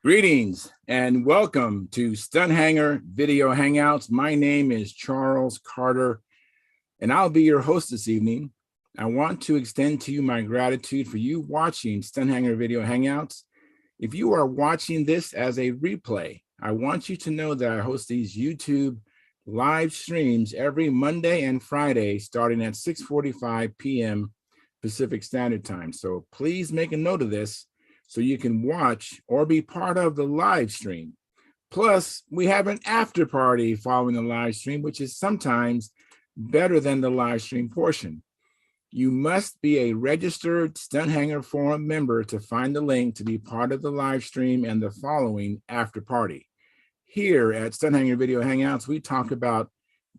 Greetings and welcome to Stunthangar Video Hangouts. My name is Charles Carter, and I'll be your host this evening. I want to extend to you my gratitude for you watching Stunthangar Video Hangouts. If you are watching this as a replay, I want you to know that I host these YouTube live streams every Monday and Friday starting at 6:45 p.m. Pacific Standard Time. So please make a note of this, so you can watch or be part of the live stream. Plus, we have an after party following the live stream, which is sometimes better than the live stream portion. You must be a registered Stunthangar Forum member to find the link to be part of the live stream and the following after party. Here at Stunthangar Video Hangouts, we talk about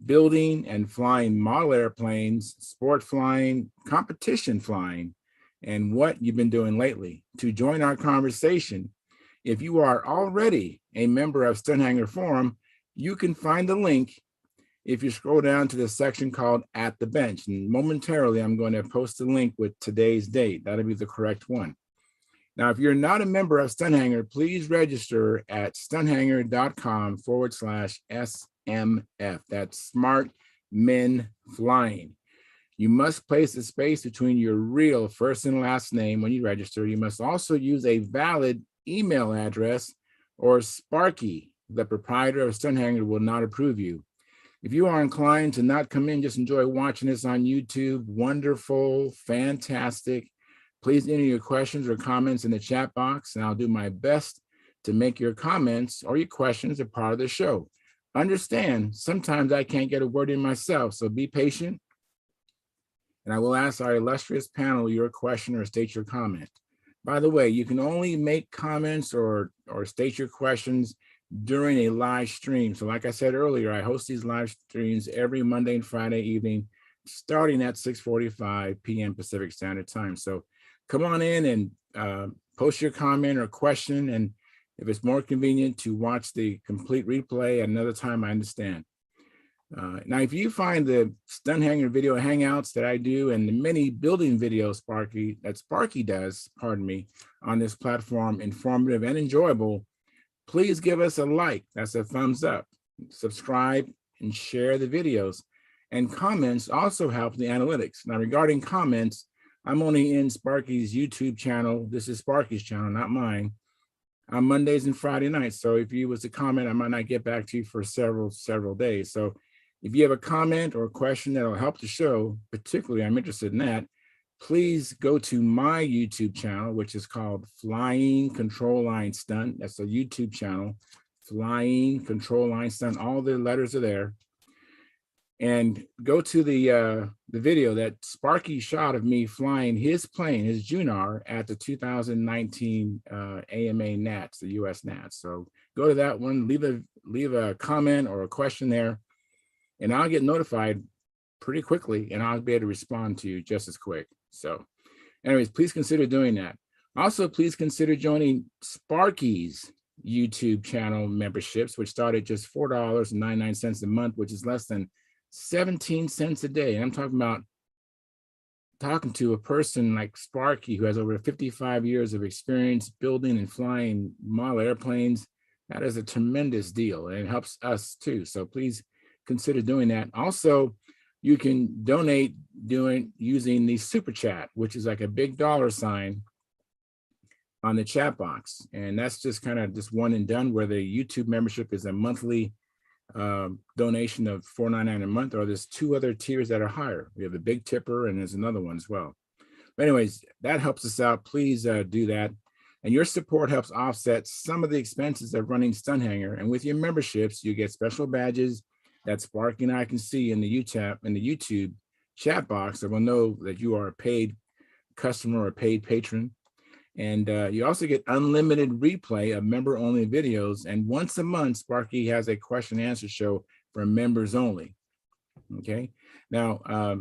building and flying model airplanes, sport flying, competition flying, and what you've been doing lately. To join our conversation, if you are already a member of Stunthangar Forum, you can find the link if you scroll down to the section called At the Bench. And momentarily, I'm going to post a link with today's date. That'll be the correct one. Now, if you're not a member of Stunthangar, please register at stunthangar.com/SMF. That's Smart Men Flying. You must place a space between your real first and last name when you register. You must also use a valid email address, or Sparky, the proprietor of Stunthangar, will not approve you. If you are inclined to not come in, just enjoy watching this on YouTube, wonderful, fantastic. Please enter your questions or comments in the chat box, and I'll do my best to make your comments or your questions a part of the show. Understand, sometimes I can't get a word in myself, so be patient. And I will ask our illustrious panel your question or state your comment. By the way, you can only make comments or state your questions during a live stream. So like I said earlier, I host these live streams every Monday and Friday evening, starting at 6:45 p.m. Pacific Standard Time. So come on in and post your comment or question. And if it's more convenient to watch the complete replay at another time, I understand. Now, if you find the Stunthangar Video Hangouts that I do and the many building videos Sparky does, on this platform informative and enjoyable, please give us a like. That's a thumbs up. Subscribe and share the videos. And comments also help the analytics. Now, regarding comments, I'm only in Sparky's YouTube channel. This is Sparky's channel, not mine, on Mondays and Friday nights. So if you was to comment, I might not get back to you for several days. So if you have a comment or a question that will help the show, particularly I'm interested in that, please go to my YouTube channel, which is called Flying Control Line Stunt. That's a YouTube channel, Flying Control Line Stunt. All the letters are there. And go to the video that Sparky shot of me flying his plane, his Junar, at the 2019 AMA Nats, the US Nats. So go to that one, leave a comment or a question there, and I'll get notified pretty quickly, and I'll be able to respond to you just as quick. So anyways, please consider doing that. Also, please consider joining Sparky's YouTube channel memberships, which start at just $4.99 a month, which is less than 17 cents a day. And I'm talking to a person like Sparky, who has over 55 years of experience building and flying model airplanes. That is a tremendous deal, and it helps us too. So please consider doing that. Also, you can donate using the super chat, which is like a big $sign on the chat box. And that's just kind of just one and done, where the YouTube membership is a monthly donation of $4.99 a month, or there's two other tiers that are higher. We have a big tipper, and there's another one as well. But anyways, that helps us out. Please do that. And your support helps offset some of the expenses of running Stunthangar. And with your memberships, you get special badges that Sparky and I can see in the YouTube chat box, that will know that you are a paid customer or paid patron. And you also get unlimited replay of member-only videos. And once a month, Sparky has a question and answer show for members only. Okay. Now, I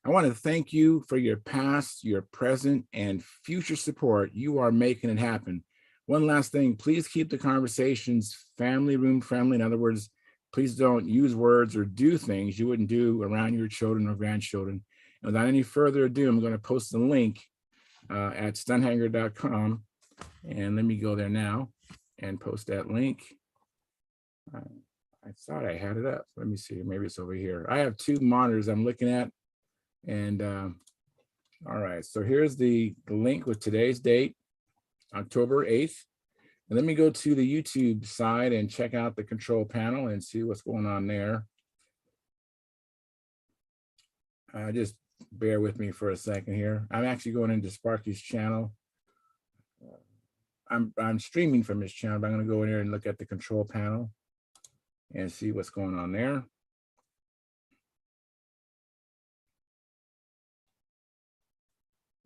want to thank you for your past, your present, and future support. You are making it happen. One last thing, please keep the conversations family room friendly. In other words, please don't use words or do things you wouldn't do around your children or grandchildren. And without any further ado, I'm going to post a link at stunthangar.com And let me go there now and post that link. I thought I had it up. Let me see. Maybe it's over here. I have two monitors I'm looking at. And all right. So here's the link with today's date, October 8th. And let me go to the YouTube side and check out the control panel and see what's going on there. Just bear with me for a second here. I'm actually going into Sparky's channel. I'm streaming from his channel, but I'm going to go in here and look at the control panel and see what's going on there.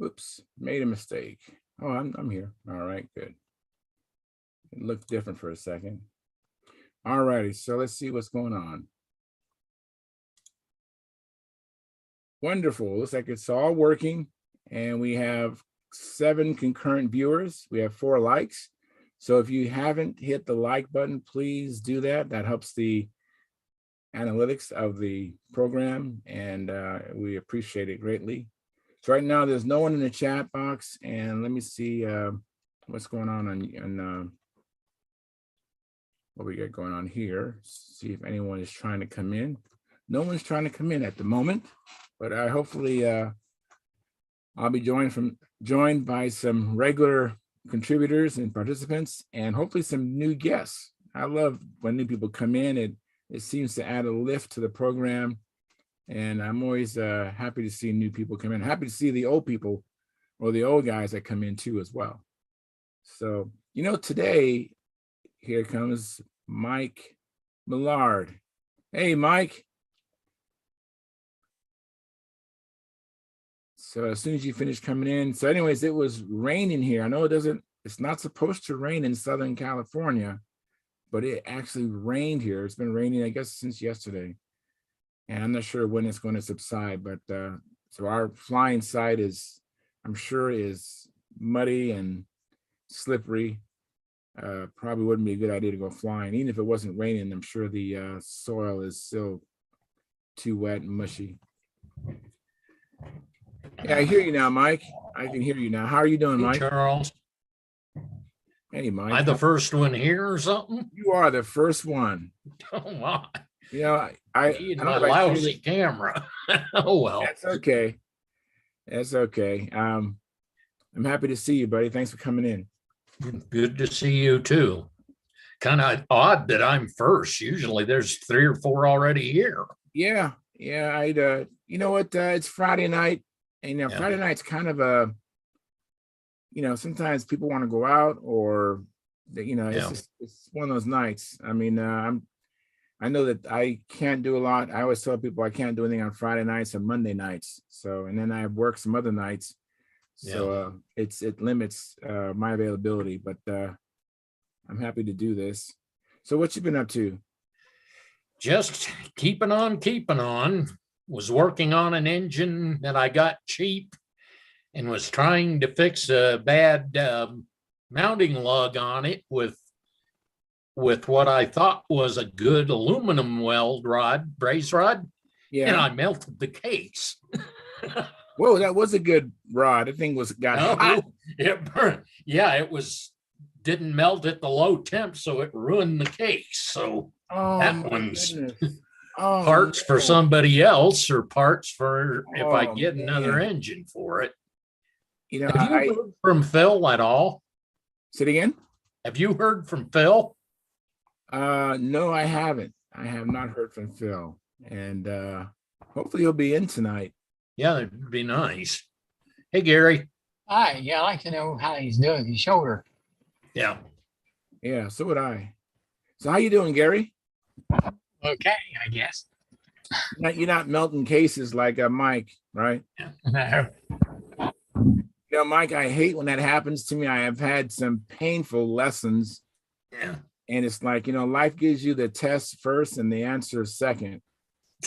Oops, made a mistake. Oh, I'm here. All right, good. It looked different for a second. All righty, so let's see what's going on. Wonderful. Looks like it's all working, and we have 7 concurrent viewers. We have 4 likes. So if you haven't hit the like button, please do that. That helps the analytics of the program, and we appreciate it greatly. So right now, there's no one in the chat box, and let me see what's going on what we got going on here. See if anyone is trying to come in. No one's trying to come in at the moment, but hopefully I'll be joined by some regular contributors and participants, and hopefully some new guests. I love when new people come in. It seems to add a lift to the program, and I'm always happy to see new people come in. Happy to see the old people or the old guys that come in too as well. So, today, here comes Mike Millard. Hey, Mike. So as soon as you finish coming in. So anyways, it was raining here. I know it's not supposed to rain in Southern California, but it actually rained here. It's been raining, I guess, since yesterday. And I'm not sure when it's going to subside, but so our flying side I'm sure is muddy and slippery. Probably wouldn't be a good idea to go flying. Even if it wasn't raining, I'm sure the soil is still too wet and mushy. Yeah, I hear you now, Mike. I can hear you now. How are you doing, Mike? Hey, Charles. Hey, Mike. Am I the first one here or something? You are the first one. Oh my! I need don't my know if I lousy camera. Oh well. That's okay. That's okay. I'm happy to see you, buddy. Thanks for coming in. Good to see you too. Kind of odd that I'm first. Usually there's 3 or 4 already here. Yeah. I'd you know what? It's Friday night, and Yeah. Friday night's kind of a sometimes people want to go out, or it's one of those nights. I mean, I know that I can't do a lot. I always tell people I can't do anything on Friday nights and Monday nights. So, and then I work some other nights. So it limits my availability, but I'm happy to do this. So what you been up to? Just keeping on. Was working on an engine that I got cheap and was trying to fix a bad mounting lug on it with what I thought was a good aluminum weld rod, brace rod. Yeah. And I melted the case. Whoa, that was a good rod. The thing got hot. It burned. Yeah, it didn't melt at the low temp, so it ruined the case. So that one's parts for somebody else, or parts for if I get another engine for it. Have you heard from Phil at all? Say it again. Have you heard from Phil? No, I haven't. I have not heard from Phil, and hopefully he'll be in tonight. Yeah, that'd be nice. Hey, Gary. Hi. Yeah, I'd like to know how he's doing with his shoulder. Yeah. Yeah, so would I. So how you doing, Gary? Okay, I guess. You're not melting cases like Mike, right? No. Mike, I hate when that happens to me. I have had some painful lessons. Yeah. And it's like, life gives you the test first and the answer second.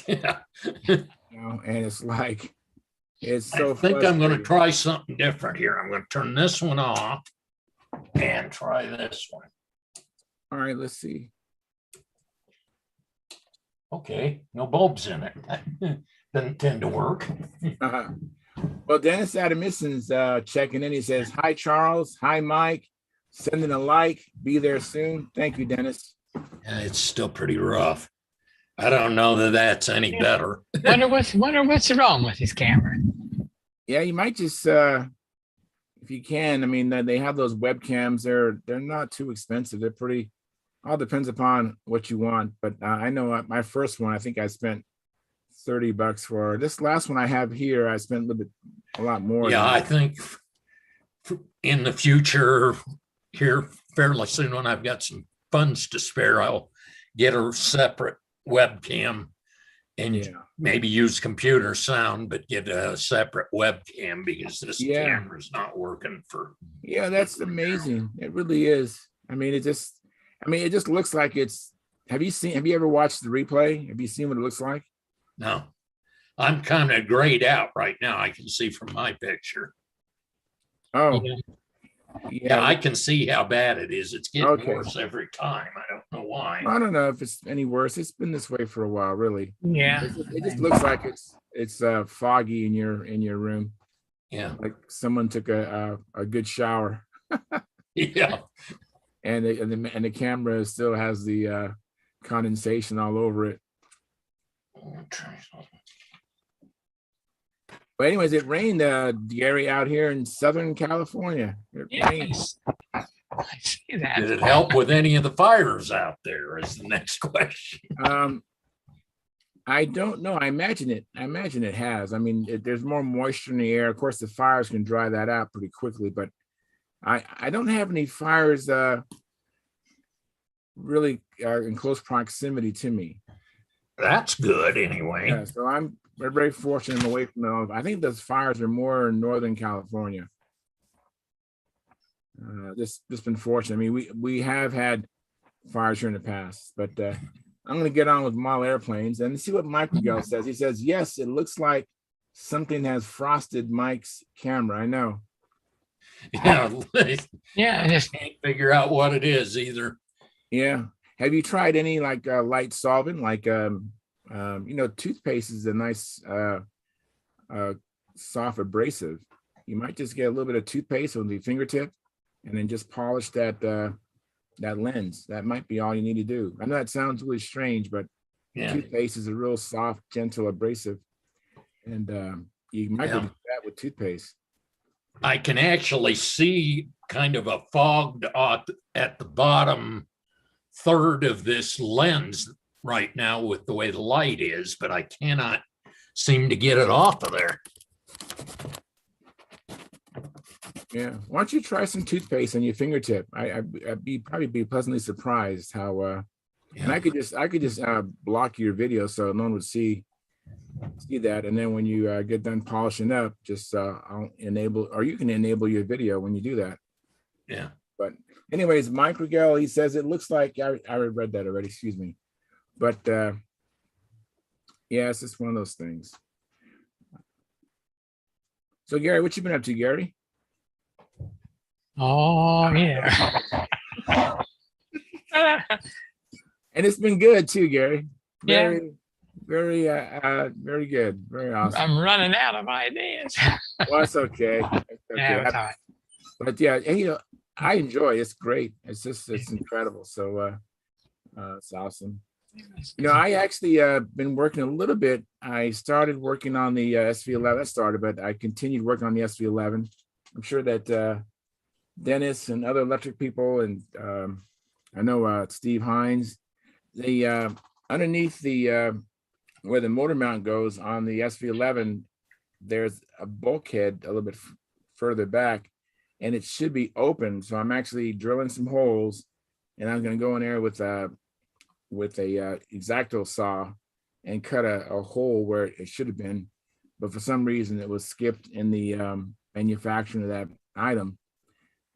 Yeah. And it's like, it's so I think I'm going to try something different here. I'm going to turn this one off and try this one. All right, let's see. Okay, no bulbs in it. Doesn't tend to work. Well, Dennis Adamison's checking in. He says, hi, Charles. Hi, Mike. Sending a like. Be there soon. Thank you, Dennis. It's still pretty rough. I don't know that that's any better. Wonder what's wrong with his camera. Yeah, you might just if you can. I mean, they have those webcams. They're not too expensive. They're pretty. All depends upon what you want. But I know my first one, I think I spent $30 for. This last one I have here, I spent a lot more. Yeah, I think in the future here fairly soon, when I've got some funds to spare, I'll get a separate webcam and maybe use computer sound, but get a separate webcam because this camera's not working for. Yeah, that's amazing. It really is. I mean, it just looks like it's. Have you ever watched the replay? Have you seen what it looks like? No, I'm kind of grayed out right now. I can see from my picture. Oh, yeah, I can see how bad it is. It's getting worse every time. I don't know why. I don't know if it's any worse. It's been this way for a while, really. Yeah, it just looks like it's foggy in your room. Yeah, like someone took a good shower. Yeah, and the camera still has the condensation all over it. But anyways, it rained, Gary, out here in Southern California. It rained. I see that. Did it help with any of the fires out there? Is the next question. I don't know. I imagine it has. I mean, there's more moisture in the air. Of course, the fires can dry that out pretty quickly, but I don't have any fires really in close proximity to me. That's good anyway. Yeah, so we're very fortunate away from those. I think those fires are more in Northern California. Just been fortunate. I mean, we have had fires here in the past, but I'm going to get on with model airplanes and see what Mike Miguel says. He says, yes, it looks like something has frosted Mike's camera. I know. Yeah, I just can't figure out what it is either. Yeah. Have you tried any like light solvent, like toothpaste is a nice soft abrasive. You might just get a little bit of toothpaste on the fingertip and then just polish that lens. That might be all you need to do. I know that sounds really strange, but toothpaste is a real soft, gentle abrasive. And you might do that with toothpaste. I can actually see kind of a fog at the bottom third of this lens right now with the way the light is, but I cannot seem to get it off of there. Yeah, why don't you try some toothpaste on your fingertip? I'd probably be pleasantly surprised how. And I could just block your video so no one would see that, and then when you get done polishing up, just I'll enable, or you can enable your video when you do that. Yeah. But anyways, Mike Rigel, he says it looks like I read that already. Excuse me, but yeah, it's just one of those things. So Gary, what you been up to, Gary? Oh yeah. And it's been good too, Gary. Yeah. Very good. Very awesome. I'm running out of ideas. Well, that's okay. Yeah, but yeah, and, I enjoy it. It's great. It's incredible. So it's awesome. I actually been working a little bit. I started working on the SV11. But I continued working on the SV11. I'm sure that Dennis and other electric people, and I know Steve Hines, they underneath the where the motor mount goes on the SV11, there's a bulkhead a little bit further back, and it should be open. So I'm actually drilling some holes, and I'm going to go in there with a X-Acto saw and cut a hole where it should have been, but for some reason it was skipped in the manufacturing of that item.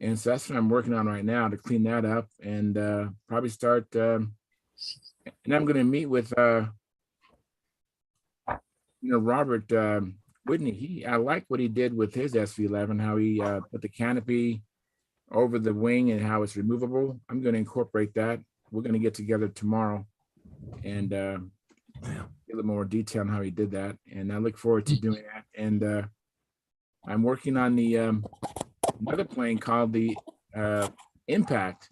And so that's what I'm working on right now, to clean that up and probably start. And I'm going to meet with Robert Whitney. I like what he did with his SV11, how he put the canopy over the wing and how it's removable. I'm going to incorporate that. We're going to get together tomorrow and get a little more detail on how he did that. And I look forward to doing that. And I'm working on the another plane called the impact.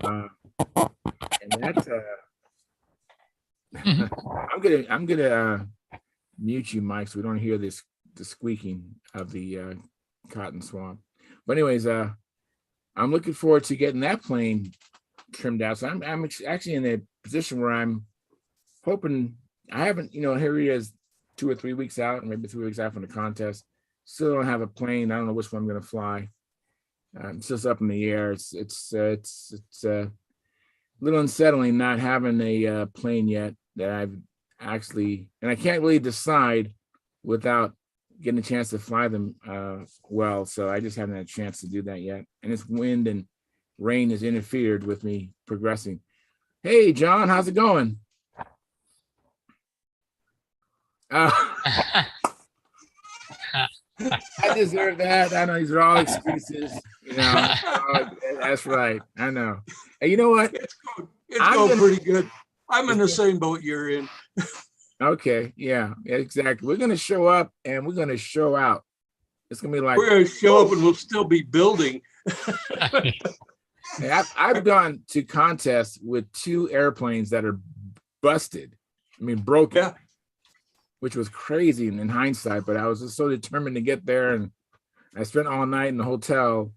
And that's I'm gonna mute you, Mike, so we don't hear the squeaking of the cotton swamp. But anyways, I'm looking forward to getting that plane trimmed out. So I'm actually in a position where I'm hoping. I haven't, here he is 2 or 3 weeks out, maybe 3 weeks out from the contest. Still don't have a plane. I don't know which one I'm going to fly. It's just up in the air. It's a little unsettling not having a plane yet that I've actually, and I can't really decide without getting a chance to fly them well. So I just haven't had a chance to do that yet. And it's wind and rain has interfered with me progressing. Hey, John, how's it going? I deserve that. I know these are all excuses. That's right. I know. And you know what? It's going pretty good. I'm in the same boat you're in. Okay. Yeah, exactly. We're going to show up and we're going to show out. It's going to be like, we're going to show up and we'll still be building. Hey, I've gone to contests with 2 airplanes that are busted. I mean, broken. Yeah. Which was crazy in hindsight, but I was just so determined to get there. And I spent all night in the hotel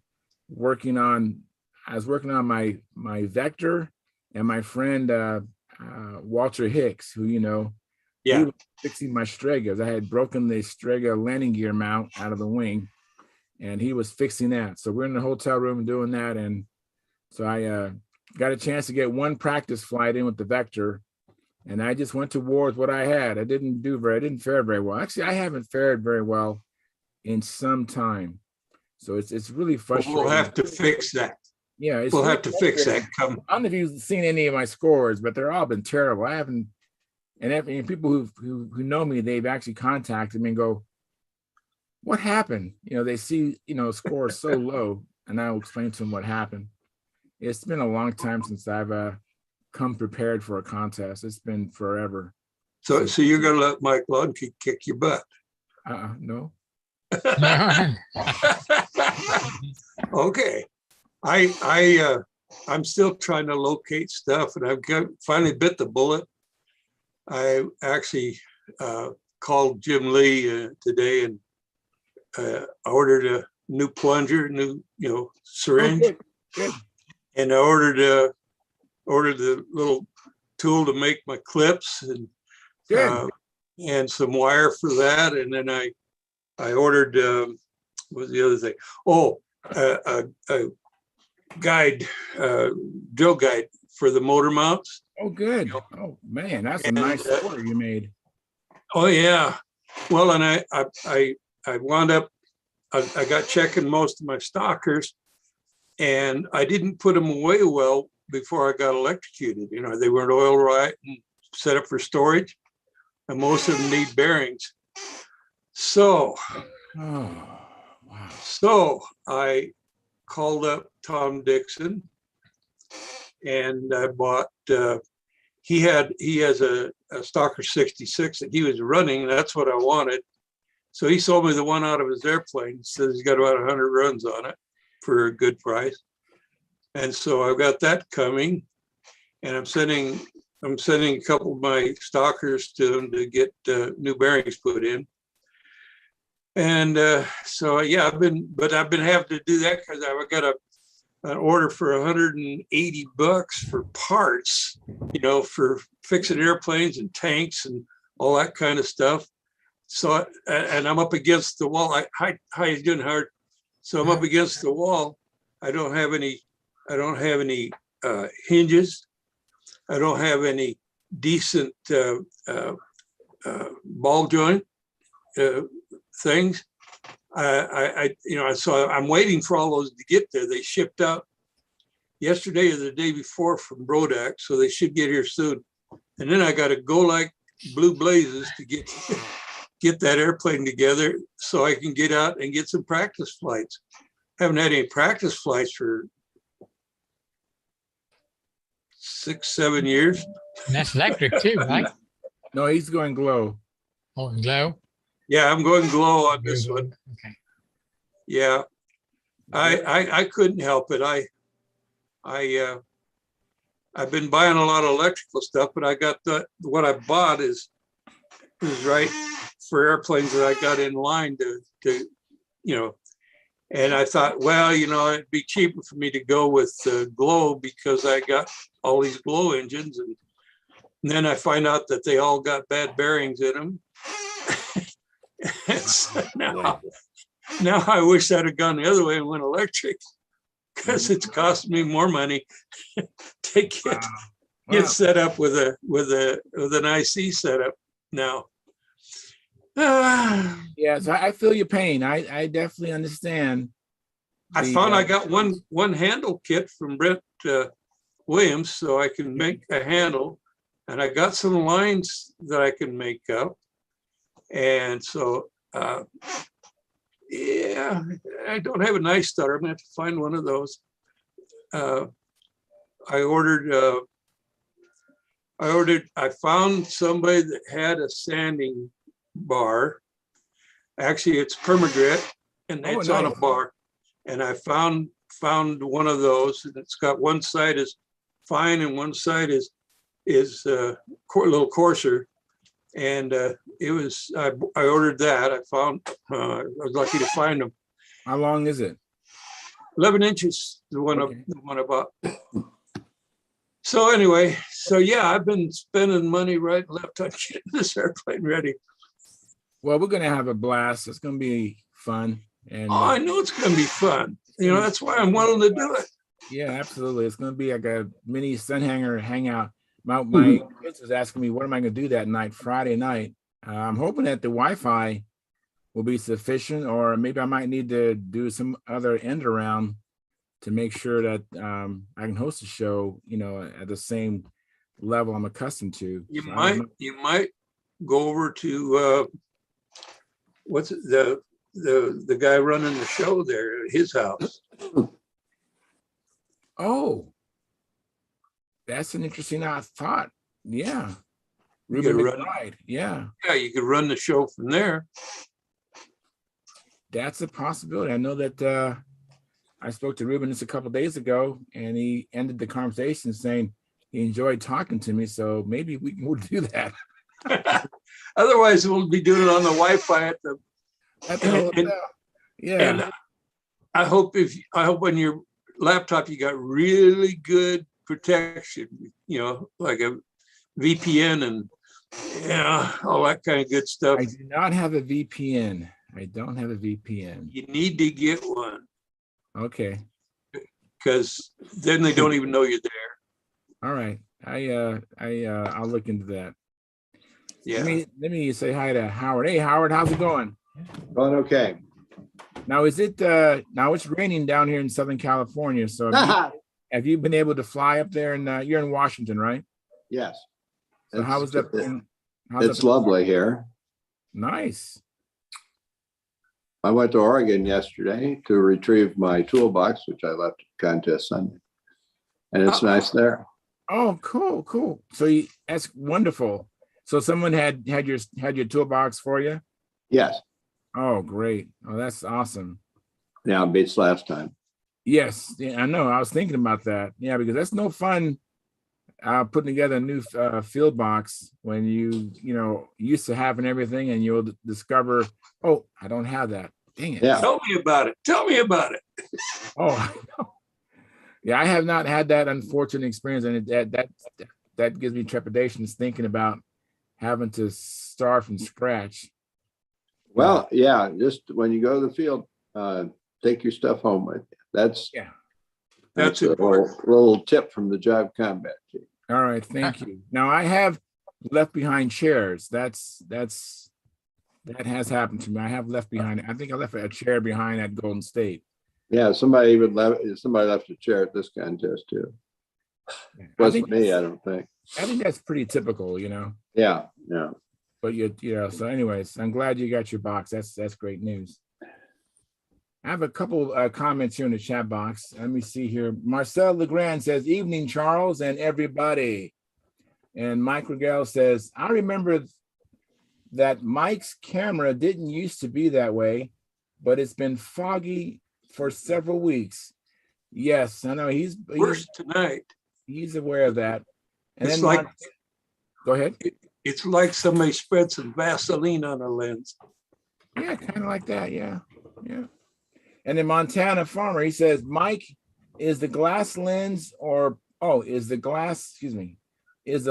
working on my Vector and my friend Walter Hicks, who, he was fixing my Stregas. I had broken the Strega landing gear mount out of the wing and he was fixing that. So we're in the hotel room doing that. And so I got a chance to get 1 practice flight in with the Vector. And I just went to war with what I had. I didn't fare very well. Actually, I haven't fared very well in some time. So it's really frustrating. We'll have to fix that. Yeah, we'll have to fix that. I don't know if you've seen any of my scores, but they're all been terrible. I haven't, and people who know me, they've actually contacted me and go, "What happened?" They see scores so low, and I'll explain to them what happened. It's been a long time since I've come prepared for a contest. It's been forever. So you're gonna let Mike Lodke kick your butt? No. Okay. I'm still trying to locate stuff, and I've finally bit the bullet. I actually called Jim Lee today and ordered a new plunger, new syringe, Good. and I ordered the little tool to make my clips and some wire for that. And then I ordered, what was the other thing? Oh, a guide, drill guide for the motor mounts. Oh, good. Oh man, that's a nice order you made. Oh yeah. Well, and I wound up, I got checking most of my stockers and I didn't put them away well before I got electrocuted. They weren't oil right and set up for storage, and most of them need bearings. So, So I called up Tom Dixon, and I bought. He has a Stalker 66 that he was running. That's what I wanted. So he sold me the one out of his airplane. He says he's got about 100 runs on it for a good price. And so I've got that coming, and I'm sending a couple of my stalkers to them to get new bearings put in. And so yeah, I've been having to do that because I've got an order for $180 for parts, for fixing airplanes and tanks and all that kind of stuff. So and I'm up against the wall. How you doing, Howard? So I'm up against the wall. I don't have any hinges. I don't have any decent ball joint things. So I'm waiting for all those to get there. They shipped out yesterday or the day before from Brodak, so they should get here soon. And then I got to go like blue blazes to get that airplane together so I can get out and get some practice flights. Haven't had any practice flights for 6-7 years. And that's electric too, right? No, he's going glow. Oh, glow. Yeah, I'm going glow on this one. Okay. Yeah. I couldn't help it. I've been buying a lot of electrical stuff, but I got what I bought is right for airplanes that I got in line to and I thought, well, it'd be cheaper for me to go with Glow because I got all these Glow engines, and then I find out that they all got bad bearings in them. So now I wish I'd have gone the other way and went electric, because it's cost me more money to get set up with an IC setup now. Yes, I feel your pain. I definitely understand. I found I got one handle kit from Brett Williams, so I can make a handle, and I got some lines that I can make up, and so yeah, I don't have a nice starter. I'm gonna have to find one of those. I found somebody that had a sanding bar. Actually, it's permagrit, and it's on a bar. And I found one of those, and it's got one side is fine and one side is a little coarser. And I ordered that. I was lucky to find them. How long is it? 11 inches, the one I bought. So anyway, yeah, I've been spending money right and left on getting this airplane ready. Well, we're gonna have a blast. It's gonna be fun. And I know it's gonna be fun. That's why I'm willing to do it. Yeah, absolutely. It's gonna be like a mini Stunthangar hangout. My kids was asking me, what am I gonna do that night, Friday night? I'm hoping that the Wi-Fi will be sufficient, or maybe I might need to do some other end around to make sure that I can host a show, at the same level I'm accustomed to. You might go over to what's it, the guy running the show there, his house. Oh, that's an interesting thought. Yeah. You Ruben could McBride. Yeah. Yeah, you could run the show from there. That's a possibility. I know that I spoke to Ruben just a couple of days ago, and he ended the conversation saying he enjoyed talking to me. So maybe we'll do that. Otherwise, we'll be doing it on the Wi-Fi at the hotel. Yeah. And I hope on your laptop you got really good protection, like a VPN and all that kind of good stuff. I do not have a VPN. I don't have a VPN. You need to get one. Okay. Because then they don't even know you're there. All right. I'll look into that. Yeah. Let me say hi to Howard. Hey, Howard, how's it going? Going okay. Now, now it's raining down here in Southern California. So have you been able to fly up there? And you're in Washington, right? Yes. So how was that? It's lovely here. Nice. I went to Oregon yesterday to retrieve my toolbox, which I left at contest Sunday. And it's nice there. Oh, cool. So that's wonderful. So someone had your toolbox for you? Yes. Oh, great. Oh, that's awesome. Yeah, it beats last time. Yes. Yeah, I know. I was thinking about that. Yeah, because that's no fun putting together a new field box when you used to having everything, and you'll discover, oh, I don't have that. Dang it. Yeah. Tell me about it. Oh, I know. Yeah, I have not had that unfortunate experience, and that gives me trepidations thinking about having to start from scratch. Well, yeah, just when you go to the field, take your stuff home with you. That's That's a little tip from the Job Combat Team. All right, thank you. Now I have left behind chairs. That has happened to me. I have left behind. I think I left a chair behind at Golden State. Yeah, somebody left a chair at this contest too. Wasn't me, I don't think. I think that's pretty typical, Yeah. But so anyways, I'm glad you got your box. That's great news. I have a couple comments here in the chat box. Let me see here. Marcel Legrand says, evening, Charles and everybody. And Mike Regel says, I remember that Mike's camera didn't used to be that way, but it's been foggy for several weeks. Yes, I know Worse tonight. he's aware of that. And It's then like go ahead. it's like somebody spread some Vaseline on a lens. Yeah, kind of like that. Yeah, yeah. And then Montana Farmer, he says, Mike, is the glass lens or is the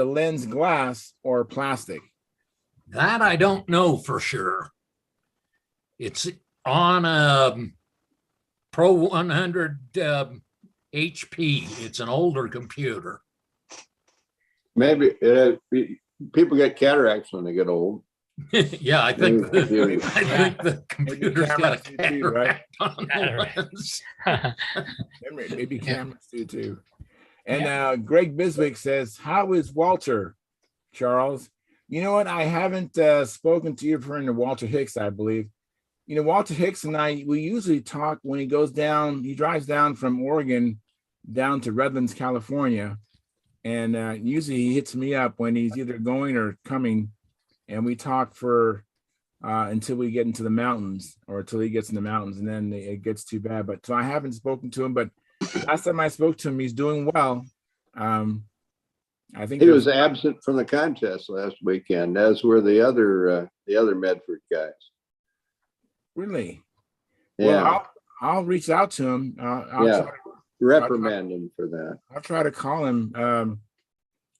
lens glass or plastic? That I don't know for sure. It's on a Pro 100 HP. It's an older computer. Maybe people get cataracts when they get old. Yeah, I think the computer's got a cameras do too, right? cataract on the lens. Maybe cameras do too. And Greg Biswick says, how is Walter, Charles? You know what? I haven't spoken to you referring to Walter Hicks, I believe. You know, Walter Hicks and I, we usually talk when he drives down from Oregon down to Redlands, California. And usually he hits me up when he's either going or coming. And we talk for until we get into the mountains or until he gets in the mountains, and then it gets too bad. But so I haven't spoken to him, but last time I spoke to him, he's doing well. I think he was absent from the contest last weekend, as were the other Medford guys. Really? Yeah. Well, I'll reach out to him. Reprimand him for that. I'll try to call him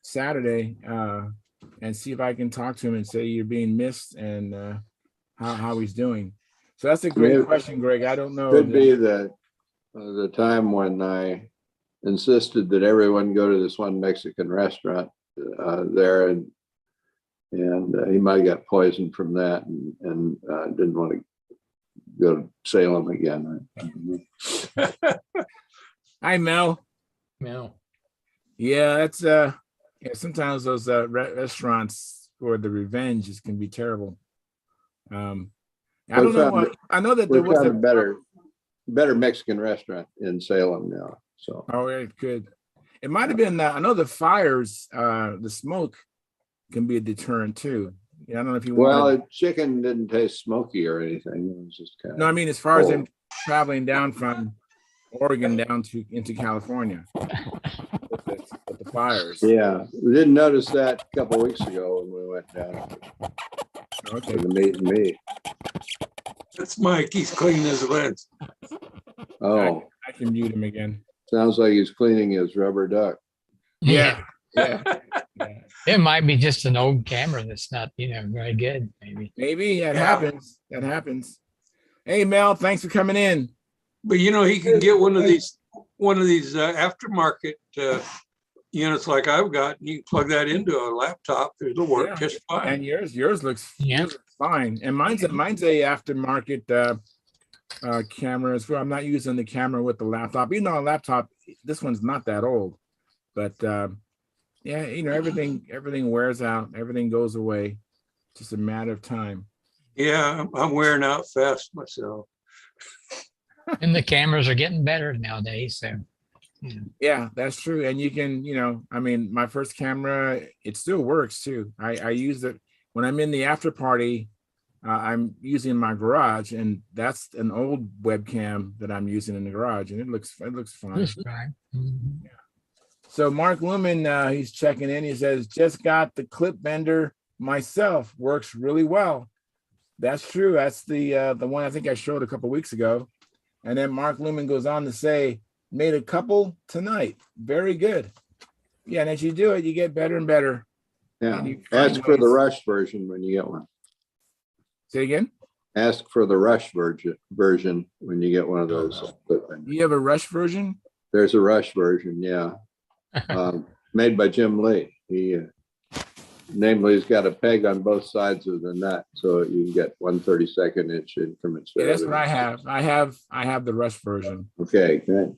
Saturday and see if I can talk to him and say you're being missed and how he's doing. So that's a great question, Greg. I don't know. Could be the time when I insisted that everyone go to this one Mexican restaurant there, and he might have got poisoned from that, and didn't want to go to Salem again. Hi, Mel. Mel. Yeah, that's sometimes those restaurants for the revenges can be terrible. I don't know. I know that there was a better Mexican restaurant in Salem now. So it could. It might have been. I know the fires, the smoke, can be a deterrent too. Yeah, I don't know if you want. Well, chicken didn't taste smoky or anything. It was just kind of. No, I mean as far as them traveling down from Oregon down into California with the fires. Yeah, we didn't notice that a couple of weeks ago when we went down. Okay. For the meat and me. That's Mike. He's cleaning his lens. Oh, I can mute him again. Sounds like he's cleaning his rubber duck. Yeah. It might be just an old camera that's not, very good. Maybe that happens. That happens. Hey, Mel, thanks for coming in. But he can get one of these aftermarket units like I've got. And you can plug that into a laptop. It'll work just fine. And yours looks fine. And mine's a aftermarket camera as well. I'm not using the camera with the laptop. Even though a laptop, this one's not that old, but everything wears out. Everything goes away. Just a matter of time. Yeah, I'm wearing out fast myself. And the cameras are getting better nowadays. So yeah, that's true. And you can, my first camera, it still works too. I use it when I'm in the after party. I'm using my garage, and that's an old webcam that I'm using in the garage, and it looks fine. Mm-hmm. Yeah. So Mark Lumen, he's checking in. He says, just got the clip bender myself. Works really well. That's true. That's the one I think I showed a couple of weeks ago. And then Mark Lumen goes on to say, made a couple tonight. Very good. Yeah, and as you do it, you get better and better. Yeah. Ask for the Rush version when you get one. Say again? Ask for the Rush version when you get one of those. You have a Rush version? There's a Rush version, yeah. Made by Jim Lee. Namely, he's got a peg on both sides of the nut, so you can get 1/32 inch increments. Yeah, that's what I have. I have the Rush version. Okay, good.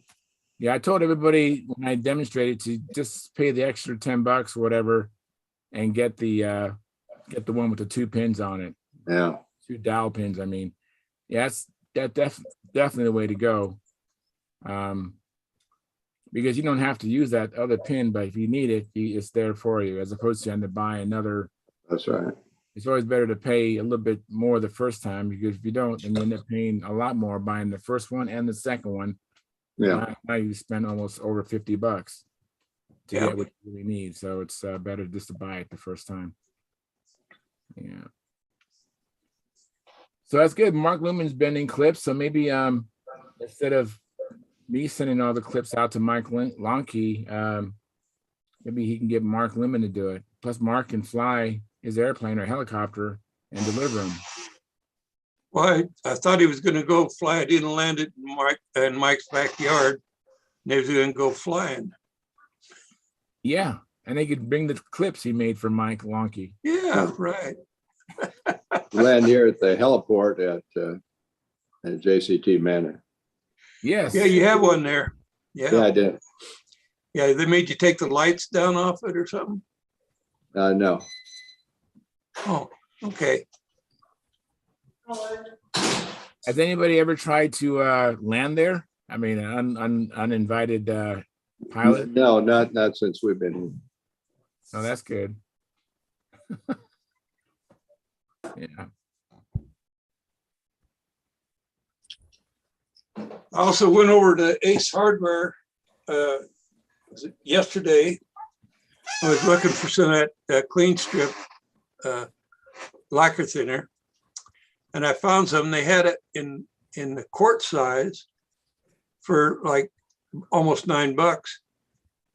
Yeah, I told everybody when I demonstrated to just pay the extra $10 or whatever, and get the one with the 2 pins on it. Yeah, 2 dowel pins. I mean, yeah, that's definitely the way to go. Because you don't have to use that other pin, but if you need it, it's there for you, as opposed to having to buy another. That's right. it's always better to pay a little bit more the first time, because if you don't, then you end up paying a lot more buying the first one and the second one. Yeah. Now you spend almost over $50 to Yep. get what you really need. So it's better just to buy it the first time. Yeah. So that's good. Mark Lumen's been in clips. So maybe instead of me sending all the clips out to Mike Lonke, maybe he can get Mark Lumen to do it. Plus, Mark can fly his airplane or helicopter and deliver them. Well, I thought he was going to go fly it in and land it in Mike's backyard. And he was going to go flying. Yeah, and they could bring the clips he made for Mike Lonke. Yeah, right. Land here at the heliport at JCT Manor. Yes. Yeah, you have one there. Yeah, Yeah. I did. Yeah, they made you take the lights down off it or something? No. Oh, okay. Has anybody ever tried to land there? I mean, an uninvited pilot? No, not since we've been. Oh, that's good. Yeah. I also went over to Ace Hardware was it yesterday. I was looking for some of that clean strip lacquer thinner, and I found some. They had it in the quart size for like almost $9,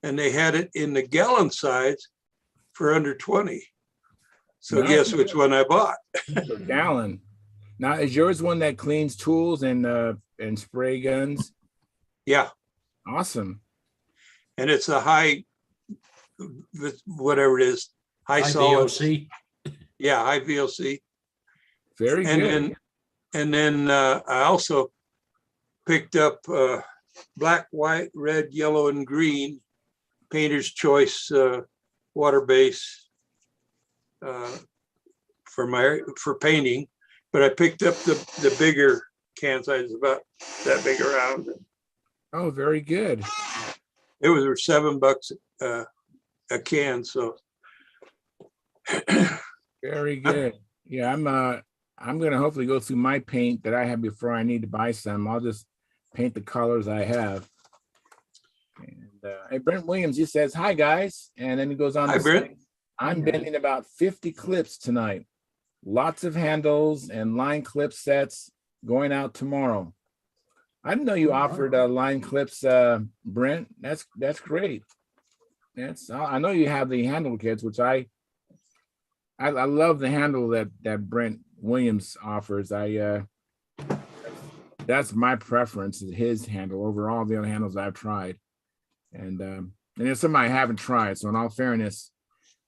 and they had it in the gallon size for under 20. So Nice. guess which one I bought? Per gallon. Now, is yours one that cleans tools and spray guns? Yeah, Awesome. and it's a high, whatever it is, high solid. IVOC. Yeah, high VOC. Very good. And then I also picked up black, white, red, yellow, and green Painter's Choice water base for painting. But I picked up the bigger can size, about that big around. Oh, very good. It was $7 a can. So Very good. Yeah, I'm gonna hopefully go through my paint that I have before I need to buy some. I'll just paint the colors I have. And hey, Brent Williams, he says, "Hi guys," and then he goes on Hi, to Brent. say, "I'm bending about 50 clips tonight. Lots of handles and line clip sets going out tomorrow." I didn't know you offered line clips, Brent. That's great. I know you have the handle kits, which I love the handle that Brent Williams offers. That's my preference, is his handle over all the other handles I've tried. And there's some I haven't tried. So in all fairness,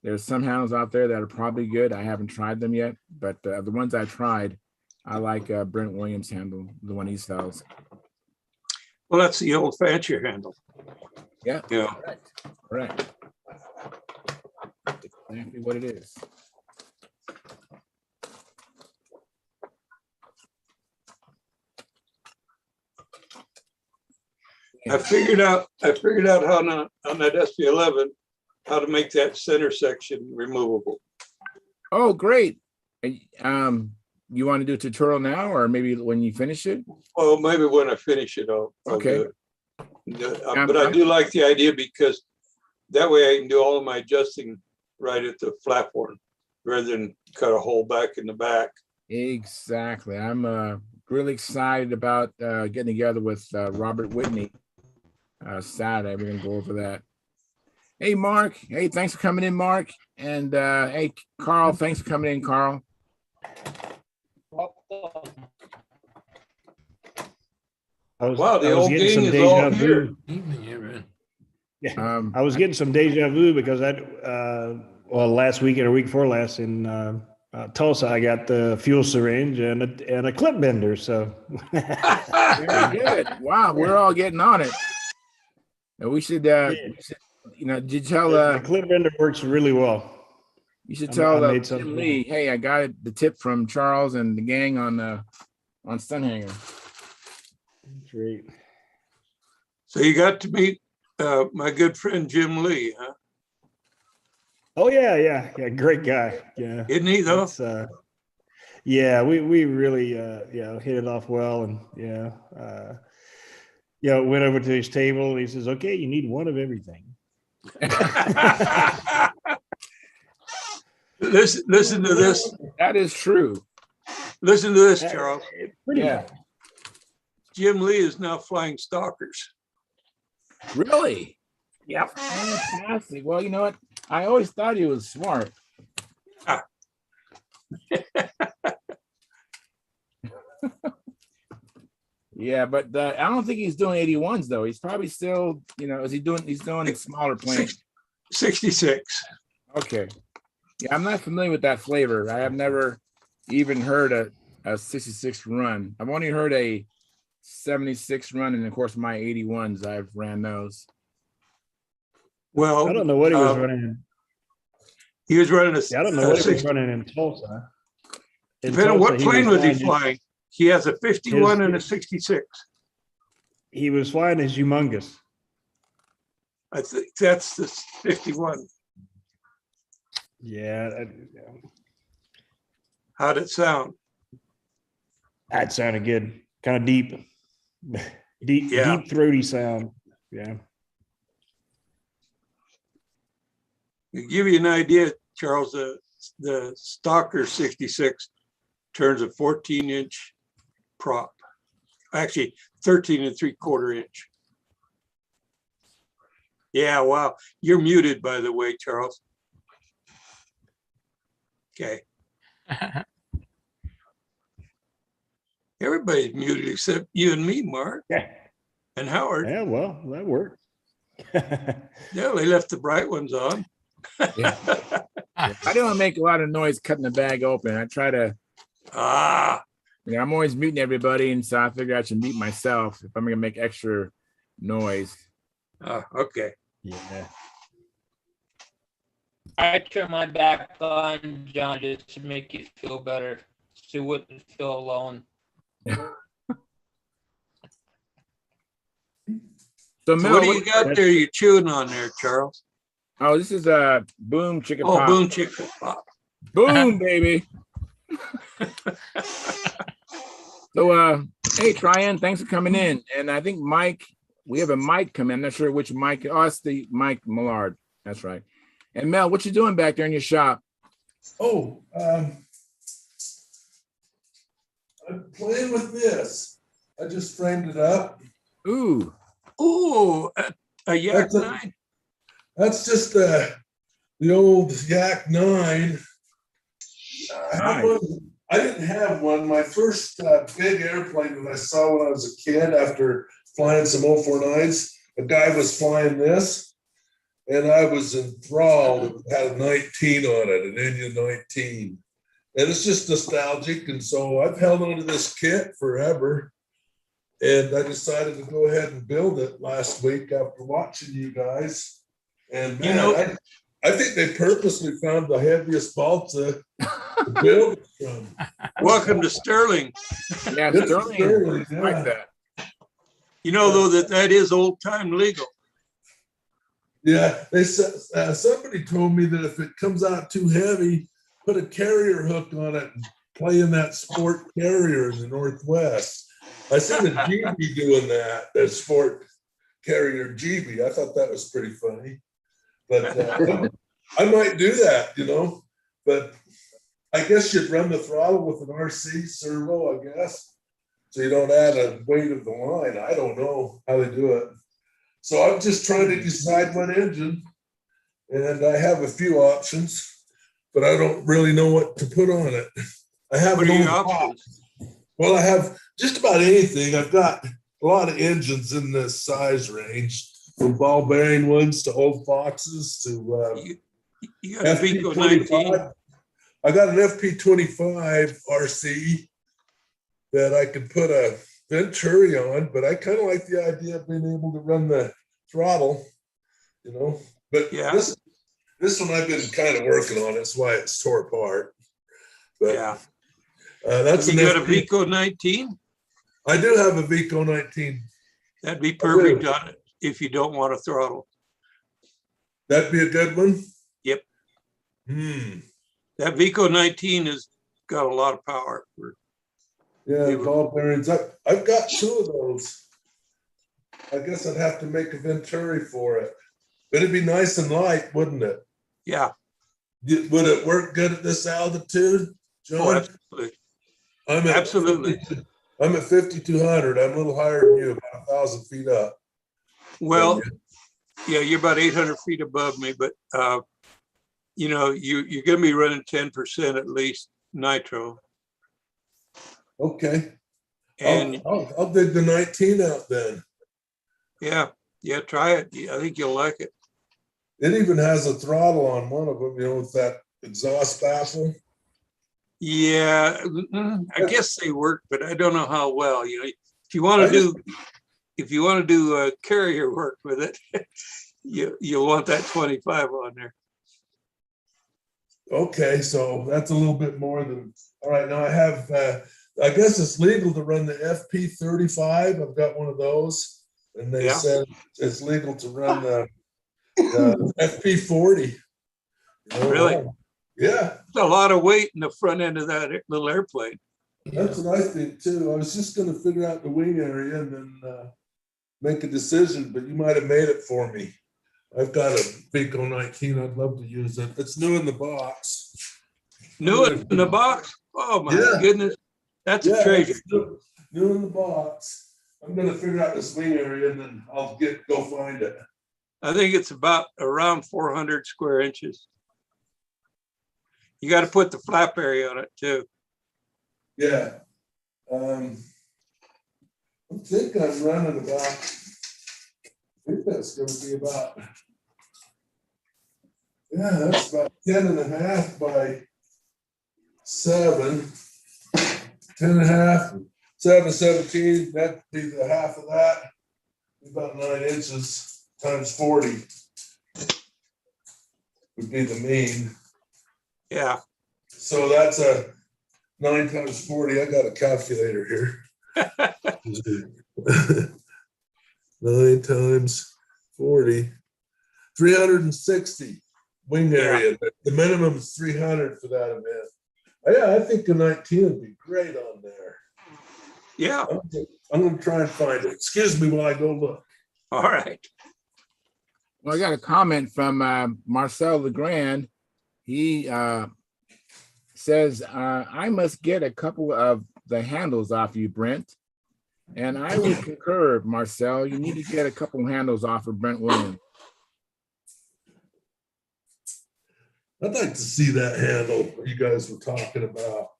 there's some handles out there that are probably good. I haven't tried them yet, but the ones I tried, I like Brent Williams' handle, the one he sells. Well, that's the old fancier handle. Yeah, Yeah. correct. Exactly what it is. I figured out how on that SB11 how to make that center section removable. Oh, great. You want to do a tutorial now, or maybe when you finish it? Well, maybe when I finish it, I'll Okay. do it. But I do like the idea, because that way I can do all of my adjusting right at the platform rather than cut a hole back in the back. Exactly. I'm really excited about getting together with Robert Whitney Saturday. We're gonna go over that. Hey, Mark. Hey, thanks for coming in, Mark. And hey, Carl, thanks for coming in, Carl. Wow, the I was old getting gang some is deja all vu. here. Evening, everyone. Yeah, I was getting some deja vu because last weekend or week before last in Tulsa, I got the fuel syringe and a clip bender. So Very good. Wow, we're all getting on it. And we should, did you tell the clip bender works really well. you should I tell made Jim something. Lee, hey, I got the tip from Charles and the gang on Stunthangar. Great. So you got to meet my good friend Jim Lee, huh? Oh yeah. Great guy. Yeah. Isn't he though? It's, yeah, we really hit it off well, and went over to his table and he says, "Okay, you need one of everything." Listen to this. That is true. Listen to this, Charles. Pretty Yeah. much. Jim Lee is now flying Stalkers. Really? Yep. Fantastic. Well, you know what? I always thought he was smart. Yeah, but I don't think he's doing 81s though. He's probably still, he's doing smaller planes. 66. Okay. Yeah, I'm not familiar with that flavor. I have never even heard a 66 run. I've only heard a 76 run, and of course my 81s, I've ran those. Well, I don't know what he was running. He was running a. I don't know what he was running in Tulsa. Depending on what plane was he flying? He has a 51 and a 66. He was flying his Humongous. I think that's the 51. Yeah. How'd it sound? That sounded good. Kind of deep, deep throaty sound. Yeah. To give you an idea, Charles, the Stalker 66 turns a 14-inch prop. Actually, 13 3/4 inch. Yeah, wow. You're muted, by the way, Charles. Okay. Everybody's muted except you and me, Mark. Yeah. And Howard. Yeah, well, that worked. Yeah, they left the bright ones on. Yeah. I don't make a lot of noise cutting the bag open. I try to. I'm always muting everybody, and so I figure I should mute myself if I'm gonna make extra noise. Okay. Yeah. I turn my back on, John, just to make you feel better, so you wouldn't feel alone. So, So Mel, what do you got there you're chewing on there, Charles? Oh, this is a Boom Chicken Pop. Boom Chicken Pop. Boom, baby. So, hey, Tryon, thanks for coming in. And I think Mike, we have a Mike come in. I'm not sure which Mike. Oh, it's the Mike Millard. That's right. And Mel, what you doing back there in your shop? Oh, I'm playing with this. I just framed it up. Ooh. Ooh, a Yak 9. That's just the old Yak 9. I didn't have one. My first big airplane that I saw when I was a kid after flying some 049s, a guy was flying this, and I was enthralled. It had a 19 on it, an Indian 19. And it's just nostalgic. And so I've held on to this kit forever. And I decided to go ahead and build it last week after watching you guys. And man, I think they purposely found the heaviest balsa to build it from. Welcome to Sterling. Yeah, It's Sterling. Sterling, I like that. You know, though, that is old time legal. Yeah, they said somebody told me that if it comes out too heavy, put a carrier hook on it and play in that sport carrier in the Northwest. I seen a GB doing that sport carrier GB. I thought that was pretty funny, but I might do that, But I guess you'd run the throttle with an RC servo, I guess, so you don't add a weight of the line. I don't know how they do it. So I'm just trying to decide what engine, and I have a few options, but I don't really know what to put on it. I have What are your options? Well, I have just about anything. I've got a lot of engines in this size range, from ball bearing ones to old Foxes to You got a Vico 19. FP25. I got an FP25 RC that I could put a Venturi on, but I kind of like the idea of being able to run the throttle, But Yeah. this one I've been kind of working on. That's why it's tore apart. But Yeah. That's You an got a FP. Vico 19? I do have a Vico 19. That'd be perfect on it if you don't want a throttle. That'd be a good one. Yep. That Vico 19 has got a lot of power. Yeah, ball bearings. I've got two of those. I guess I'd have to make a Venturi for it. But it'd be nice and light, wouldn't it? Yeah. Would it work good at this altitude, John? Oh, absolutely. Absolutely. I'm at 5,200. I'm a little higher than you, about 1,000 feet up. Well, yeah, you're about 800 feet above me, but you know, you're going to be running 10% at least nitro. Okay. And I'll dig the 19 out then. Yeah, try it. I think you'll like it. It even has a throttle on one of them, you know, with that exhaust baffle. Yeah, I guess they work, but I don't know how well. You know, if you want to do carrier work with it, you'll want that 25 on there. Okay, so that's a little bit more than. All right, now I have. I guess it's legal to run the FP35. I've got one of those, and they said it's legal to run the FP40. Really? Yeah. It's a lot of weight in the front end of that little airplane. That's what I think too. I was just going to figure out the wing area and then make a decision, but you might have made it for me. I've got a Vico 19. I'd love to use it. It's new in the box. New in the box? Oh my goodness. That's a treasure. New in the box. I'm going to figure out this wing area and then I'll go find it. I think it's about around 400 square inches. You got to put the flap area on it too. Yeah. I think I'm running about, I think that's going to be about, that's about 10.5 by 7. 10.5, 7, 17. That'd be the half of that. About 9 inches times 40 would be the mean. Yeah. So that's a 9 times 40. I got a calculator here. 9 times 40, 360 wing area. The minimum is 300 for that event. Yeah, I think the 19 would be great on there. Yeah. I'm going to try and find it. Excuse me while I go look. All right. Well, I got a comment from Marcel Legrand. He says, I must get a couple of the handles off you, Brent. And I would concur, Marcel. You need to get a couple handles off of Brent Williams. I'd like to see that handle you guys were talking about.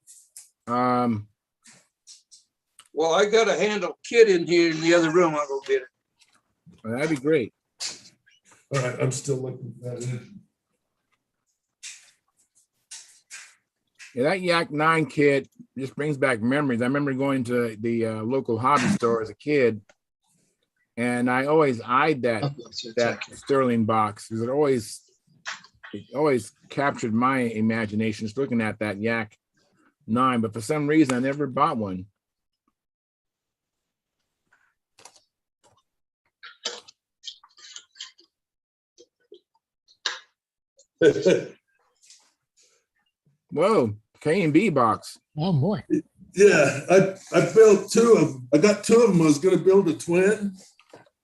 Well, I got a handle kit in here in the other room. I'll go get it. Well, that'd be great. All right, I'm still looking at that. Yeah, that Yak 9 kit just brings back memories. I remember going to the local hobby store as a kid, and I always eyed that Sterling box because it always captured my imagination just looking at that Yak 9, but for some reason I never bought one. Whoa, K&B box. Oh boy. Yeah, I built 2 of them. I got 2 of them. I was going to build a twin.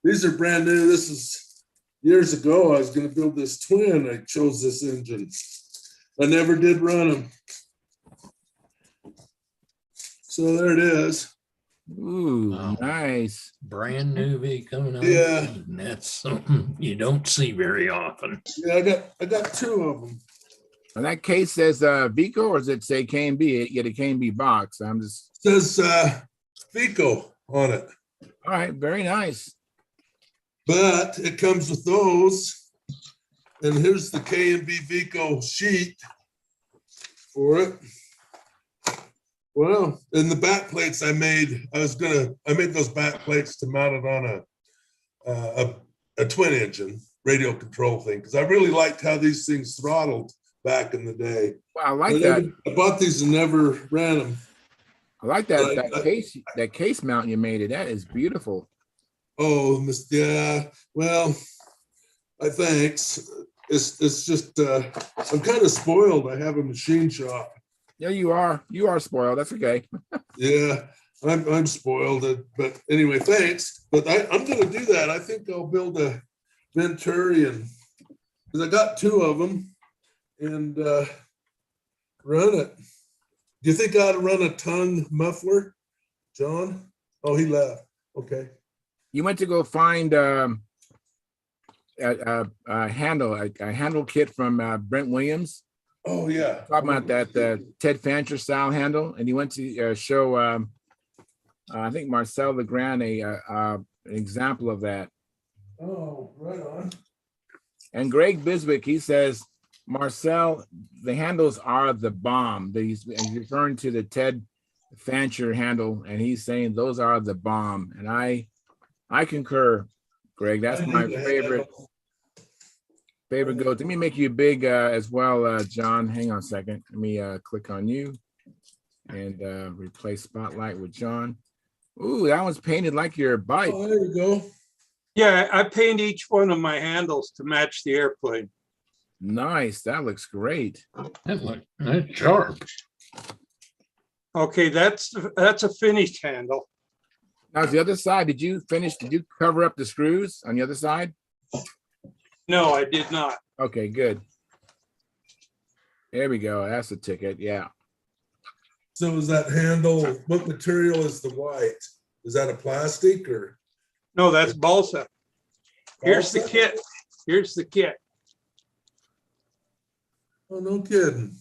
These are brand new. This is years ago. I was going to build this twin. I chose this engine. I never did run them. So there it is. Ooh, Wow. Nice. Brand new V coming out. Yeah. And that's something you don't see very often. Yeah, I got 2 of them. And that case says Vico, or does it say K&B? You get a K&B box. I'm just. It says Vico on it. All right, very nice. But it comes with those. And here's the K&B Vico sheet for it. Well, and the back plates I made those back plates to mount it on a twin engine radio control thing because I really liked how these things throttled back in the day. Well, I like that. I bought these and never ran them. I like that case mount you made it. That is beautiful. Oh, yeah. Well, thanks. it's just I'm kind of spoiled. I have a machine shop. Yeah, you are. You are spoiled. That's okay. Yeah, I'm spoiled. But anyway, thanks. But I'm going to do that. I think I'll build a Venturian because I got two of them and run it. Do you think I ought to run a tongue muffler, John? Oh, he left. Okay. You went to go find a handle kit from Brent Williams. Oh yeah. Talking about that Ted Fancher style handle, and he went to show I think Marcel Legrand an example of that. Oh, right on. And Greg Biswick, he says, Marcel, the handles are the bomb. He's referring to the Ted Fancher handle, and he's saying those are the bomb. And I concur, Greg. That's my favorite go. Let me make you big as well, John. Hang on a second. Let me click on you and replace Spotlight with John. Ooh, that one's painted like your bike. Oh, there you go. Yeah, I paint each one of my handles to match the airplane. Nice. That looks great. That's sharp. Okay, that's a finished handle. Now, the other side, did you cover up the screws on the other side? No, I did not. Okay, good. There we go. That's the ticket. Yeah. So is that handle, what material is the white? Is that a plastic or? No, that's balsa. Here's the Balsa? kit. Here's the kit. Oh, no kidding.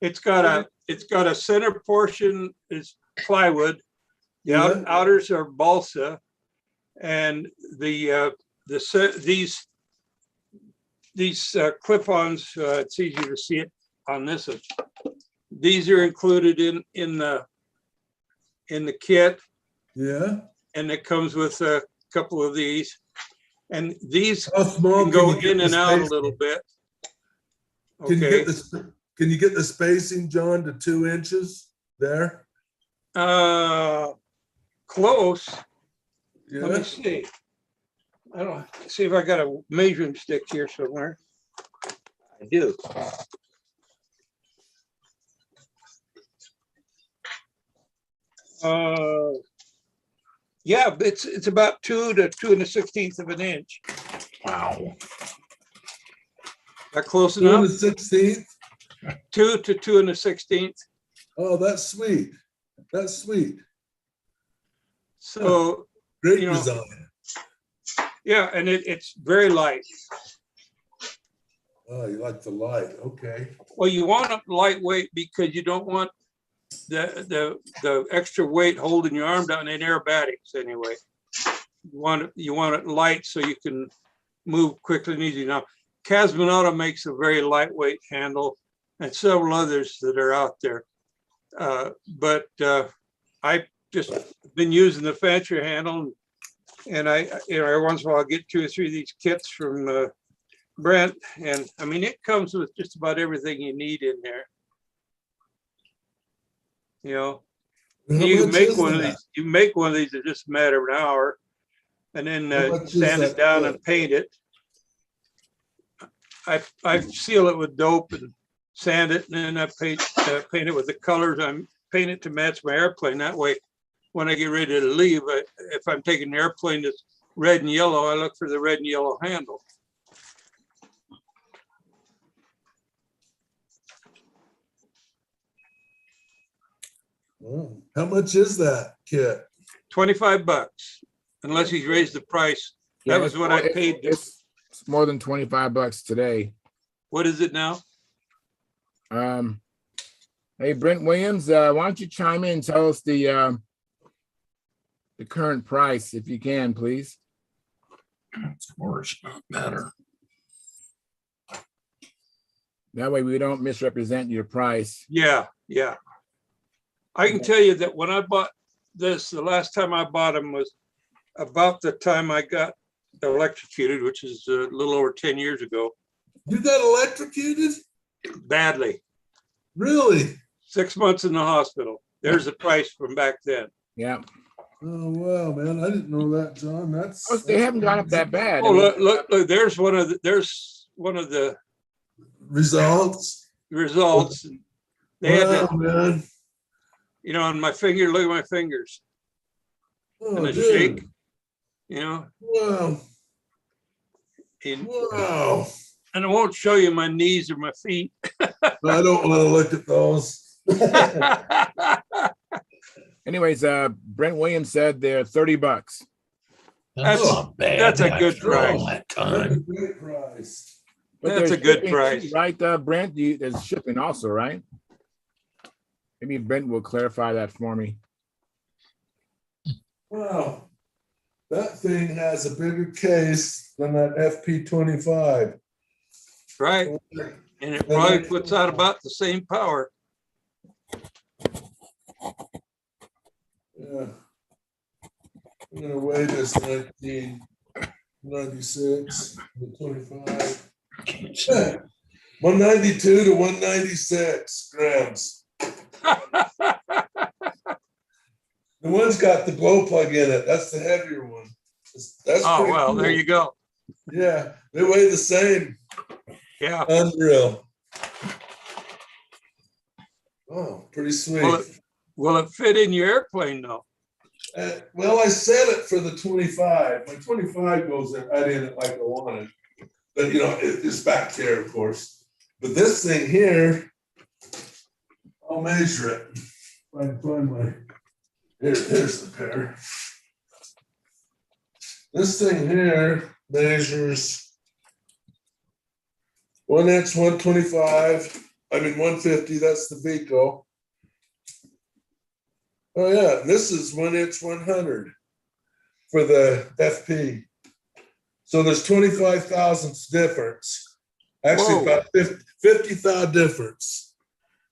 It's got a center portion is plywood. The Yeah. outers are balsa, and these clip-ons. It's easy to see it on this. These are included in the kit, Yeah. and it comes with a couple of these. And these How small can go you get in the and out a spacing? little bit. Can you Okay. get the spacing, John, to 2 inches there? Close. Yeah. Let me see. I don't see if I got a measuring stick here somewhere. I do. Yeah, it's about 2 to 2 1/16 of an inch. Wow. That close 2 enough? 1/16. 2 to 2 1/16. Oh, that's sweet. That's sweet. So Great You know, design. yeah, and it's very light. Oh, you like the light. Okay. Well, you want it lightweight because you don't want the extra weight holding your arm down in aerobatics anyway. You want it light so you can move quickly and easy. Now, Casmanauta makes a very lightweight handle, and several others that are out there. But I just been using the Fancher handle, and every once in a while I get 2 or 3 of these kits from Brent, and I mean it comes with just about everything you need in there. You know, How you much make is one of that? these. You make one of these in just a matter of an hour, and then How much is sand it that down kit? and paint it. I seal it with dope and sand it, and then I paint it with the colors. I'm paint it to match my airplane. That way, when I get ready to leave, if I'm taking an airplane that's red and yellow, I look for the red and yellow handle. Oh, how much is that kit? $25, unless he's raised the price. That was what I paid. It's more than $25 today. What is it now? Hey, Brent Williams, why don't you chime in and tell us the current price, if you can, please? Of course, not better. That way we don't misrepresent your price. Yeah. I can tell you that when I bought this, the last time I bought them was about the time I got electrocuted, which is a little over 10 years ago. You got electrocuted? Badly. Really? 6 months in the hospital. There's the price from back then. Yeah. Oh, wow, man. I didn't know that, John. They haven't gone up that bad. Oh, look, there's one of the, there's one of the Results. results. They had Wow, to, man. you know, on my finger, look at my fingers Oh, and a dude. shake, you know, Wow. and, Wow. and I won't show you my knees or my feet. I don't want to look at those. Anyways, Brent Williams said they're $30. That's That's- not bad. that's a good after all price. that That's a time. great price. But That's there's a good shipping price. too, right, Brent? There's shipping also, right? Maybe Brent will clarify that for me. Wow. That thing has a bigger case than that FP25. Right. And it probably puts out about the same power. Yeah. I'm gonna weigh this 1996, 25. Can't see it. 192 to 196 grams. The one's got the glow plug in it. That's the heavier one. That's Oh, pretty well, cool. there you go. Yeah, they weigh the same. Yeah. Unreal. Oh, pretty sweet. Will it fit in your airplane though? Well, I set it for the 25. My 25 goes right in it like I wanted. But you know, it's back there, of course. But this thing here, I'll measure it. If I can find my, here's the pair. This thing here measures 1 inch 125. I mean 150, that's the Vico. Oh yeah, and this is 1 inch 100 for the FP. So there's 25 thousandths difference. Actually, Whoa. about 50 thou difference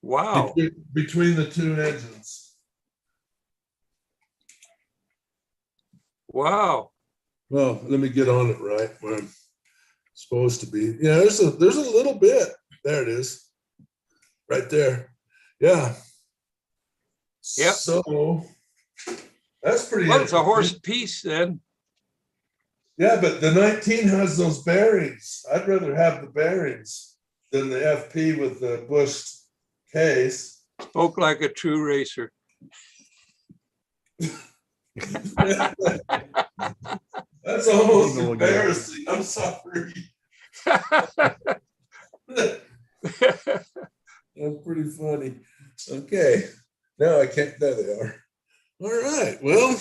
Wow. between the two engines. Wow. Well, let me get on it right where I'm supposed to be. Yeah, there's a little bit. There it is. Right there. Yeah. Yep. So that's pretty Well, it's a interesting. horse piece then. Yeah, but the 19 has those bearings. I'd rather have the bearings than the FP with the bushed case. Spoke like a true racer. That's almost embarrassing. I'm sorry. That's pretty funny. Okay. Now I can't. There they are. All right. Well,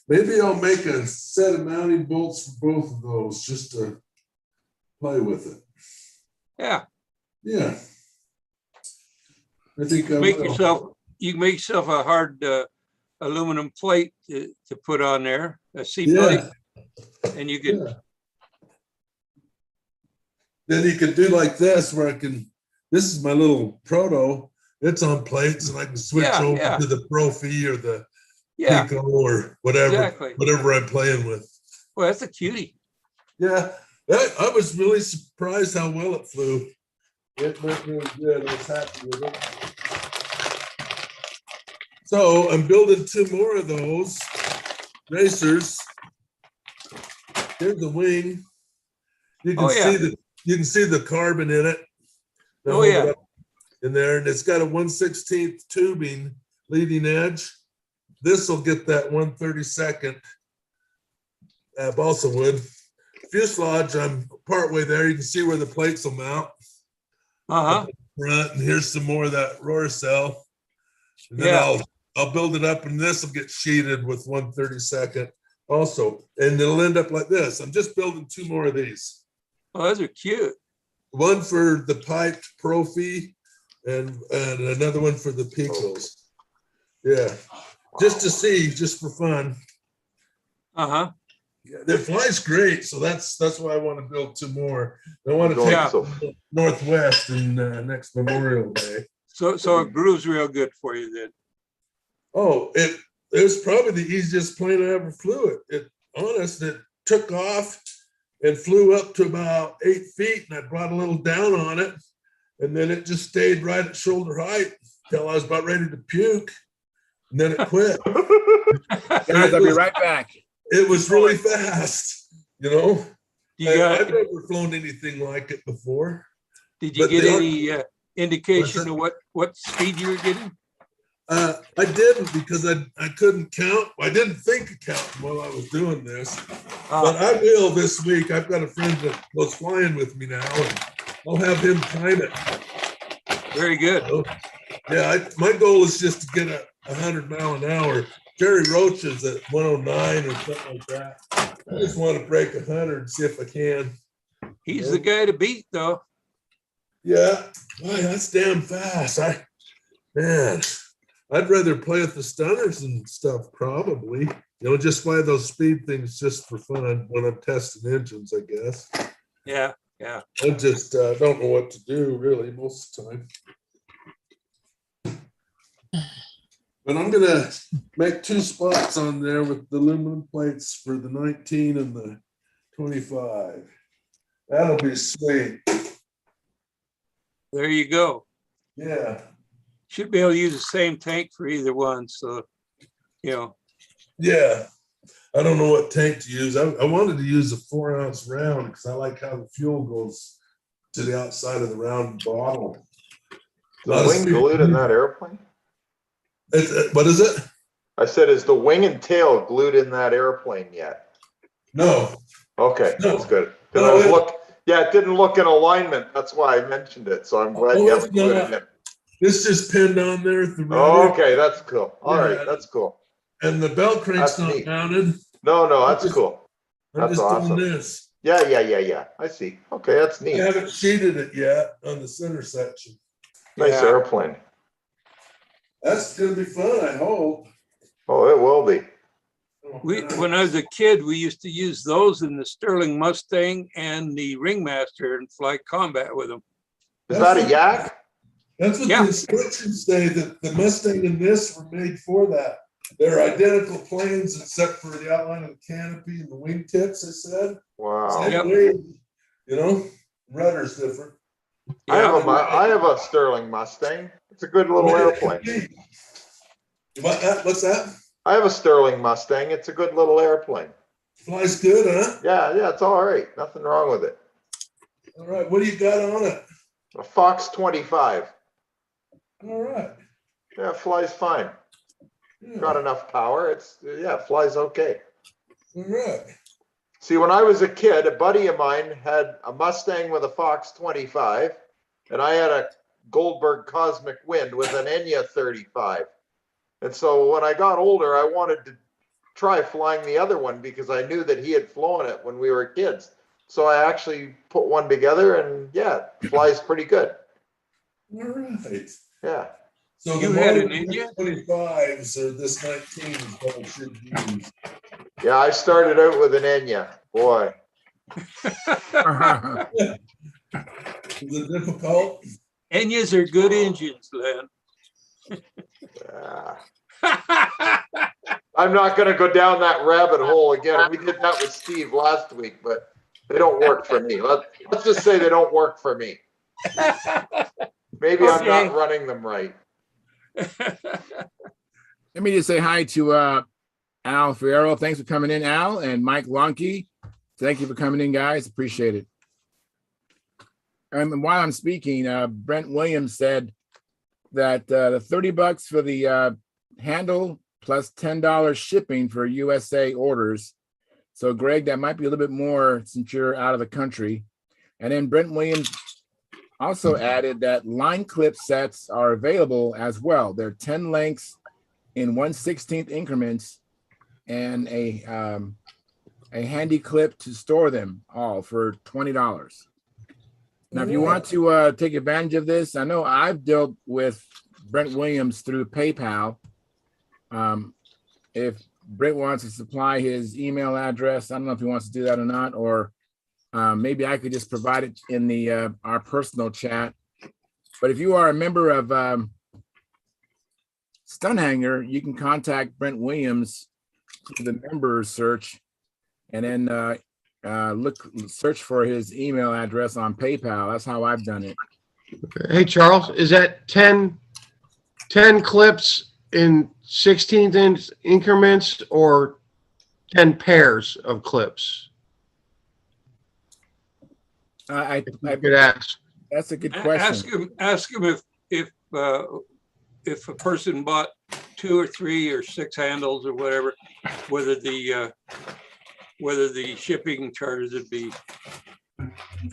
maybe I'll make a set of mounting bolts for both of those just to play with it. Yeah. Yeah. I think I Make will. yourself, you can make yourself a hard aluminum plate to put on there, a seat plate, Yeah. and you can, Yeah. Then you can do like this where I can, this is my little proto. It's on plates and I can switch Yeah, over yeah. to the Profi or the yeah, Pico or whatever, exactly. whatever I'm playing with. Well, that's a cutie. Yeah, I was really surprised how well it flew. It went really good. I was happy with it. So I'm building 2 more of those racers. Here's the wing. You can Oh, yeah. see the carbon in it. They Oh, hold it yeah. up in there, and it's got a 1/16 tubing leading edge. This will get that 1/32 balsa wood. Fuselage, I'm partway there. You can see where the plates will mount. Uh-huh. Front, and here's some more of that rotor cell. And then Yeah. I'll build it up, and this will get sheeted with 1/32 also, and it'll end up like this. I'm just building 2 more of these. Oh, those are cute. One for the piped Profi, and another one for the Picos. Yeah, just to see, just for fun. Uh-huh. Yeah, it flies great, so that's why I want to build 2 more. I want to take Yeah. it Northwest in next Memorial Day. So it grooves real good for you then. Oh, it was probably the easiest plane I ever flew. It took off and flew up to about 8 feet, and I brought a little down on it, and then it just stayed right at shoulder height till I was about ready to puke, and then it quit. Guys, I'll be right back. It was really fast, you know. got, I've never flown anything like it before. did you but get they are- any indication of what speed you were getting? I didn't because I couldn't count. I didn't think of counting while I was doing this. But I will this week. I've got a friend that goes flying with me now, and I'll have him time it. Very good. So, yeah, my goal is just to get a 100-mile-an-hour. Jerry Roach is at 109 or something like that. I just want to break 100, see if I can. He's the guy to beat, though. Yeah, boy, that's damn fast. Man, I'd rather play with the stunners and stuff, probably. Just fly those speed things just for fun when I'm testing engines, I guess. Yeah. I just don't know what to do, really, most of the time. But I'm going to make 2 spots on there with the aluminum plates for the 19 and the 25. That'll be sweet. There you go. Yeah. Should be able to use the same tank for either one. So, Yeah. I don't know what tank to use. I wanted to use a 4-ounce round because I like how the fuel goes to the outside of the round bottle. The wing glued in that airplane? What is it? I said, is the wing and tail glued in that airplane yet? No. Okay, No. that's good. No, it didn't look in alignment. That's why I mentioned it. So I'm glad you haven't glued it in. It's just pinned on there at the rudder. Oh, okay, that's cool. All right, that's cool. And the belt crank's That's not neat. mounted. No, that's cool. I'm That's just awesome. doing this. Yeah. I see. Okay, that's I neat. haven't sheeted it yet on the center section. Nice Yeah. airplane. That's gonna be fun, I hope. Oh, it will be. when I was a kid, we used to use those in the Sterling Mustang and the Ringmaster and fly combat with them. Is that a yak? That's what Yeah. the instructions say, that the Mustang and this were made for that. They're identical planes except for the outline of the canopy and the wingtips, I said. Wow. Same Yep. way, rudder's different. I have a Sterling Mustang. It's a good little airplane. What's that? I have a Sterling Mustang. It's a good little airplane. Flies good, huh? Yeah, it's all right. Nothing wrong with it. All right, what do you got on it? A Fox 25. All right. Yeah, it flies fine. Yeah. Got enough power. It flies okay. All right. See, when I was a kid, a buddy of mine had a Mustang with a Fox 25, and I had a Goldberg Cosmic Wind with an Enya 35. And so when I got older, I wanted to try flying the other one because I knew that he had flown it when we were kids. So I actually put one together, and it flies pretty good. All right. Yeah. So You the had an modern Enya? 25s or this 19 is what it should use. Yeah, I started out with an Enya. Boy. Is it difficult? Enyas are good engines, Len. Yeah. I'm not going to go down that rabbit hole again. We did that with Steve last week, but they don't work for me. Let's just say they don't work for me. Maybe I'm not running them right. Let me just say hi to Al Ferrero. Thanks for coming in, Al, and Mike Lonke. Thank you for coming in, guys. Appreciate it. And while I'm speaking, Brent Williams said that the $30 for the handle plus $10 shipping for USA orders. So, Greg, that might be a little bit more since you're out of the country. And then Brent Williams also added that line clip sets are available as well. They're 10 lengths in 1/16 increments and a handy clip to store them all for $20. Now, if you want to take advantage of this, I know I've dealt with Brent Williams through PayPal. If Brent wants to supply his email address, I don't know if he wants to do that or not, or maybe I could just provide it in the our personal chat. But if you are a member of Stunthangar, you can contact Brent Williams through the members search, and then search for his email address on PayPal. That's how I've done it. Okay. Hey, Charles, is that 10 clips in 16th inch increments or 10 pairs of clips? I Good ask. that's a good Ask question. him if a person bought 2 or 3 or 6 handles or whatever, whether the shipping charges would be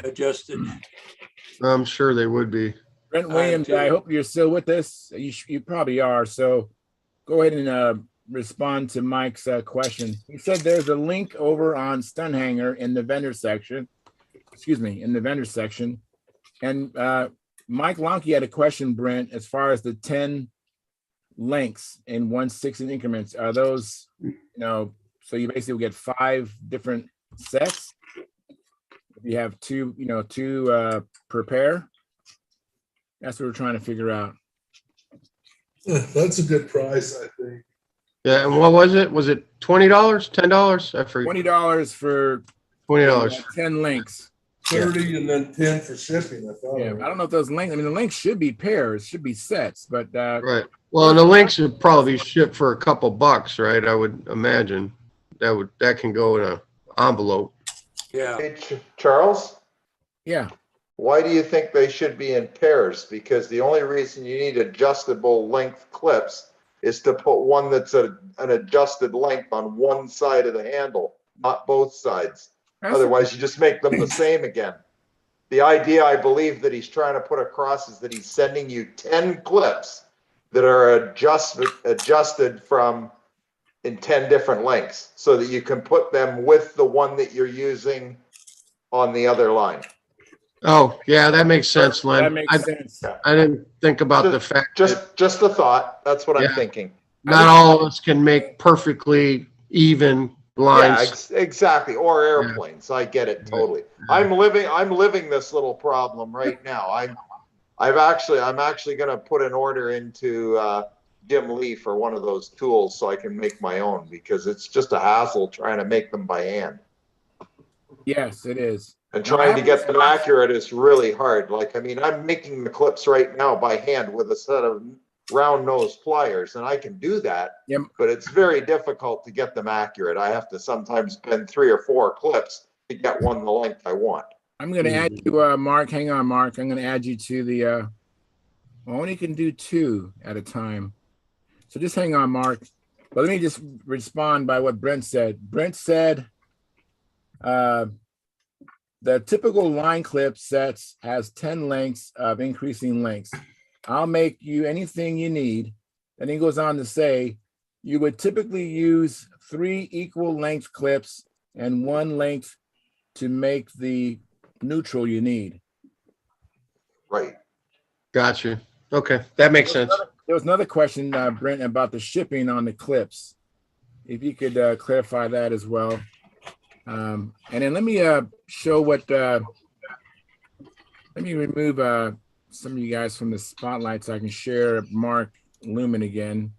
adjusted. I'm sure they would be. Brent Williams, I hope you're still with us. You probably are. So go ahead and respond to Mike's question. He said there's a link over on Stunthangar in the vendor section. Excuse me, in the vendor section. And Mike Lonke had a question, Brent, as far as the 10 lengths in 1/6 increments. Are those, so you basically get 5 different sets? If you have two per pair? That's what we're trying to figure out. That's a good price, I think. Yeah, and what was it? Was it $20, $10? I forget. $20 for $20. 10 links. 30 and then 10 for shipping. I thought. Yeah, I don't know if those links. I mean, the links should be pairs, should be sets, but Right. Well, and the links would probably ship for a couple bucks, right? I would imagine that can go in an envelope. Yeah. Hey, Charles, yeah. why do you think they should be in pairs? Because the only reason you need adjustable length clips is to put one that's an adjusted length on one side of the handle, not both sides. Otherwise, you just make them the same again. The idea, I believe, that he's trying to put across is that he's sending you 10 clips that are adjusted from in 10 different lengths so that you can put them with the one that you're using on the other line. Oh, yeah, that makes sense, Len. That makes sense. I didn't think about the fact just a thought. That's what I'm thinking. Not all of us can make perfectly even lines. Yeah, exactly. Or airplanes. I get it totally. I'm living this little problem right now. I'm actually going to put an order into Jim Lee for one of those tools so I can make my own, because it's just a hassle trying to make them by hand. Yes, it is. And trying to get them accurate is really hard. I'm making the clips right now by hand with a set of round nose pliers, and I can do that, but it's very difficult to get them accurate. I have to sometimes bend 3 or 4 clips to get one the length I want. I'm going to add you, Mark. Hang on, Mark. I'm going to add you to the, only can do 2 at a time. So just hang on, Mark. But let me just respond by what Brent said. Brent said the typical line clip sets has 10 lengths of increasing lengths. I'll make you anything you need. And he goes on to say, you would typically use 3 equal length clips and 1 length to make the neutral you need. Right. Gotcha. Okay, that makes sense. There was another question, Brent, about the shipping on the clips. If you could clarify that as well. And then let me show what, let me remove some of you guys from the spotlight so I can share Mark Lumen again.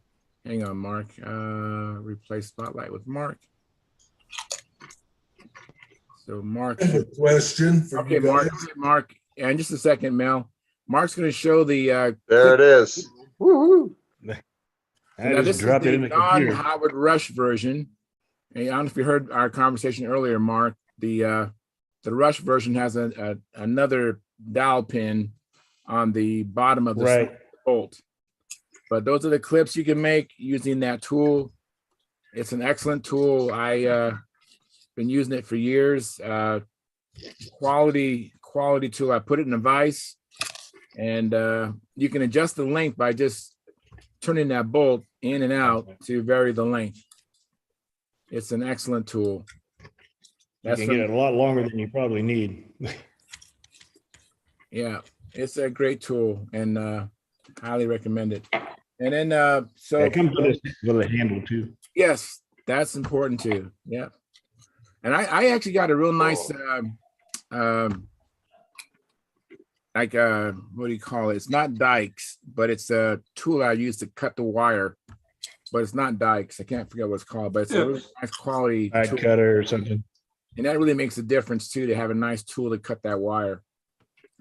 Hang on, Mark. Replace spotlight with Mark. So Mark. I have a question for Okay, you guys. Mark. And just a second, Mel. Mark's going to show the. There it is. Woo-hoo. Now this is the non-Howard Rush version. And I don't know if you heard our conversation earlier, Mark. The Rush version has another dowel pin on the bottom of the bolt. But those are the clips you can make using that tool. It's an excellent tool. I been using it for years. Quality tool. I put it in a vise, and you can adjust the length by just turning that bolt in and out to vary the length. It's an excellent tool. You can get it a lot longer than you probably need. Yeah, it's a great tool, and highly recommend it. And then so it comes with a handle too. Yes, that's important too. Yeah. And I actually got a real nice what do you call it? It's not dikes, but it's a tool I use to cut the wire. But it's not dikes. I can't forget what it's called, but it's a really nice quality tool. Cutter or something. And that really makes a difference too, to have a nice tool to cut that wire.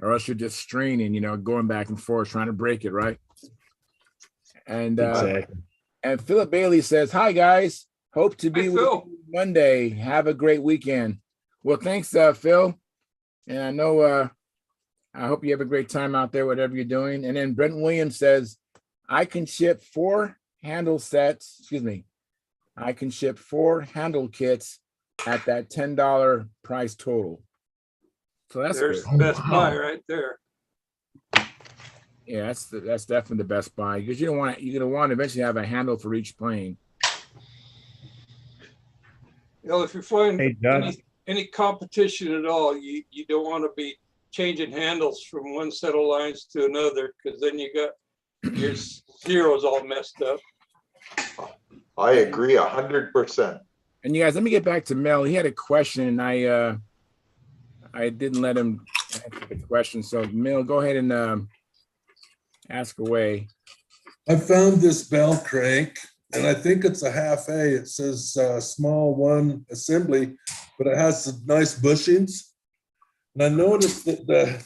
Or else you're just straining, going back and forth, trying to break it, right? And exactly. And Philip Bailey says, "Hi guys, hope to be with you Monday. Have a great weekend." Well, thanks, Phil. And I know, I hope you have a great time out there, whatever you're doing. And then Brent Williams says, I can ship 4 handle sets. Excuse me. I can ship 4 handle kits at that $10 price total. So that's There's good. the best buy right there. Yeah, that's definitely the best buy, because you're gonna want to eventually have a handle for each plane. You know, if you're flying Hey, Doug. any competition at all, you don't want to be changing handles from one set of lines to another, because then you got your zeros all messed up. I agree 100%. And you guys, let me get back to Mel. He had a question, and I didn't let him answer the question. So Mel, go ahead and ask away. I found this bell crank, and I think it's a half A. It says small 1 assembly, but it has some nice bushings. And I noticed that the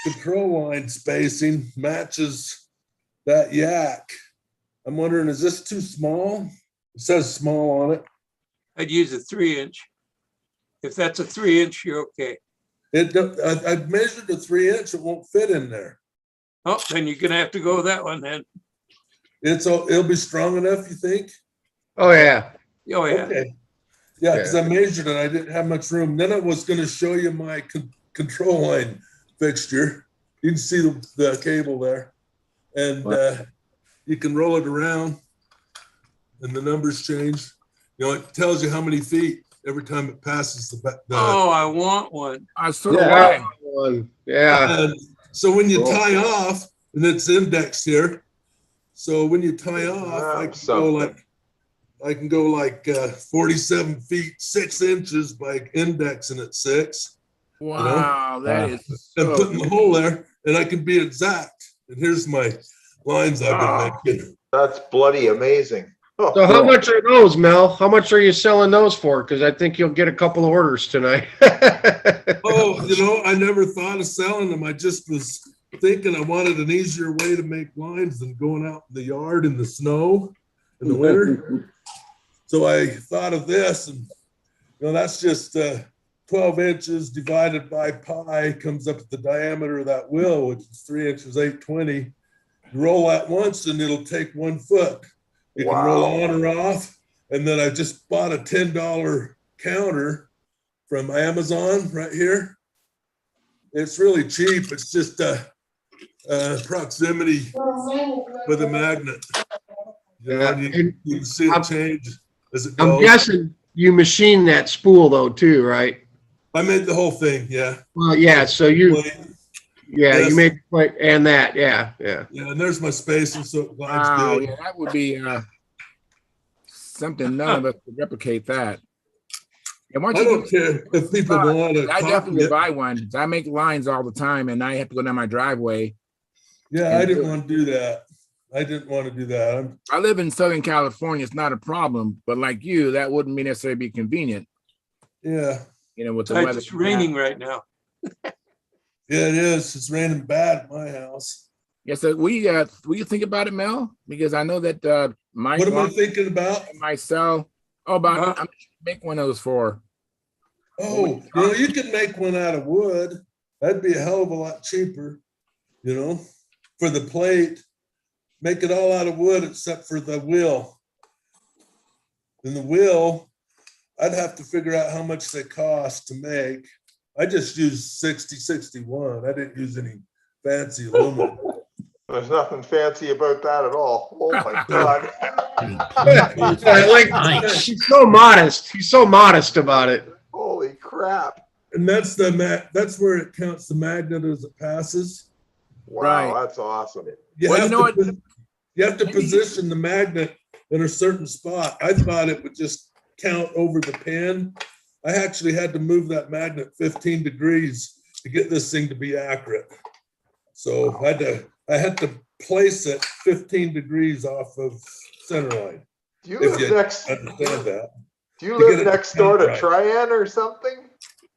control line spacing matches that yak. I'm wondering, is this too small? It says small on it. I'd use a 3-inch. If that's a 3-inch, you're okay. I measured a 3-inch. It won't fit in there. Oh, then you're gonna have to go with that one then. It'll be strong enough, you think? Oh, yeah. Oh, yeah. Okay. Yeah, because I measured it. I didn't have much room. Then I was going to show you my control line fixture. You can see the cable there. And you can roll it around and the numbers change. You know, it tells you how many feet every time it passes the Oh, I want one. I sort of Yeah. And so when you tie off, and it's indexed here. So when you tie off, I can go like 47 feet 6 inches by indexing at 6. Wow, you know? that is and putting the hole there, and I can be exact. And here's my lines I've been making. That's bloody amazing. Oh, So how much are those, Mel? How much are you selling those for? Because I think you'll get a couple of orders tonight. Oh, you know, I never thought of selling them. I just was thinking I wanted an easier way to make lines than going out in the yard in the snow in the winter. So I thought of this, and you know, that's just 12 inches divided by pi comes up to the diameter of that wheel, which is 3 inches, 820. You roll that once and it'll take 1 foot. You can roll on or off. And then I just bought a $10 counter from Amazon right here. It's really cheap. It's just proximity with a magnet. You know, and you can see it change as it goes. I'm guessing you machine that spool though too, right? I made the whole thing, yeah. Well, yeah. So you, you made the plate and that, yeah. Yeah, and there's my spacing, so it glides wow, good. yeah, that would be something none of us could replicate that. And I don't care if people want to. I definitely would buy one. I make lines all the time, and I have to go down my driveway. Yeah, I didn't want to do that. I didn't want to do that. I live in Southern California. It's not a problem, but like you, that wouldn't be necessarily be convenient. Yeah. You know, with the weather. It's raining right now. Yeah, it is. It's raining bad at my house. Yes, yeah, so will you think about it, Mel? Because I know that what am I thinking about? Myself. Oh, about I'm make one of those for. Oh, you know, you can make one out of wood. That'd be a hell of a lot cheaper, you know, for the plate. Make it all out of wood except for the wheel. And the wheel, I'd have to figure out how much they cost to make. I just used 6061. I didn't use any fancy aluminum. There's nothing fancy about that at all. Oh my God. He's so modest. He's so modest about it. Holy crap. And that's that's where it counts the magnet as it passes. Wow, that's awesome. You have to position the magnet in a certain spot. I thought it would just count over the pin. I actually had to move that magnet 15 degrees to get this thing to be accurate. So I had to place it 15 degrees off of center line. Do you live next? Understand that? Do you live next door to Trian or something?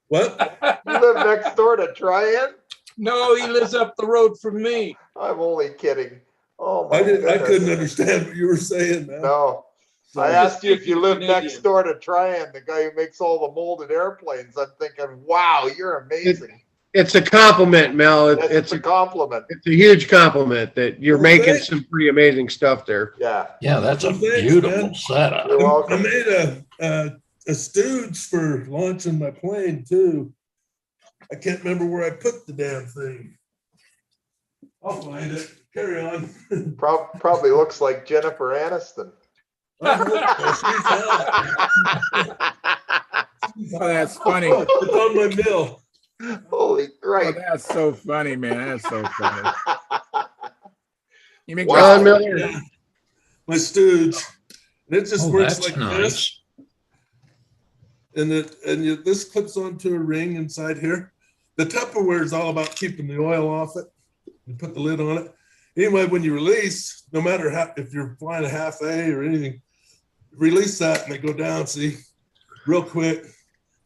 What? You live next door to Trian? No, he lives up the road from me. I'm only kidding. Oh my I couldn't understand what you were saying, man. No. So, I asked you if you live Canadian. next door to Tryon, the guy who makes all the molded airplanes. I'm thinking, wow, you're amazing. It's a compliment, Mel. It's a compliment. It's a huge compliment that you're Well, making thanks. some pretty amazing stuff there. Yeah. Yeah, that's a Well, thanks, beautiful man. setup. You're I welcome. made a stooge for launching my plane too. I can't remember where I put the damn thing. I'll find it. Carry on. Probably looks like Jennifer Aniston. Oh, that's funny. It's on my mill. Holy Oh, Christ. that's so funny, man. That's so funny. You make Wow. John Miller. Yeah. My stooge. And it just Oh, works that's like nice. this. This clips onto a ring inside here. The Tupperware is all about keeping the oil off it. You put the lid on it. Anyway, when you release, no matter if you're flying a half A or anything, release that and they go down, see, real quick.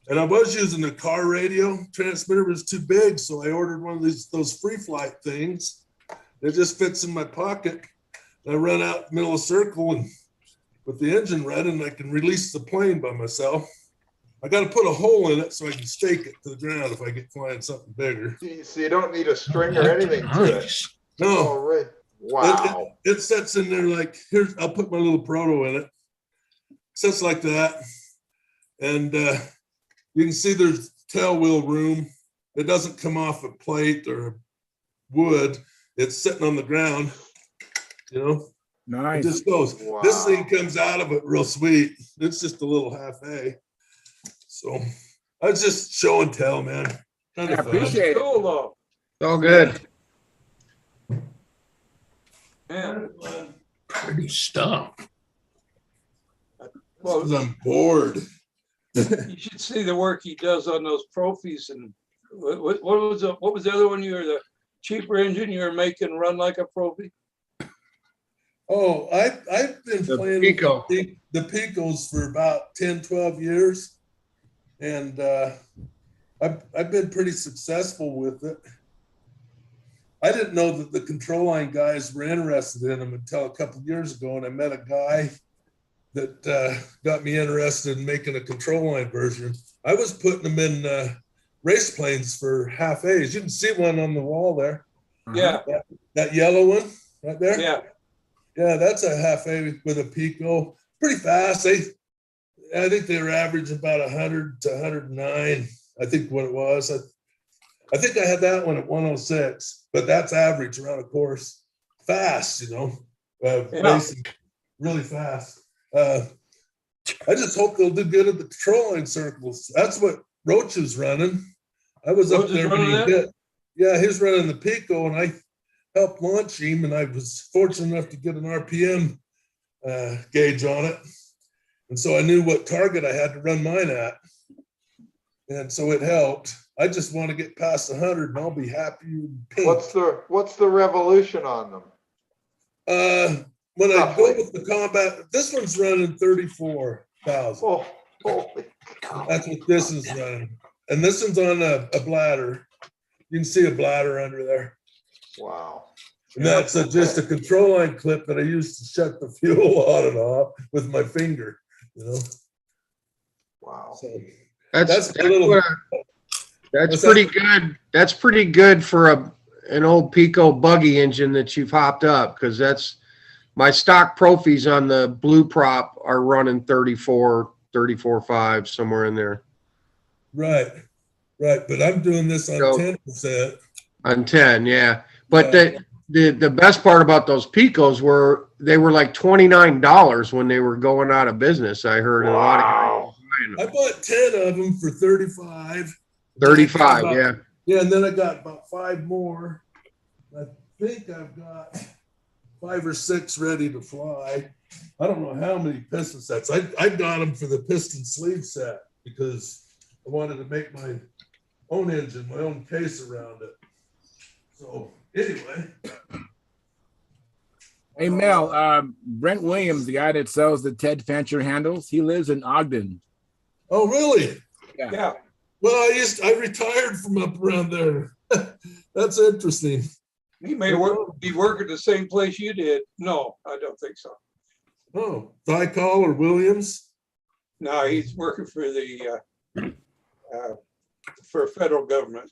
And I was using the car radio transmitter, was too big, so I ordered one of those free flight things. It just fits in my pocket. And I run out middle of circle and with the engine running, I can release the plane by myself. I got to put a hole in it so I can stake it to the ground if I get flying something bigger. So you don't need a string or anything to it. Nice. No, Oh, right. Wow. it sets in there like, here's, I'll put my little proto in it. Sets like that. And you can see there's tail wheel room. It doesn't come off a plate or wood. It's sitting on the ground, you know? It nice. just goes. Wow. This thing comes out of it real sweet. It's just a little half A. So I was just show and tell, man. Kind I of fun. appreciate it. Cool though. It's all good. Man. Pretty stuff. Well, Because I'm bored. you should see the work he does on those trophies. And what was the other one? You were the cheaper engine you were making run like a Profi. Oh, I've been The playing Pico. with the Picos for about 10, 12 years. And I've been pretty successful with it. I didn't know that the control line guys were interested in them until a couple of years ago. And I met a guy that got me interested in making a control line version. I was putting them in race planes for half A's. You can see one on the wall there. Yeah. That yellow one right there. Yeah. Yeah, that's a half A with a Pico. Pretty fast. I think they were averaging about 100 to 109. I think what it was. I think I had that one at 106, but that's average around a course. Fast, you know, racing really fast. I just hope they'll do good at the control line circles. That's what Roach is running. I was up Roach is there when running he that? did. Yeah, he's running the Pico, and I helped launch him, and I was fortunate enough to get an RPM gauge on it. And so I knew what target I had to run mine at. And so it helped. I just want to get past 100 and I'll be happy and pink. What's the revolution on them? When I go with the combat, this one's running 34,000. Oh, holy cow. That's what this is running. And this one's on a bladder. You can see a bladder under there. Wow. And that's just a control line clip that I used to shut the fuel on and off with my finger, you know? Wow. So That's a little. that's What's pretty that? good. That's pretty good for an old Pico buggy engine that you've hopped up, because that's my stock Profis on the blue prop are running 34.5 somewhere in there. Right. But I'm doing this on So- 10%. On 10, yeah. But Yeah. the best part about those Picos were they were like $29 when they were going out of business. I heard a lot of guys Wow. buying I them. bought 10 of them for 35. 35, yeah. Yeah, and then I got about 5 more. I think I've got 5 or 6 ready to fly. I don't know how many piston sets. I got them for the piston sleeve set because I wanted to make my own engine, my own case around it. So anyway. Hey, Mel, Brent Williams, the guy that sells the Ted Fancher handles, he lives in Ogden. Oh, really? Yeah. Well, I retired from up around there. That's interesting. He may be working the same place you did. No, I don't think so. Oh, Thicol or Williams? No, he's working for the for federal government.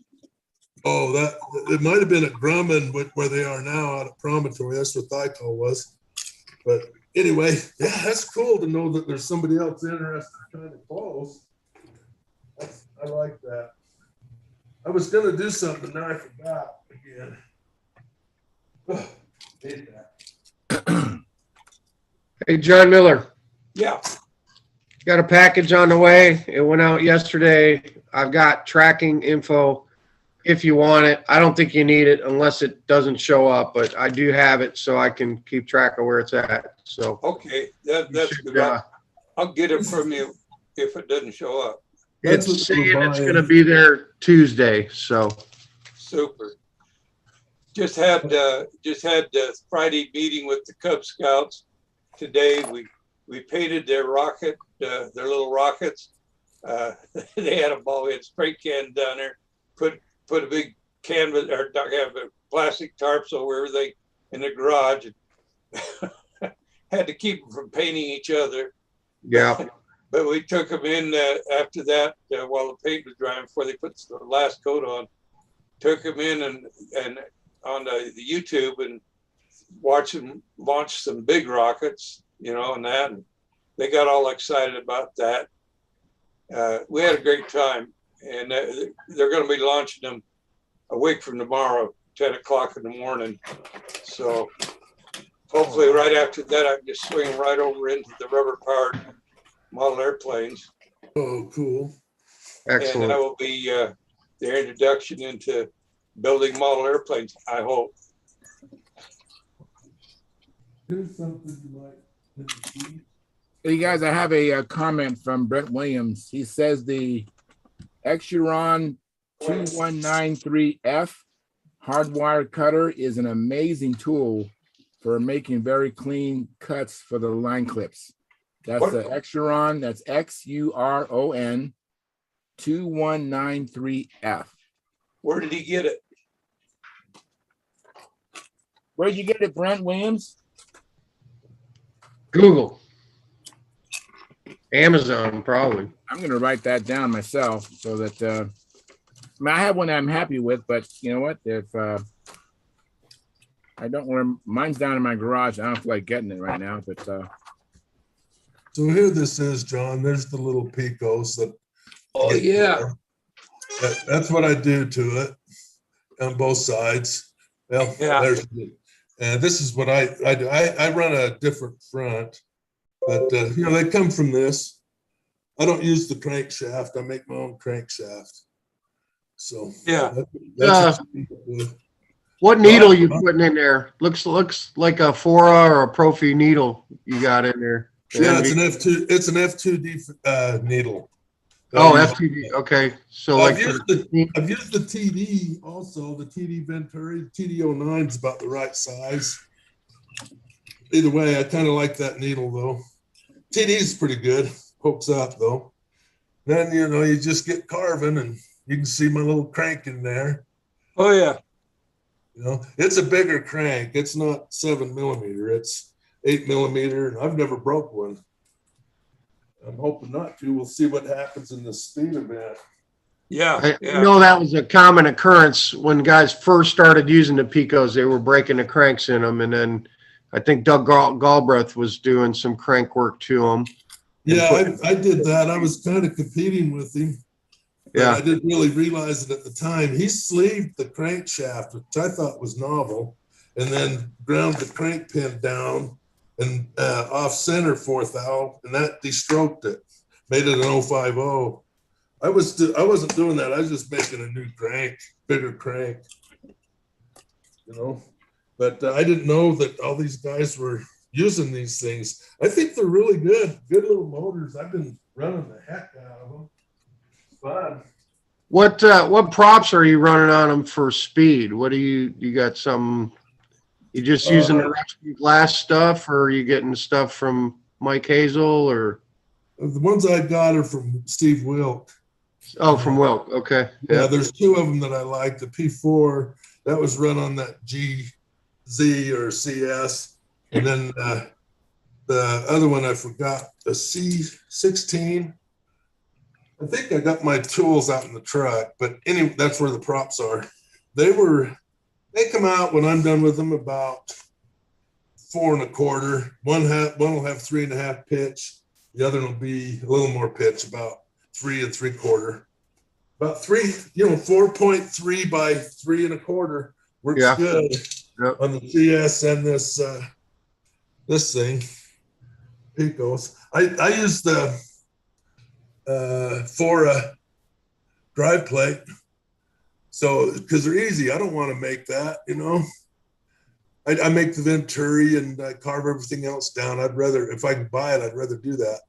Oh, that it might have been at Grumman, where they are now out at Promontory. That's what Thicol was. But anyway, yeah, that's cool to know that there's somebody else interested in trying to close. I like that. I was gonna do something, now I forgot again. Hate that. Hey, John Miller, Yeah. got a package on the way. It went out yesterday. I've got tracking info if you want it. I don't think you need it unless it doesn't show up, but I do have it so I can keep track of where it's at. So Okay, that's should, good. I'll get it from you if it doesn't show up. That's it's what we're saying it's buying. going to be there Tuesday. So Super. Just had the Friday meeting with the Cub Scouts today. We painted their rocket, their little rockets. They had them all. We had spray can down there. Put a big canvas or have a plastic tarps over everything in the garage. Had to keep them from painting each other. yeah, But we took them in after that while the paint was drying before they put the last coat on. Took them in and on the YouTube and watched them launch some big rockets, and that. And they got all excited about that. We had a great time, and they're going to be launching them a week from tomorrow, 10 o'clock in the morning. So hopefully right after that, I can just swing them right over into the rubber-powered model airplanes. Oh, cool. excellent. And that will be their introduction into building model airplanes, I hope. Here's something you might see. Hey guys, I have a comment from Brent Williams. He says the Exuron 2193F hardwire cutter is an amazing tool for making very clean cuts for the line clips. That's the Exuron, that's XURON 2193F. Where did he get it? Where'd you get it, Brent Williams? Google, Amazon, probably. I'm going to write that down myself so that I have one I'm happy with, but you know what? If I don't wear mine's down in my garage, I don't feel like getting it right now. But So here this is, John. There's the little Picos that. Oh yeah. That's what I do to it on both sides. Well, Yeah. there's and this is what I do. I run a different front, but they come from this. I don't use the crankshaft. I make my own crankshaft. So Yeah. that's What needle you putting in there? Looks like a Fora or a Profi needle you got in there. yeah, it's an F2. It's an F2D needle. Oh, FTD. Okay, so I've like used the TD also. The TD Venturi TD09 is about the right size. Either way, I kind of like that needle though. TD is pretty good. Pokes up though. Then you just get carving, and you can see my little crank in there. Oh yeah. It's a bigger crank. It's not 7mm. It's 8mm, and I've never broke one. I'm hoping not to. We'll see what happens in the speed event. Yeah. I know that was a common occurrence when guys first started using the Picos. They were breaking the cranks in them, and then I think Doug Galbraith was doing some crank work to them. Yeah, I did that. I was kind of competing with him. Yeah, I didn't really realize it at the time. He sleeved the crankshaft, which I thought was novel, and then ground the crank pin down and off center 4th thou, and that destroked it, made it an 050. I wasn't doing that. I was just making a new crank, bigger crank, But I didn't know that all these guys were using these things. I think they're really good little motors. I've been running the heck out of them. Fun. What props are you running on them for speed? What do you got? Some you just using the Rescue Glass stuff, or are you getting stuff from Mike Hazel, or the ones I got are from Steve Wilk. Oh, from Wilk. Okay. Yeah, there's 2 of them that I like. The P4 that was run on that GZ or CS, and then the other one I forgot, the C16. I think I got my tools out in the truck, but anyway, that's where the props are. They come out when I'm done with them about 4 1/4. One will have 3 1/2 pitch. The other will be a little more pitch, about 3 3/4. About 4.3 by 3 1/4 works good on the CS and this thing, Picos. I use the Fora drive plate, so because they're easy. I don't want to make that, I make the Venturi and carve everything else down. I'd rather, if I could buy it, I'd rather do that.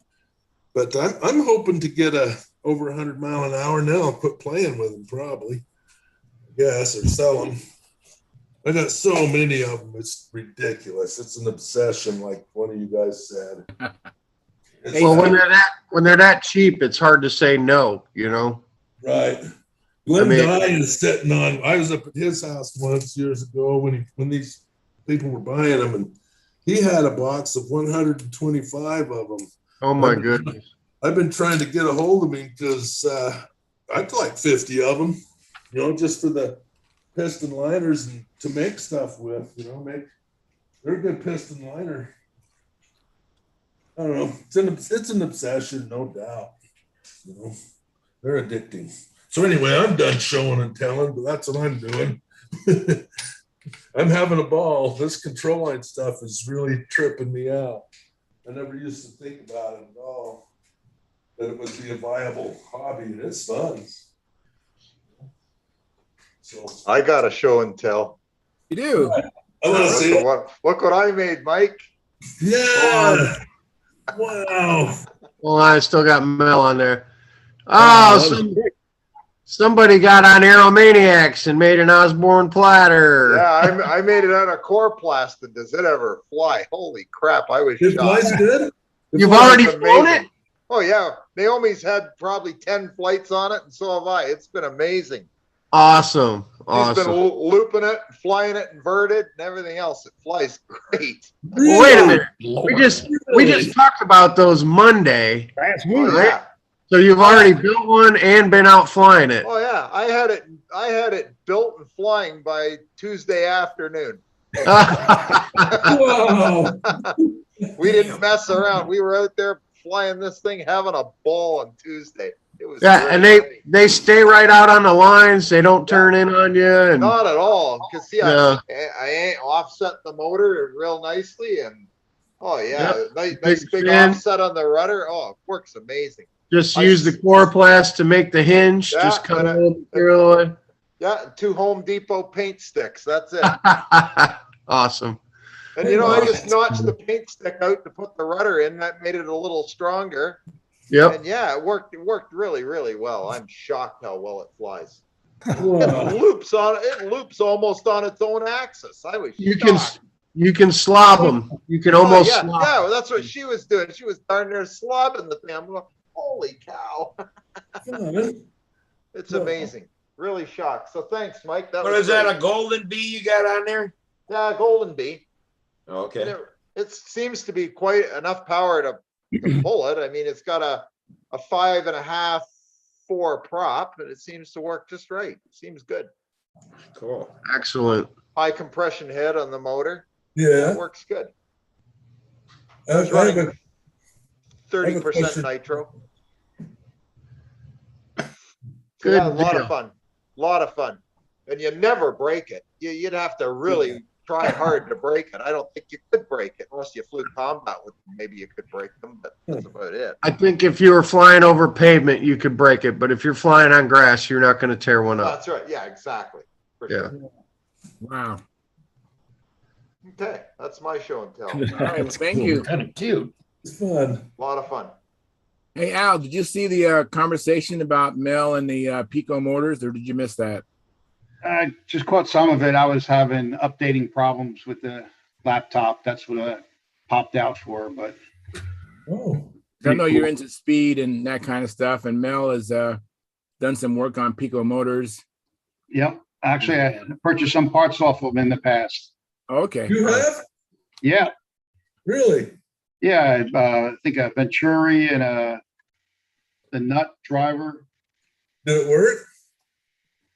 But I'm hoping to get over 100 mile an hour. Now I'll quit playing with them probably, I guess, or sell them. I got so many of them. It's ridiculous. It's an obsession, like one of you guys said. Well, when they're that cheap, it's hard to say no, Right. Glenn Dye is sitting on. I was up at his house once years ago when these people were buying them, and he had a box of 125 of them. Oh my goodness! I've been trying to get a hold of him because I'd like 50 of them, just for the piston liners and to make stuff with. They're a good piston liner. I don't know. It's an obsession, no doubt. They're addicting. So anyway, I'm done showing and telling, but that's what I'm doing. I'm having a ball. This control line stuff is really tripping me out. I never used to think about it at all, that it would be a viable hobby, and it's fun. So I got a show and tell. You do? I want to see it. Look what I made, Mike. Yeah. Wow. Well, I still got Mel on there. Oh, somebody got on Aeromaniacs and made an Osborne platter. Yeah, I made it out of chloroplast. Does it ever fly? Holy crap! I was It shocked. flies good? You've already flown it? Oh yeah, Naomi's had probably 10 flights on it, and so have I. It's been amazing. Awesome. She's been looping it, flying it inverted, and everything else. It flies great. Well, wait a minute. We just talked about those Monday. Last Oh, week. yeah. So you've already built one and been out flying it. Oh yeah, I had it built and flying by Tuesday afternoon. Whoa. We didn't mess around. We were out there flying this thing, having a ball on Tuesday. It was Yeah, and they stay right out on the lines. They don't turn in on you. And not at all. Because Yeah. I offset the motor real nicely, and oh yeah, nice big fin. offset on the rudder. Oh, it works amazing. just use the chloroplast to make the hinge. Yeah, Just cut and a little material away. Yeah, 2 Home Depot paint sticks. That's it. Awesome. And I just notched the paint stick out to put the rudder in. That made it a little stronger. Yep. And yeah, it worked really, really well. I'm shocked how well it flies. Wow. It loops almost on its own axis. I was shocked. You can slob them. You can almost yeah, slob. yeah, that's what she was doing. She was darn near slobbing the thing. I'm going, holy cow. It's amazing. Really shocked. So thanks, Mike. What is that, a golden bee you got on there? Yeah, golden bee. Okay. It seems to be quite enough power to pull it. I mean, it's got a 5.5, 4 prop, and it seems to work just right. It seems good. Cool. Excellent. High compression head on the motor. Yeah. It works good. It's running 30% question. nitro. Good. Yeah, a lot deal. of fun. A lot of fun. And you never break it. You'd have to really try hard to break it. I don't think you could break it unless you flew combat with them. Maybe you could break them, but that's about it. I think if you were flying over pavement, you could break it. But if you're flying on grass, you're not going to tear one up. That's right. Yeah, exactly. For Yeah. sure. Wow. Okay, that's my show and tell. All right, well, thank you. Kind of cute. It's fun. A lot of fun. Hey, Al, did you see the conversation about Mel and the Pico motors, or did you miss that? I just caught some of it. I was having updating problems with the laptop. That's what I popped out for. But Oh. I know you're into speed and that kind of stuff, and Mel has done some work on Pico motors. yep, actually, I purchased some parts off of them in the past. Okay. You have? Yeah, Really? Yeah, I think a Venturi and the Nut driver. Did it work?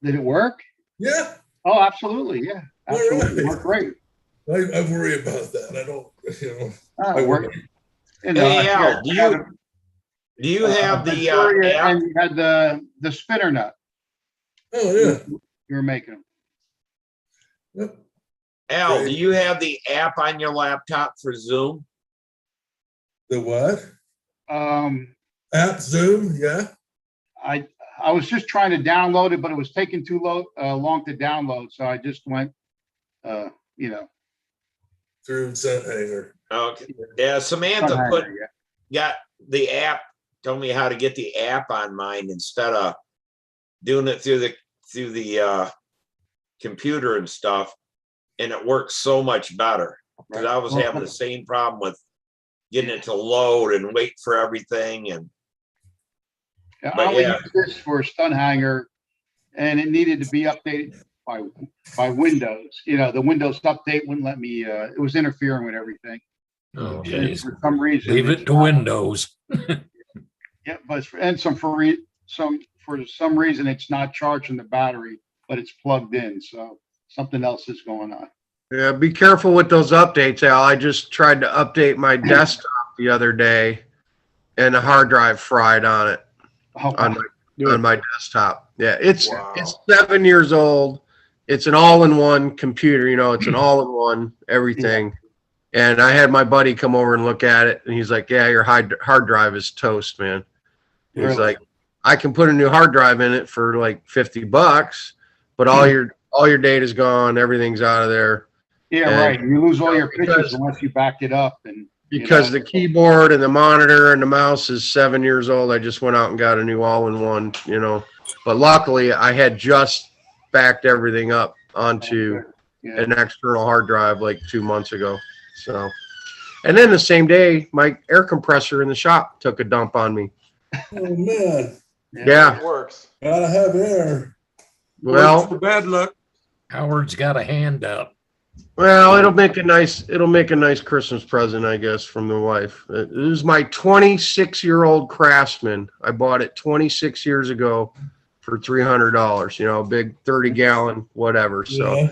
Did it work? Yeah. Oh, absolutely. Yeah, absolutely. All Worked great. I worry about that. I don't, I Worked. worry. You know, Hey, Al, do you have the Venturi app? and you had the spinner nut. Oh, yeah. You were making them. Yep. Al, do Great. you have the app on your laptop for Zoom? The what? Um, App Zoom? Yeah. I was just trying to download it, but it was taking too long to download. So I just went, you know. Through Stunthangar. Okay. Yeah, Samantha got the app, told me how to get the app on mine instead of doing it through the computer and stuff. And it works so much better because I was having the same problem with getting it to load and wait for everything. And I only used this for Stunthangar, and it needed to be updated by Windows. You know, the Windows update wouldn't let me. It was interfering with everything. Oh, And geez. for some reason, Leave it to Windows. Yeah, but for some reason, it's not charging the battery, but it's plugged in. So something else is going on. Yeah, be careful with those updates, Al. I just tried to update my desktop the other day, and the hard drive fried on it on my desktop. Yeah, it's 7 years old. It's an all-in-one computer. You know, it's an all-in-one everything. And I had my buddy come over and look at it, and he's like, "Yeah, your hard drive is toast, man." He's like, "I can put a new hard drive in it for like $50, but all your data's gone. Everything's out of there." Yeah, right. You lose all your pictures unless you backed it up. And because the keyboard and the monitor and the mouse is 7 years old, I just went out and got a new all-in-one, you know. But luckily, I had just backed everything up onto an external hard drive like 2 months ago. So, and then the same day, my air compressor in the shop took a dump on me. Oh, man. Yeah. It works. Gotta have air. Well, for bad luck. Howard's got a hand up. Well, it'll make a nice Christmas present, I guess, from the wife. It was my 26-year-old Craftsman. I bought it 26 years ago for $300, you know, a big 30-gallon, whatever. So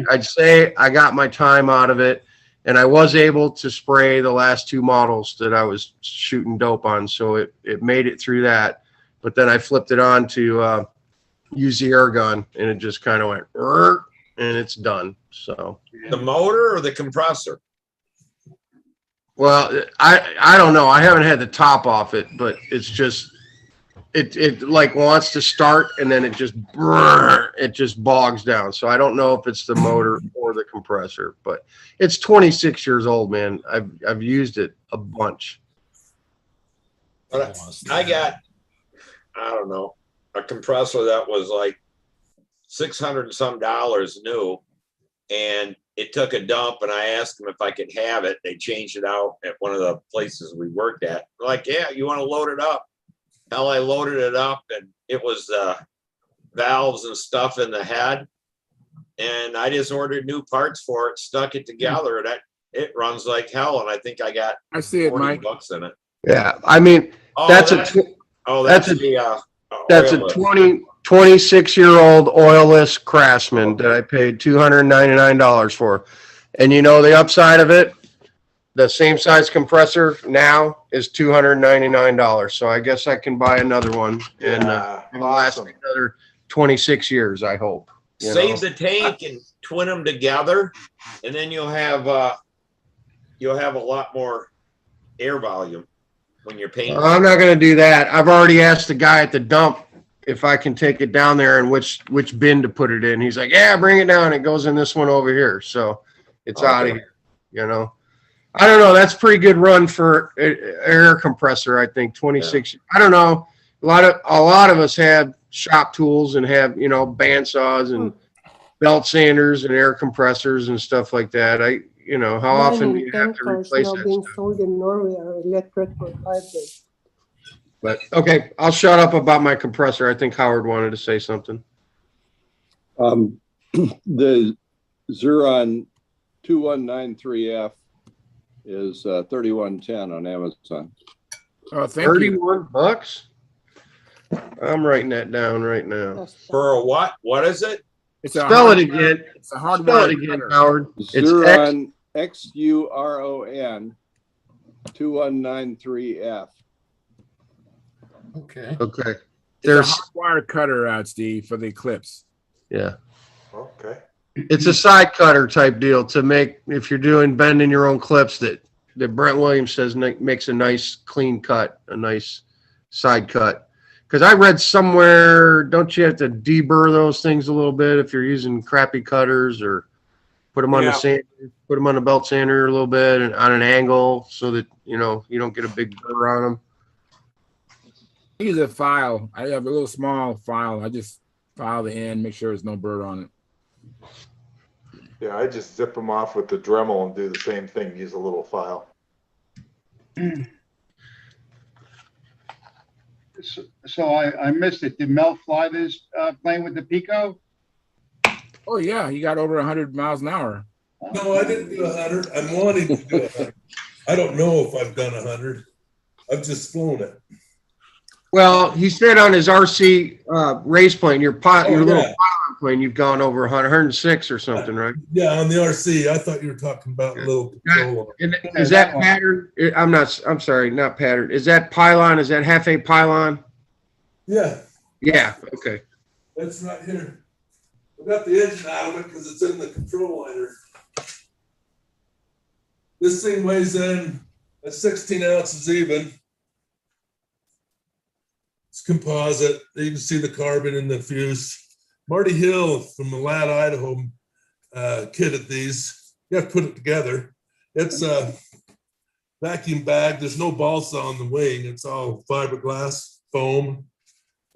I'd say I got my time out of it, and I was able to spray the last 2 models that I was shooting dope on. So it made it through that. But then I flipped it on to use the air gun, and it just kind of went, and it's done. So the motor or the compressor? Well, I don't know. I haven't had the top off it, but it's just it like wants to start and then it just bogs down. So I don't know if it's the motor or the compressor, but it's 26 years old, man. I've used it a bunch. But I got, I don't know, a compressor that was like $600 and some new, and it took a dump, and I asked them if I could have it. They changed it out at one of the places we worked at. They're like, yeah, you want to load it up? Hell, I loaded it up, and it was valves and stuff in the head, and I just ordered new parts for it, stuck it together, and it runs like hell. And I think I got see it, Mike. $40 in it. Yeah, I mean that's a 26-year-old oilless Craftsman that I paid $299 for. And you know, the upside of it, the same size compressor now is $299. So I guess I can buy another one and it'll last me another 26 years, I hope. Save the tank and twin them together, and then you'll have a lot more air volume when you're painting. I'm not going to do that. I've already asked the guy at the dump if I can take it down there and which bin to put it in. He's like, yeah, bring it down. It goes in this one over here. So it's out of here, you know. I don't know. That's a pretty good run for air compressor, I think. 26. Yeah. I don't know. A lot of us have shop tools and have, you know, band saws and belt sanders and air compressors and stuff like that. How often do you have to replace that being stuff? sold in Norway are electric or hybrid. But okay, I'll shut up about my compressor. I think Howard wanted to say something. The Xuron 2193F is 3110 on Amazon. Oh, thank you. $31. I'm writing that down right now. For a what? What is it? It's a Spell it hardware- again. It's a Spell hardware it again, cutter. Howard. It's Xuron, Xuron 2193F. Okay. Okay. It's There's a hardwire cutter out, Steve, for the Eclipse. yeah. Okay. It's a side cutter type deal to make if you're doing bending your own clips that Brent Williams says makes a nice clean cut, a nice side cut. Because I read somewhere, don't you have to deburr those things a little bit if you're using crappy cutters, or put them on the Yeah. sander, put them on the belt sander a little bit and on an angle so that you don't get a big burr on them. I use a file. I have a little small file. I just file the end, make sure there's no burr on it. Yeah, I just zip them off with the Dremel and do the same thing. Use a little file. So I missed it. Did Mel fly this playing with the Pico? Oh yeah, he got over 100 miles an hour. No, I didn't do 100. I'm wanting to do 100. I don't know if I've done 100. I've just flown it. Well, he said on his RC race plane, your little yeah. pilot plane, you've gone over 106 or something, right? Yeah, on the RC. I thought you were talking about little control. And is that pattern? I'm sorry, not pattern. Is that pylon? Is that half a pylon? Yeah, Yeah. Okay. that's right here. I got the engine out of it because it's in the control liner. This thing weighs in at 16 ounces even. It's composite. You can see the carbon in the fuse. Marty Hill from the Ladd, Idaho, kitted these. You have to put it together. It's a vacuum bag. There's no balsa on the wing. It's all fiberglass foam.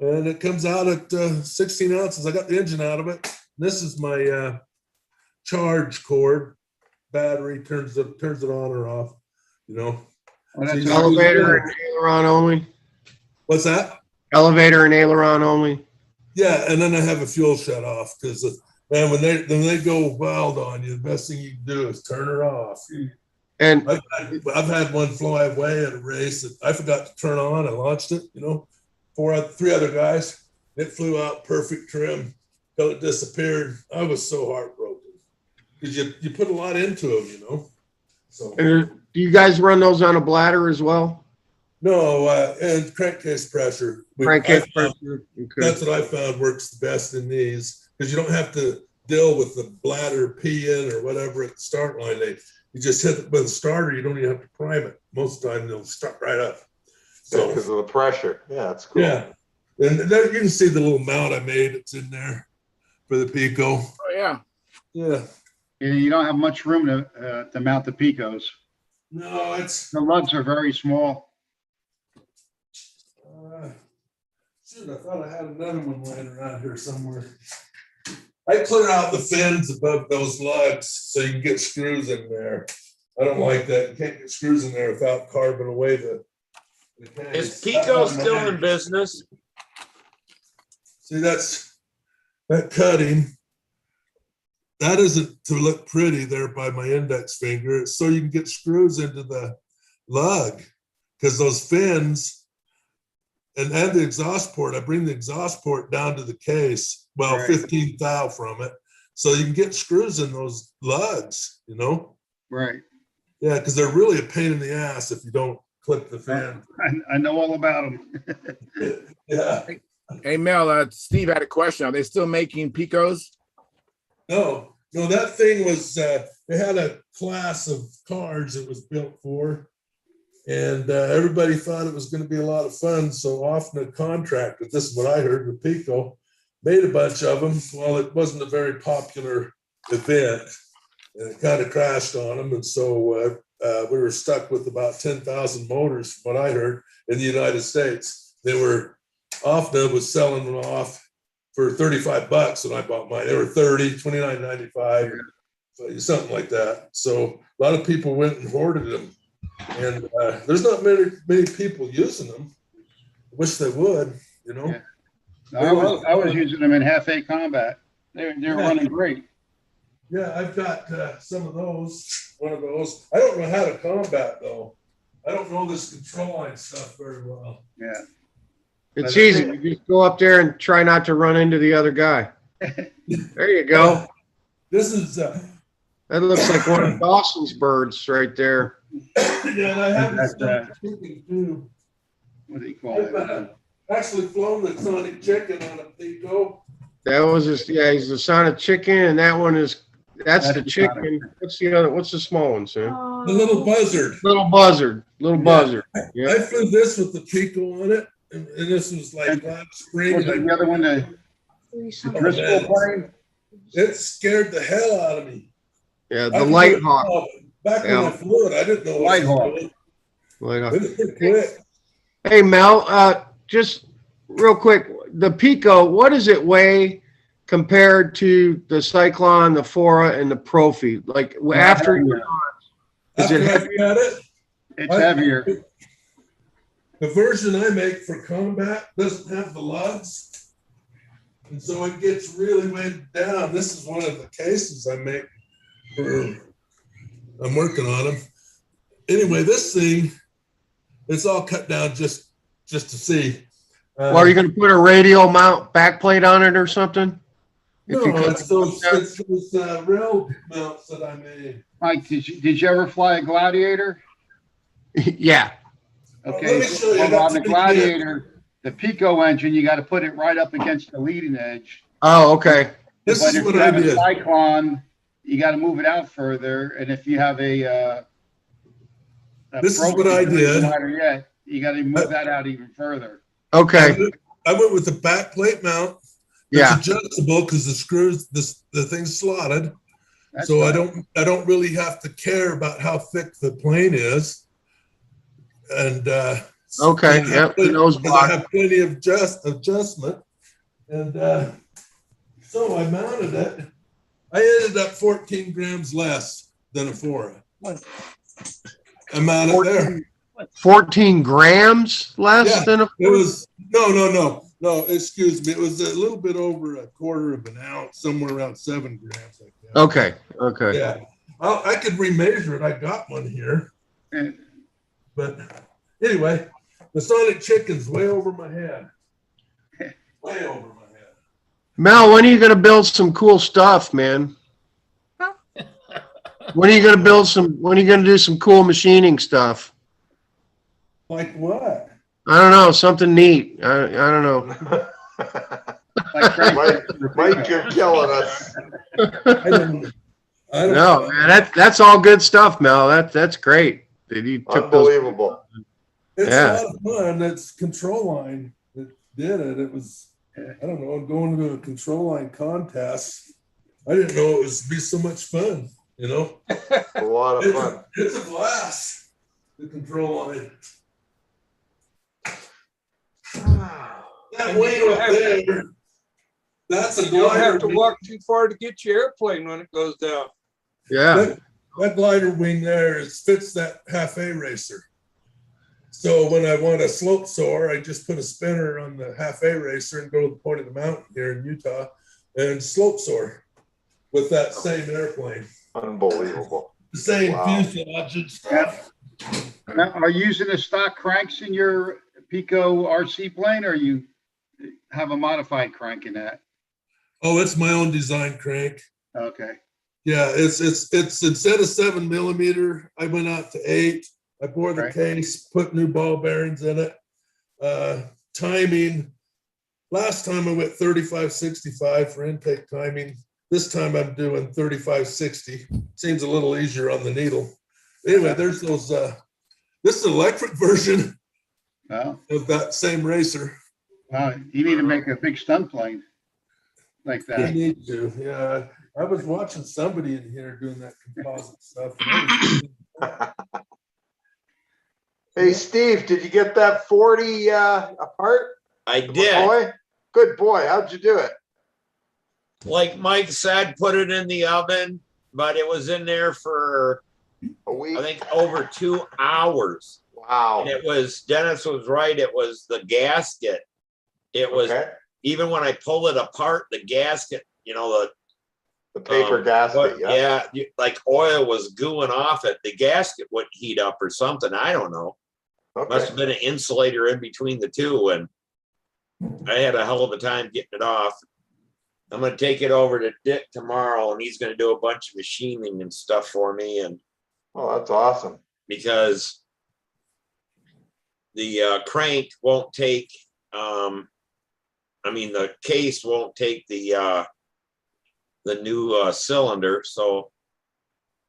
And it comes out at 16 ounces. I got the engine out of it. This is my charge cord. Battery turns it on or off. Elevator and aileron only. What's that? Elevator and aileron only. Yeah, and then I have a fuel shut off because man, when they go wild on you, the best thing you can do is turn her off. And I've had one fly away at a race that I forgot to turn on. I launched it, three other guys. It flew out perfect trim till it disappeared. I was so heartbroken because you put a lot into them, So do you guys run those on a bladder as well? no, and crankcase pressure. Crankcase pressure. Okay. That's what I found works the best in these because you don't have to deal with the bladder pee-in or whatever at the start line. You just hit it with a starter. You don't even have to prime it. Most of the time they'll start right up. So because of the pressure. Yeah, that's cool. yeah, and there you can see the little mount I made. It's in there for the Pico. Oh yeah. Yeah. You don't have much room to mount the Picos. No, The lugs are very small. Shoot, I thought I had another one laying around here somewhere. I clear out the fins above those lugs so you can get screws in there. I don't like that. You can't get screws in there without carving away the Is Pico still in business? See, that cutting. That isn't to look pretty there by my index finger. It's so you can get screws into the lug because those fins and the exhaust port, I bring the exhaust port down to the case, well, 15 thou from it. So you can get screws in those lugs, Right. Yeah, because they're really a pain in the ass if you don't clip the fin. I know all about them. Yeah. Hey Mel, Steve had a question. Are they still making Picos? No, that thing was, they had a class of cars it was built for. And everybody thought it was going to be a lot of fun. So often a contractor, this is what I heard with Pico, made a bunch of them. Well, it wasn't a very popular event and it kind of crashed on them. And so we were stuck with about 10,000 motors, from what I heard, in the United States. OFNA was selling them off for $35 when I bought mine. They were $29.95, something like that. So a lot of people went and hoarded them. And there's not many people using them. Wish they would, Yeah. I was using them in half-A combat. They're running great. Yeah, I've got some of those, one of those. I don't know how to combat though. I don't know this control line stuff very well. Yeah. It's easy. You just go up there and try not to run into the other guy. There you go. This is That looks like one of Dawson's birds right there. yeah, and I have this That's, chicken too. What do you call it? I've actually flown the Sonic chicken on a Pico. That was just, yeah, he's the Sonic chicken, and that one is, that's the chicken. What's the other, what's the small one, Sam? The little buzzard. Little buzzard, little buzzard. Yeah. I flew this with the Pico on it, and this was like last spring. Was it the other one, the Driscoll plane? It scared the hell out of me. Yeah, the Light Hawk. Back when I flew it, I didn't know Light Hawk. Light Hawk. It was pretty quick. Hey, Mel, just real quick, the Pico, what does it weigh compared to the Cyclone, the Fora, and the Profi? Like after you're on, is it heavier? Got it? It's heavier. The version I make for combat doesn't have the lugs, and so it gets really weighed down. This is one of the cases I make for, I'm working on them. Anyway, this thing, it's all cut down just to see. Well, are you going to put a radial mount backplate on it or something? No, it's those rail mounts that I made. Mike, did you ever fly a Gladiator? Yeah. Okay, Let me show you. well, on the Gladiator, the Pico engine, you got to put it right up against the leading edge. Oh, okay. This But is if what you I have a did. Cyclone, you got to move it out further. And if you have a This is what I did. Yet, you got to move that out even further. Okay. I went with the back plate mount. It's Yeah. adjustable because the screws, the thing's slotted. That's So right. I don't really have to care about how thick the plane is. And Okay, yep, the nose because block. I have plenty of adjustment. And so I mounted it. I ended up 14 grams less than a Fora. I mounted there. 14 grams less Yeah, than a it was no, excuse me. It was a little bit over a quarter of an ounce, somewhere around 7 grams. Like that. Okay, okay. Yeah, I could remeasure it. I got one here. But anyway, the Sonic chicken's way over my head. Way over my head. Mel, when are you going to build some cool stuff, man? When are you going to do some cool machining stuff? Like what? I don't know, something neat. I don't know. Mike, you're killing us. I don't No, know. man, that's all good stuff, Mel. That's great. That you took those. Unbelievable. It's Yeah. a lot of fun. That's control line that did it. It was, I don't know, going to a control line contest. I didn't know it was be so much fun, you know? A lot of fun. It's a blast, the control line. That way up there, that's a You don't have to glider walk too far to get your airplane when it goes down. Yeah. that glider wing there fits that half A racer. So when I want a slope soar, I just put a spinner on the half A racer and go to the point of the mountain here in Utah and slope soar with that same airplane. Unbelievable. The same Wow. fuselage and stuff. Now, are you using the stock cranks in your Pico RC plane, or you have a modified crank in that? Oh, it's my own design crank. Okay. Yeah, it's instead of 7 millimeter, I went out to 8. I bore the case, put new ball bearings in it. Timing. Last time I went 35-65 for intake timing. This time I'm doing 35-60. Seems a little easier on the needle. Anyway, there's those. This is an electric version of that same racer. You need to make a big stunt plane like that. You need to, yeah. I was watching somebody in here doing that composite stuff. Hey, Steve, did you get that 40 apart? I The did. McCoy? Good boy. How'd you do it? Like Mike said, put it in the oven, but it was in there for a week. I think over 2 hours. Wow. And it was, Dennis was right. It was the gasket. It was, even when I pulled it apart, the gasket, you know, The paper gasket, yeah. Yeah, like oil was gooing off it. The gasket would heat up or something. I don't know. Okay. Must have been an insulator in between the two, and I had a hell of a time getting it off. I'm going to take it over to Dick tomorrow, and he's going to do a bunch of machining and stuff for me. And oh, that's awesome. Because the crank won't take, the case won't take the new cylinder, so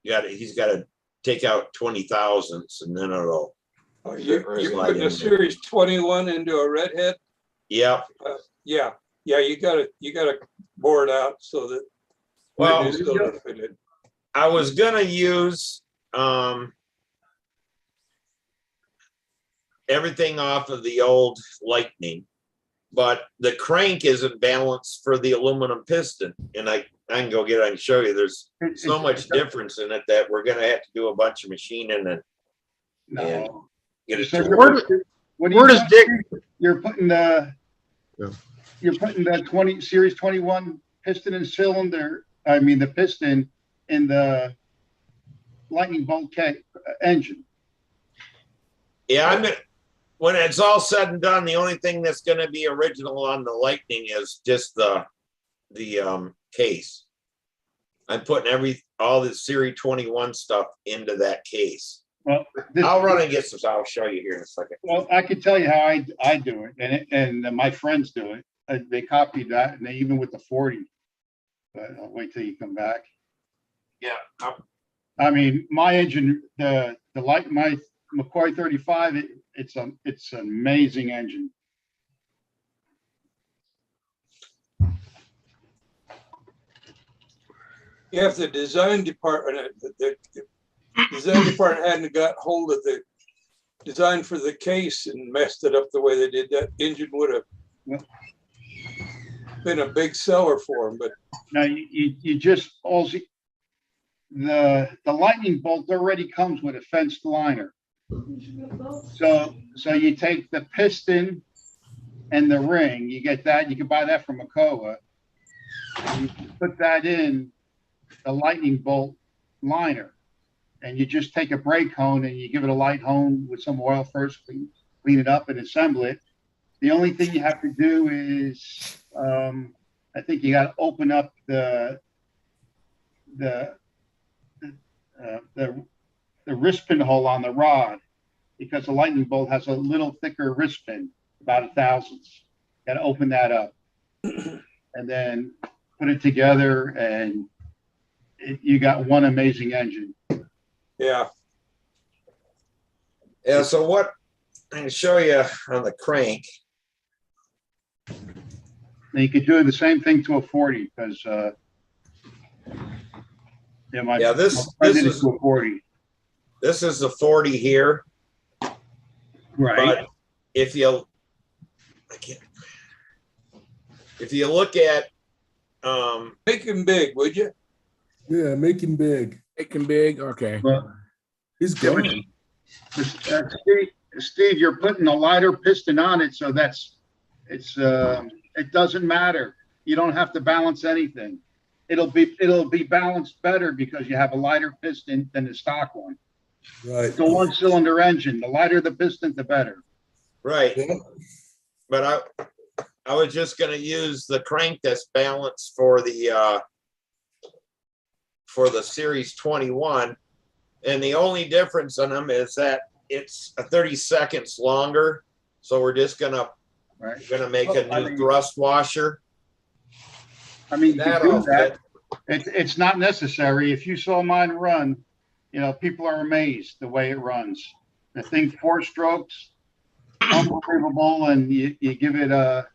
he's got to take out 20 thousandths, and then it'll. Oh, you're putting a Series 21 into a redhead? Yep. Yeah. You gotta bore it out so that. Well, I was gonna use everything off of the old Lightning, but the crank isn't balanced for the aluminum piston, and I can go get it. I can show you. There's so much difference in it that we're gonna have to do a bunch of machining and get it. So where does Dick? You're putting the 20 Series 21 piston and cylinder. I mean the piston in the lightning bolt engine. Yeah, when it's all said and done, the only thing that's going to be original on the Lightning is just the case. I'm putting all the Series 21 stuff into that case. Well, I'll run and get some. I'll show you here in a second. Well, I can tell you how I do it, and my friends do it. They copied that, and they even with the 40. But I'll wait till you come back. Yeah. I mean, my engine, my McCoy 35, it's an amazing engine. Yeah, if the design department hadn't got hold of the design for the case and messed it up the way they did, that engine would have been a big seller for them. But now you just also the lightning bolt already comes with a fenced liner. So you take the piston and the ring, you get that, you can buy that from Makoa. You put that in the lightning bolt liner, and you just take a brake hone and you give it a light hone with some oil first, clean it up and assemble it. The only thing you have to do is I think you got to open up the wrist pin hole on the rod, because the lightning bolt has a little thicker wrist pin, about 1/1000. Got to open that up and then put it together, and you got one amazing engine. Yeah. Yeah. So what I can show you on the crank. And you could do the same thing to a 40, because this is a 40. This is the 40 here. Right. But if you look at make him big, would you? Yeah, make him big. Make him big. Okay. Well, he's going. Steve, you're putting a lighter piston on it, so it doesn't matter. You don't have to balance anything. It'll be balanced better because you have a lighter piston than the stock one. Right. It's a one-cylinder engine. The lighter the piston, the better. Right. Yeah. But I was just going to use the crank that's balanced for the Series 21, and the only difference on them is that it's 30 seconds longer. So we're just gonna make a new thrust washer. I mean, you can do that. It's not necessary. If you saw mine run, people are amazed the way it runs. The thing 4 strokes, unbelievable, and you give it a,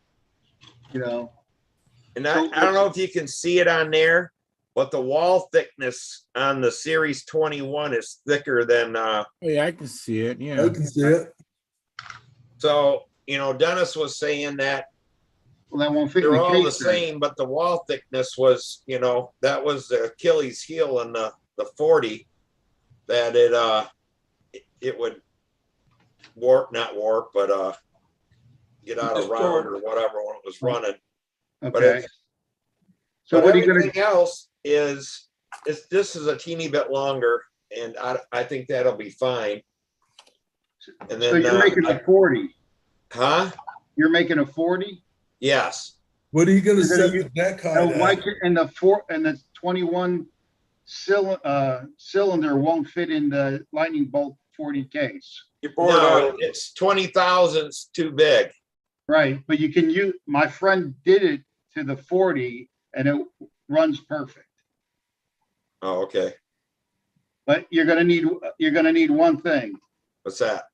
And I don't know if you can see it on there, but the wall thickness on the Series 21 is thicker than. Yeah, I can see it. Yeah, I can see it. So Dennis was saying that. Well, that won't fit. They're all the same, but the wall thickness was, that was the Achilles heel in the 40, that it would not warp, but get out of round or whatever when it was running. Okay. So what are you going to else? this is a teeny bit longer, and I think that'll be fine. And then So you're making a 40. Huh? You're making a 40? Yes. What are you going to You're gonna set the use- deck height No, why at? can- and the 21 cylinder won't fit in the lightning bolt 40 case. No, it's 20,000 too big. Right, but you can use, my friend did it to the 40 and it runs perfect. Oh, okay. But you're gonna need one thing. What's that?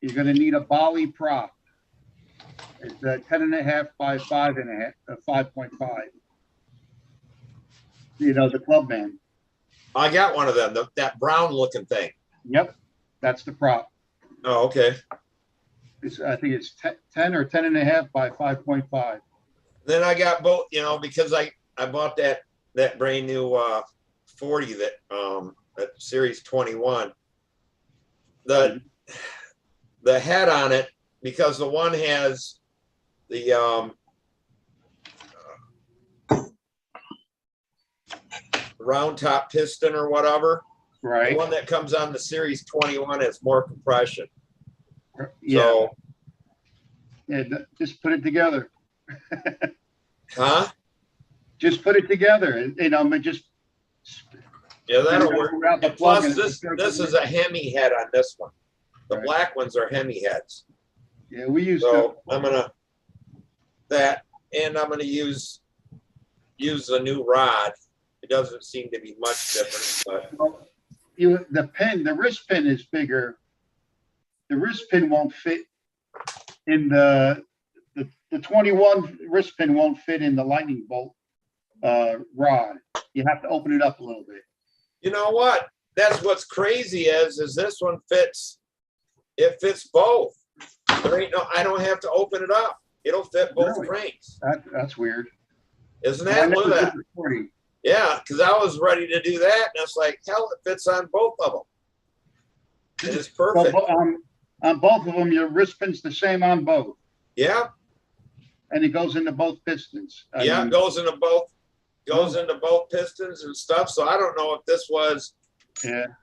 You're gonna need a Bali prop. It's a 10.5 by 5.5, 5.5. You know, the Clubman. I got one of them, that brown looking thing. Yep, that's the prop. Oh, okay. I think it's 10 or 10.5 by 5.5. Then I got both, because I bought that brand new 40 that series 21. The head on it, because the one has the round top piston or whatever. Right. The one that comes on the series 21 has more compression. Yeah. So, yeah, just put it together. huh? Just put it together. Just. Yeah, that'll work. And plus, and this is a Hemi head on this one. The black ones are Hemi heads. Yeah, we use. So I'm gonna and I'm gonna use the new rod. It doesn't seem to be much different, but Well, the wrist pin is bigger. The wrist pin won't fit in the 21 wrist pin won't fit in the lightning bolt rod. You have to open it up a little bit. you know what? That's what's crazy is this one fits. It fits both. I don't have to open it up. It'll fit both Really? cranks. That's weird. Isn't that? Look at that. Yeah, because I was ready to do that, and it's like, hell, it fits on both of them. It is perfect. So, on both of them, your wrist pin's the same on both. Yeah. And it goes into both pistons. It goes into both pistons and stuff. So I don't know if this was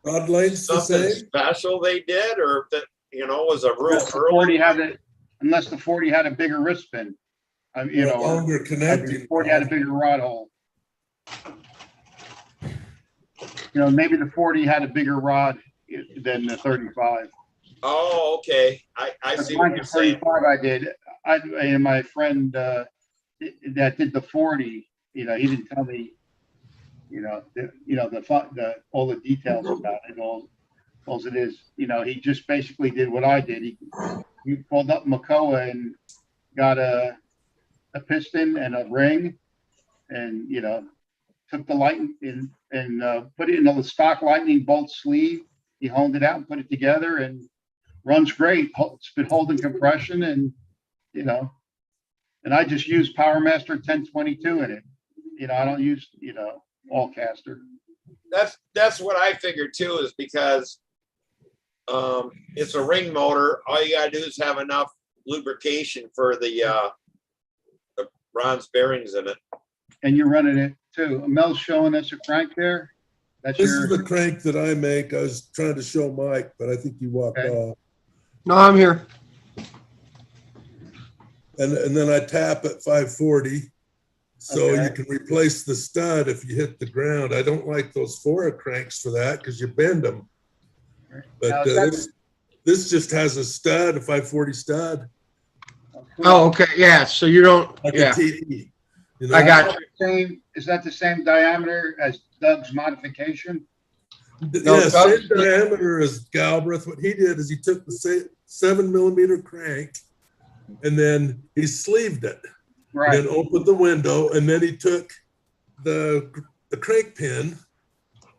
rod length's the something same? special they did, or if that was a real Unless the 40 had a bigger wrist pin. Longer connecting. The 40 had a bigger rod hole. Maybe the 40 had a bigger rod than the 35. Oh, okay. I see what you're saying. 35 I did. And my friend that did the 40, he didn't tell me, all the details about it. All it is, he just basically did what I did. He pulled up Makoa and got a piston and a ring, and took the lightning and put it in the stock lightning bolt sleeve. He honed it out and put it together, and runs great. It's been holding compression, and and I just use PowerMaster 1022 in it. I don't use all caster. That's what I figured too, is because it's a ring motor. All you gotta do is have enough lubrication for the bronze bearings in it. And you're running it too. Mel's showing us a crank there. This is the crank that I make. I was trying to show Mike, but I think he walked off. No, I'm here. And then I tap at 540. So you can replace the stud if you hit the ground. I don't like those Fora cranks for that because you bend them. But this just has a stud, a 540 stud. Oh, okay. Yeah. So you don't. Like Yeah. a TE. I got Is that the same diameter as Doug's modification? Yeah, same diameter as Galbraith. What he did is he took the 7mm crank and then he sleeved it. Right. And then opened the window, and then he took the crank pin,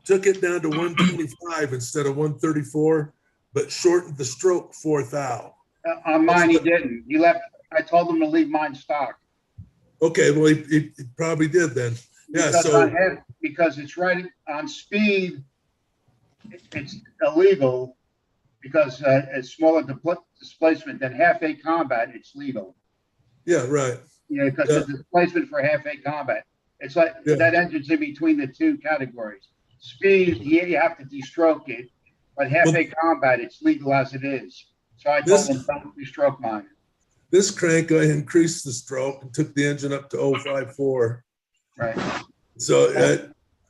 took it down to 125 instead of 134, but shortened the stroke 4th thou. On mine, he didn't. He left. I told him to leave mine stock. Okay, well, he probably did then. Yeah, Because it's right on speed, it's illegal because it's smaller displacement than half-8 combat. It's legal. Yeah, right. Because the displacement for half-8 combat It's like that engine's in between the two categories. Speed, you have to de-stroke it, but half-A combat, it's legal as it is. So I told them don't de-stroke mine. This crank, I increased the stroke and took the engine up to 054. Right. So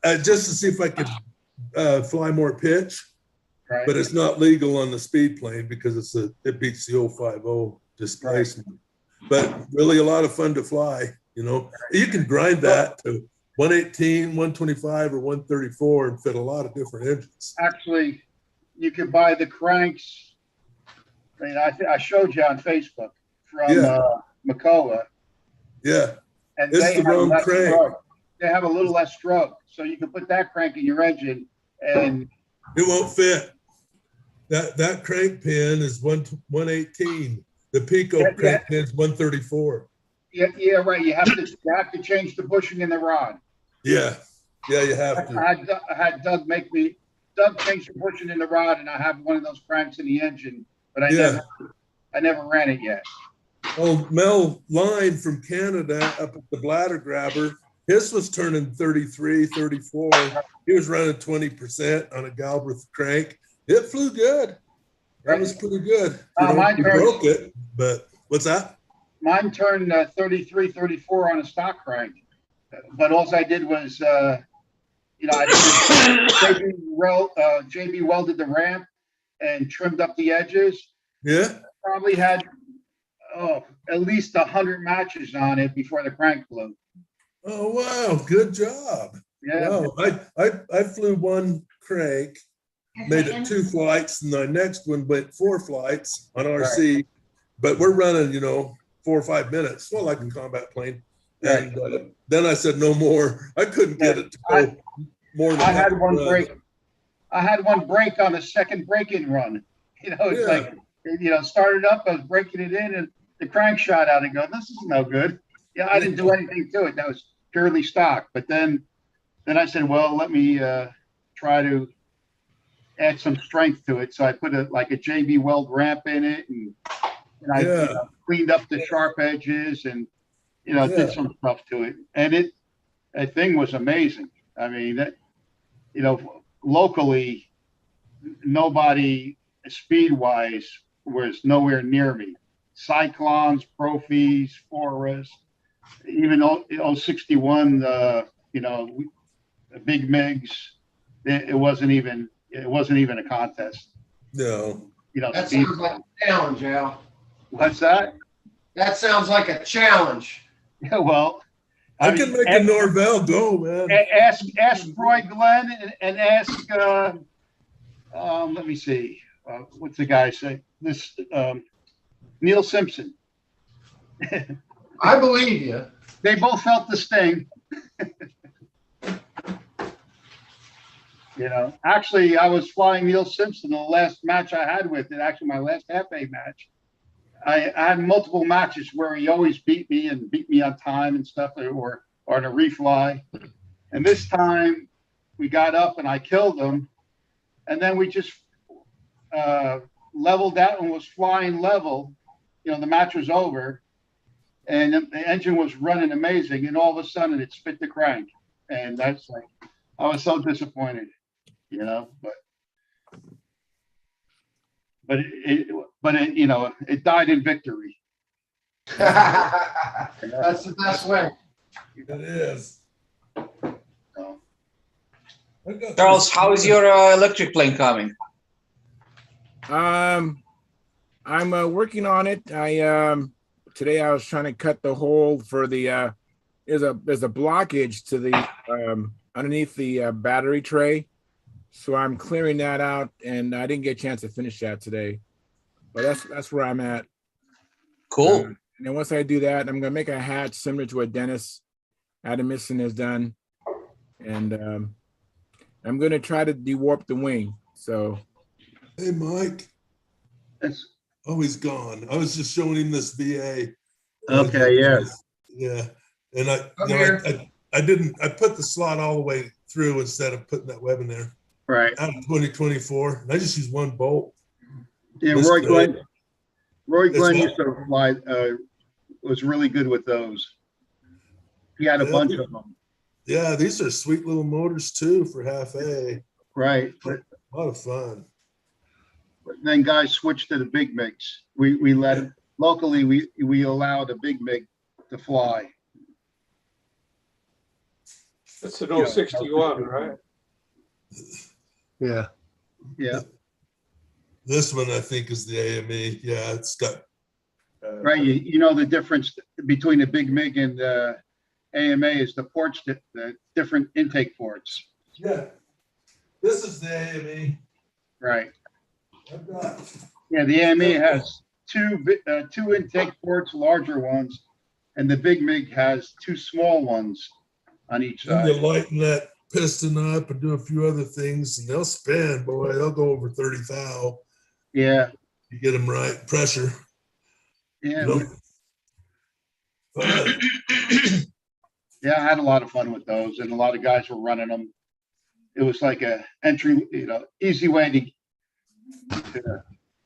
just to see if I could fly more pitch, right. But it's not legal on the speed plane because it beats the 050 displacement. Right. But really a lot of fun to fly, you know. You can grind that to 118, 125, or 134 and fit a lot of different engines. Actually, you can buy the cranks. I mean, I showed you on Facebook from Makoa. Yeah. And it's the wrong crank. Stroke. They have a little less stroke. So you can put that crank in your engine and it won't fit. That crank pin is 118. The Pico crank pin is 134. Yeah, right. You have to change the bushing in the rod. Yeah, you have to. I had Doug changed the bushing in the rod, and I have one of those cranks in the engine, but I never ran it yet. Oh, Mel Line from Canada up at the bladder grabber, his was turning 33, 34. He was running 20% on a Galbraith crank. It flew good. That was pretty good. Mine broke it, but what's that? Mine turned 33, 34 on a stock crank. But all I did was, I JB welded the ramp and trimmed up the edges. Yeah. Probably had at least 100 matches on it before the crank blew. Oh wow, good job. Yeah. Wow. I flew one crank, made it 2 flights, and the next one went 4 flights on RC. Right. But we're running, 4 or 5 minutes, well, like a combat plane. Right. And then I said no more. I couldn't get it to go more than I had one break. I had one break on the second break-in run. It's like, started up, I was breaking it in, and the crank shot out and go, this is no good. Yeah, I didn't do anything to it. That was purely stock. But then I said, well, let me try to add some strength to it. So I put a JB Weld ramp in it, and I cleaned up the sharp edges and did some stuff to it. And that thing was amazing. I mean, locally, nobody speed-wise was nowhere near me. Cyclones, Profis, Foras, even 61, big MiGs, it wasn't even a contest. No. That sounds like a challenge, Al. What's that? That sounds like a challenge. Yeah, well, I can make a Norvell go, man. Ask Roy Glenn and ask. Let me see. What's the guy say? This Neil Simpson. I believe you. They both felt the sting. Actually, I was flying Neil Simpson the last match I had with it. Actually, my last half-A match. I had multiple matches where he always beat me on time and stuff, or on a refly. And this time we got up and I killed him. And then we just leveled out and was flying level. The match was over and the engine was running amazing. And all of a sudden it spit the crank. And that's like, I was so disappointed, but it died in victory. That's the best way. It is. Charles, how is your electric plane coming? I'm working on it. Today I was trying to cut the hole for the there's a blockage to the underneath the battery tray. So I'm clearing that out, and I didn't get a chance to finish that today. But that's where I'm at. Cool. And then once I do that, I'm gonna make a hatch similar to what Dennis Adamson has done, and I'm gonna try to dewarp the wing. So, hey, Mike. Oh, he's gone. I was just showing him this VA. Okay, yeah. Yeah, and I put the slot all the way through instead of putting that web in there. Right. Out of 2024, and I just used one bolt. Yeah, Roy Glenn used to fly. Was really good with those. He had a bunch of them. Yeah, these are sweet little motors too for half A. Right. A lot of fun. But then guys switched to the big MiGs. We let locally we allow the big MiG to fly. That's an 061, right? Yeah. Yeah. This one I think is the AME. Yeah, it's got Right. You know the difference between the big MiG and the AMA is the ports, the different intake ports. yeah. This is the AME. Right. I've got Yeah, the AMA has two intake ports, larger ones, and the big MiG has two small ones on each then you side. lighten that piston up and do a few other things, and they'll spin. Boy, they'll go over 30 thou. Yeah. You get them right, pressure. Yeah. You know? Fun. Yeah, I had a lot of fun with those, and a lot of guys were running them. It was like a entry, easy way to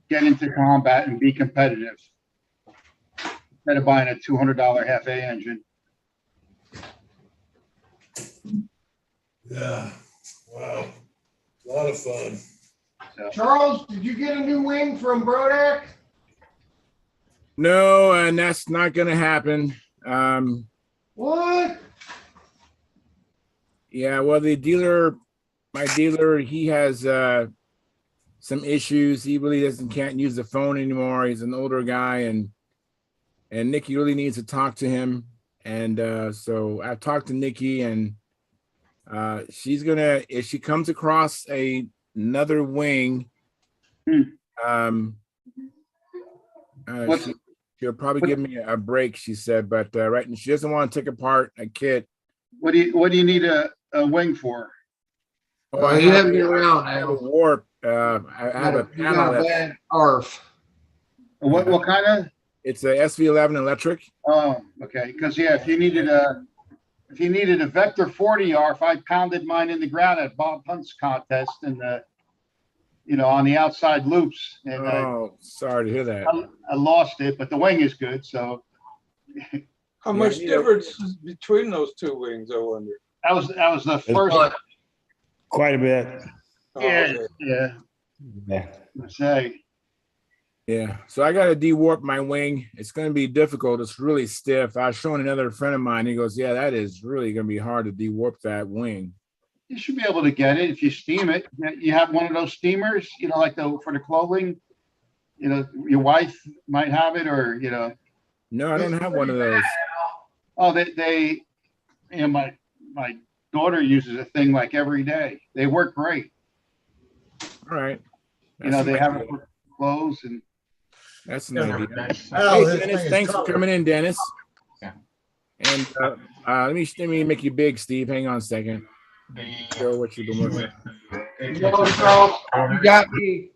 get into combat and be competitive instead of buying a $200 half A engine. Yeah. Wow. A lot of fun. So, Charles, did you get a new wing from Brodak? No, and that's not going to happen. What? Yeah, well, my dealer, he has some issues. He really can't use the phone anymore. He's an older guy, and Nikki really needs to talk to him. And so I've talked to Nikki, and she's gonna, if she comes across another wing, she'll probably give me a break, she said, but right, and she doesn't want to take apart a kit. what do you need a wing for? Oh, I you have haven't been around. I have a warp. I have a You got panel. a bad ARF. What kind of? It's a SV11 electric. Oh, okay. Because yeah, if you needed a Vector 40 ARF, I pounded mine in the ground at Bob Hunt's contest and on the outside loops. And Oh, sorry to hear that. I lost it, but the wing is good. So How much difference is between those two wings, I wonder? that was the first. Quite a bit. Yeah, okay. yeah. Say. Yeah, so I got to de-warp my wing. It's going to be difficult. It's really stiff. I was showing another friend of mine. He goes, yeah, that is really going to be hard to de-warp that wing. You should be able to get it if you steam it. You have one of those steamers, like for the clothing. Your wife might have it, or No, I don't have one of those. Oh, they my daughter uses a thing like every day. They work great. All right. They have it for clothes and. That's an idea. Oh, Hey, Dennis, thanks for coming in, Dennis. Yeah. And let me make you big, Steve. Hang on a second. Show what you've been working on. Charles, you got me.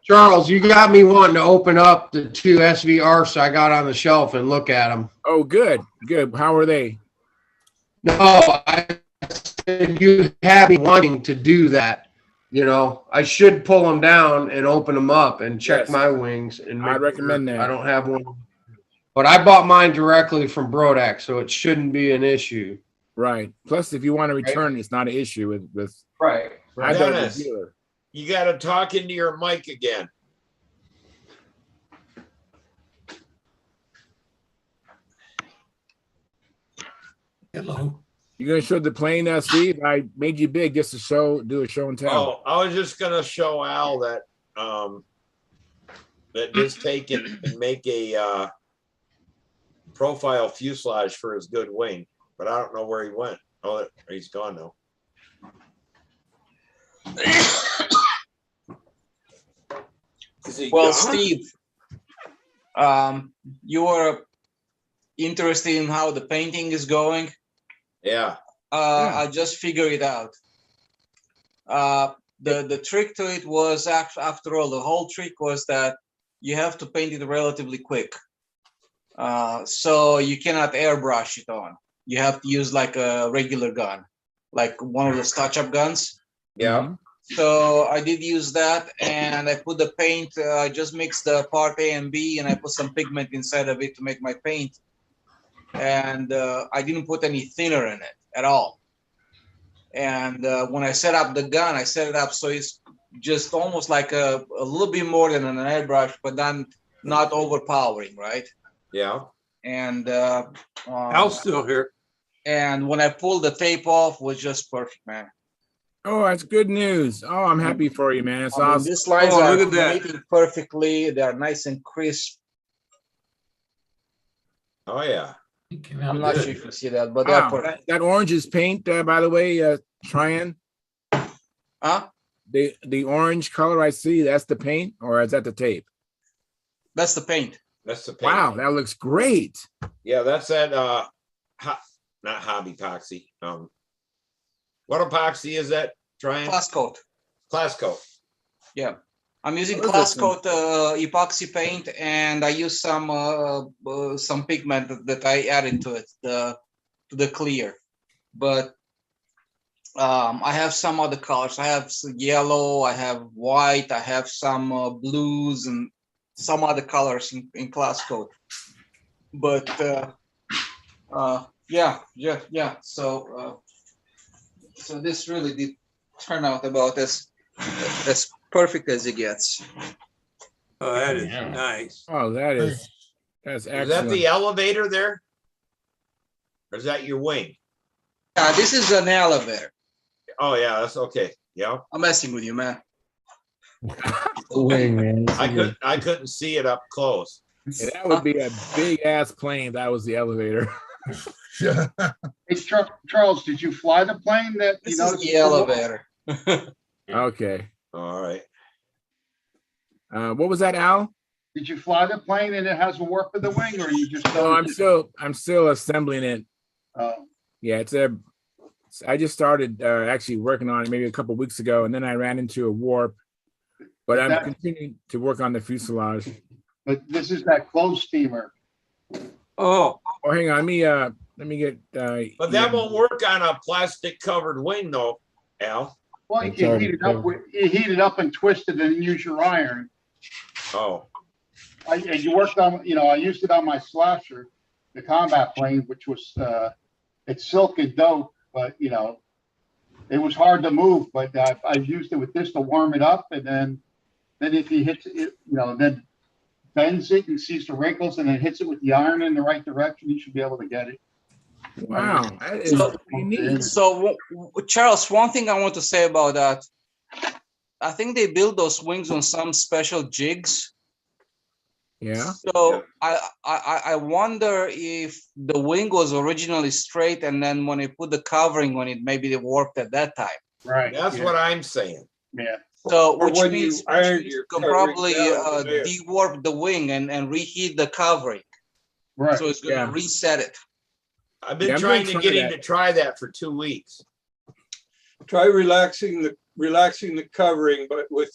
Charles, you got me wanting to open up the two SVRs I got on the shelf and look at them. Oh, good. How are they? No, I said you had me wanting to do that. I should pull them down and open them up and check Yes. my wings. And I'd recommend that. I don't have one, but I bought mine directly from Brodak, so it shouldn't be an issue. Right. Plus, if you want to return, it's not an issue with. Right. I go to the Dennis, dealer. you got to talk into your mic again. Hello. You gonna show the plane, Steve? I made you big just to do a show and tell. Oh, I was just gonna show Al that that just take and make a profile fuselage for his good wing, but I don't know where he went. Oh, he's gone now. Well, Steve, you were interested in how the painting is going. Yeah. I just figured it out. The trick to it was, after all, the whole trick was that you have to paint it relatively quick. So you cannot airbrush it on. You have to use like a regular gun, like one of those touch-up guns. Yeah. So I did use that, and I put the paint. I just mixed the part A and B, and I put some pigment inside of it to make my paint. and I didn't put any thinner in it at all. And when I set up the gun, I set it up so it's just almost like a little bit more than an airbrush, but then not overpowering, right? Yeah. And Al's still here. And when I pulled the tape off, was just perfect, man. Oh, that's good news. Oh, I'm happy for you, man. It's I mean, awesome. these lines Oh, are look at that. mated perfectly. They're nice and crisp. Oh yeah. I'm not sure if you see that, but they're Wow, perfect. that orange is paint, by the way, Tryon. Huh? The orange color I see, that's the paint, or is that the tape? That's the paint. That's the paint. Wow, that looks great. Yeah, that's that not hobby epoxy. What epoxy is that, Tryon? Class coat. Class coat. Yeah. I'm using What is class this coat epoxy paint, and I use some pigment that I added to it, to the clear. But I have some other colors. I have yellow, I have white, I have some blues, and some other colors in class coat. But yeah. So this really did turn out about as perfect as it gets. Oh, that is nice. Oh, that's Is excellent. that the elevator there? Or is that your wing? This is an elevator. Oh yeah, that's okay. Yeah. I'm messing with you, man. Wing, man. I couldn't see it up close. Yeah, that would be a big ass plane. That was the elevator. Hey, Charles, did you fly the plane that This you is noticed? the elevator. Okay. All right. What was that, Al? Did you fly the plane and it has a warp of the wing, or you just? No, I'm still assembling it. Yeah, I just started actually working on it maybe a couple of weeks ago, and then I ran into a warp. But I'm continuing to work on the fuselage. But this is that closed steamer. Oh, hang on. Let me get. But that won't work on a plastic covered wing, though, Al. Well, you can heat it up and twist it and use your iron. Oh. And you worked on, I used it on my Slasher, the combat plane, which was, it's silk and dope, but, it was hard to move, but I used it with this to warm it up. And then if he hits it, then bends it and sees the wrinkles and then hits it with the iron in the right direction, you should be able to get it. Wow. That is neat. So, Charles, one thing I want to say about that, I think they build those wings on some special jigs. Yeah. So I wonder if the wing was originally straight, and then when they put the covering on it, maybe they warped at that time. Right. That's what I'm saying. Yeah. So or which when means you iron you your can covering probably down there. de-warp the wing and reheat the covering. Right. So it's going to reset it. I've been Yeah, I'm trying gonna to try get him that. to try that for 2 weeks. Try relaxing the covering, but with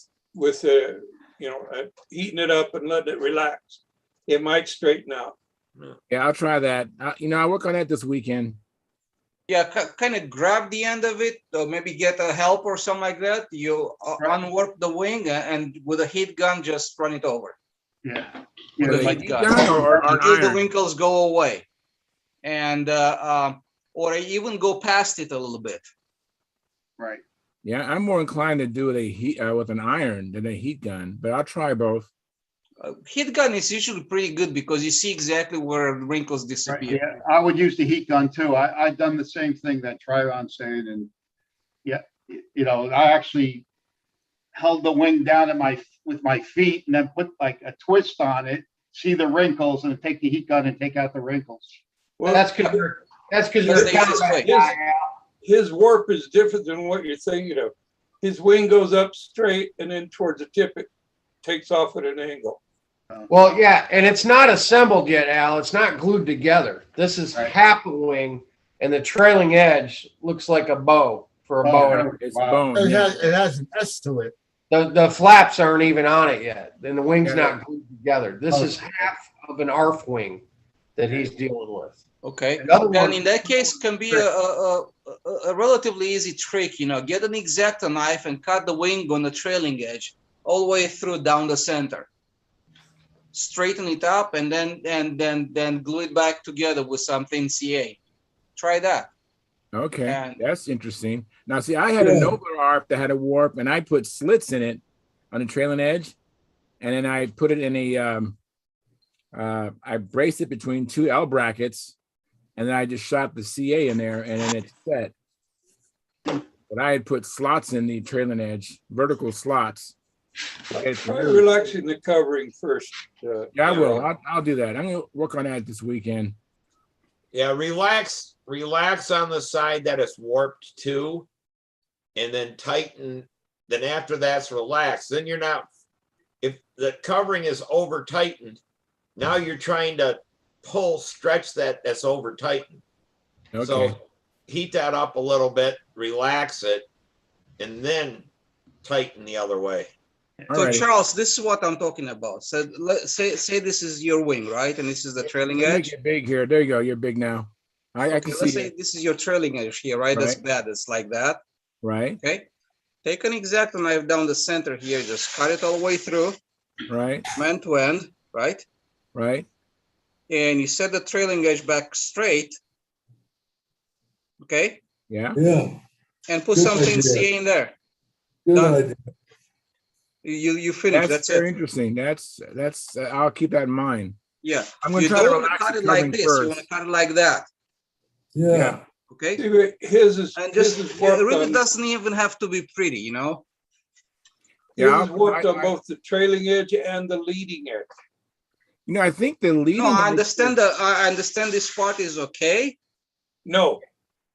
heating it up and letting it relax. It might straighten out. Yeah, I'll try that. I'll work on that this weekend. Yeah, kind of grab the end of it, or maybe get a help or something like that. You unwarp the wing and with a heat gun, just run it over. Yeah. With a With a heat heat gun gun or until the iron? wrinkles go away, and or even go past it a little bit. Right. Yeah, I'm more inclined to do it with an iron than a heat gun, but I'll try both. Heat gun is usually pretty good because you see exactly where wrinkles Right. disappear. Yeah. I would use the heat gun too. I've done the same thing that Trion's saying. And I actually held the wing down with my feet and then put like a twist on it, see the wrinkles, and take the heat gun and take out the wrinkles. Well, That's because you're a combat guy. his warp is different than what you're thinking of. His wing goes up straight and then towards the tip, it takes off at an angle. Well, yeah, and it's not assembled yet, Al. It's not glued together. This is half a wing, and the trailing edge looks like a bow for a bow. And It's bone. It Yeah. has an S to it. the flaps aren't even on it yet, and the wing's not glued together. This is half of an ARF wing that he's dealing with. Okay, Another then one- in that case can be a relatively easy trick. Get an X-Acto knife and cut the wing on the trailing edge all the way through down the center. straighten it up, and then glue it back together with some thin CA. Try that. Okay, And that's interesting. Now, see, I had a nobler ARP that had a warp, and I put slits in it on the trailing edge, and then I put it in a I braced it between two L brackets, and then I just shot the CA in there, and then it's set. But I had put slots in the trailing edge, vertical slots. Try relaxing the covering first. Yeah, I will. I'll do that. I'm gonna work on that this weekend. Yeah, relax on the side that it's warped to, and then tighten. Then after that's relaxed, then you're not. If the covering is over tightened, now you're trying to stretch that's over tightened. Okay. So heat that up a little bit, relax it, and then tighten the other way. so Charles, this is what I'm talking about. So let's say this is your wing, right? And this is the trailing Let me edge. get big here. There you go. You're big now. I can see Let's say it. this is your trailing edge here, right? That's bad. It's like that. Right. Okay. Take an X-Acto knife down the center here. Just cut it all the way through. Right. End to end. Right. Right. And you set the trailing edge back straight. Okay. Yeah. Yeah. And put Good something idea. CA in there. Good Done. idea. You finish. That's very it. interesting. That's I'll keep that in mind. Yeah. I'm gonna You try to don't want to relax cut the it like covering this. You first. want to cut it like that. Yeah. Okay. His is And just his is it warped really on, doesn't even have to be pretty, you know. his is warped on both the trailing edge and the leading edge. You know, I think the leading. No, I edge understand is- I understand this part is okay. No.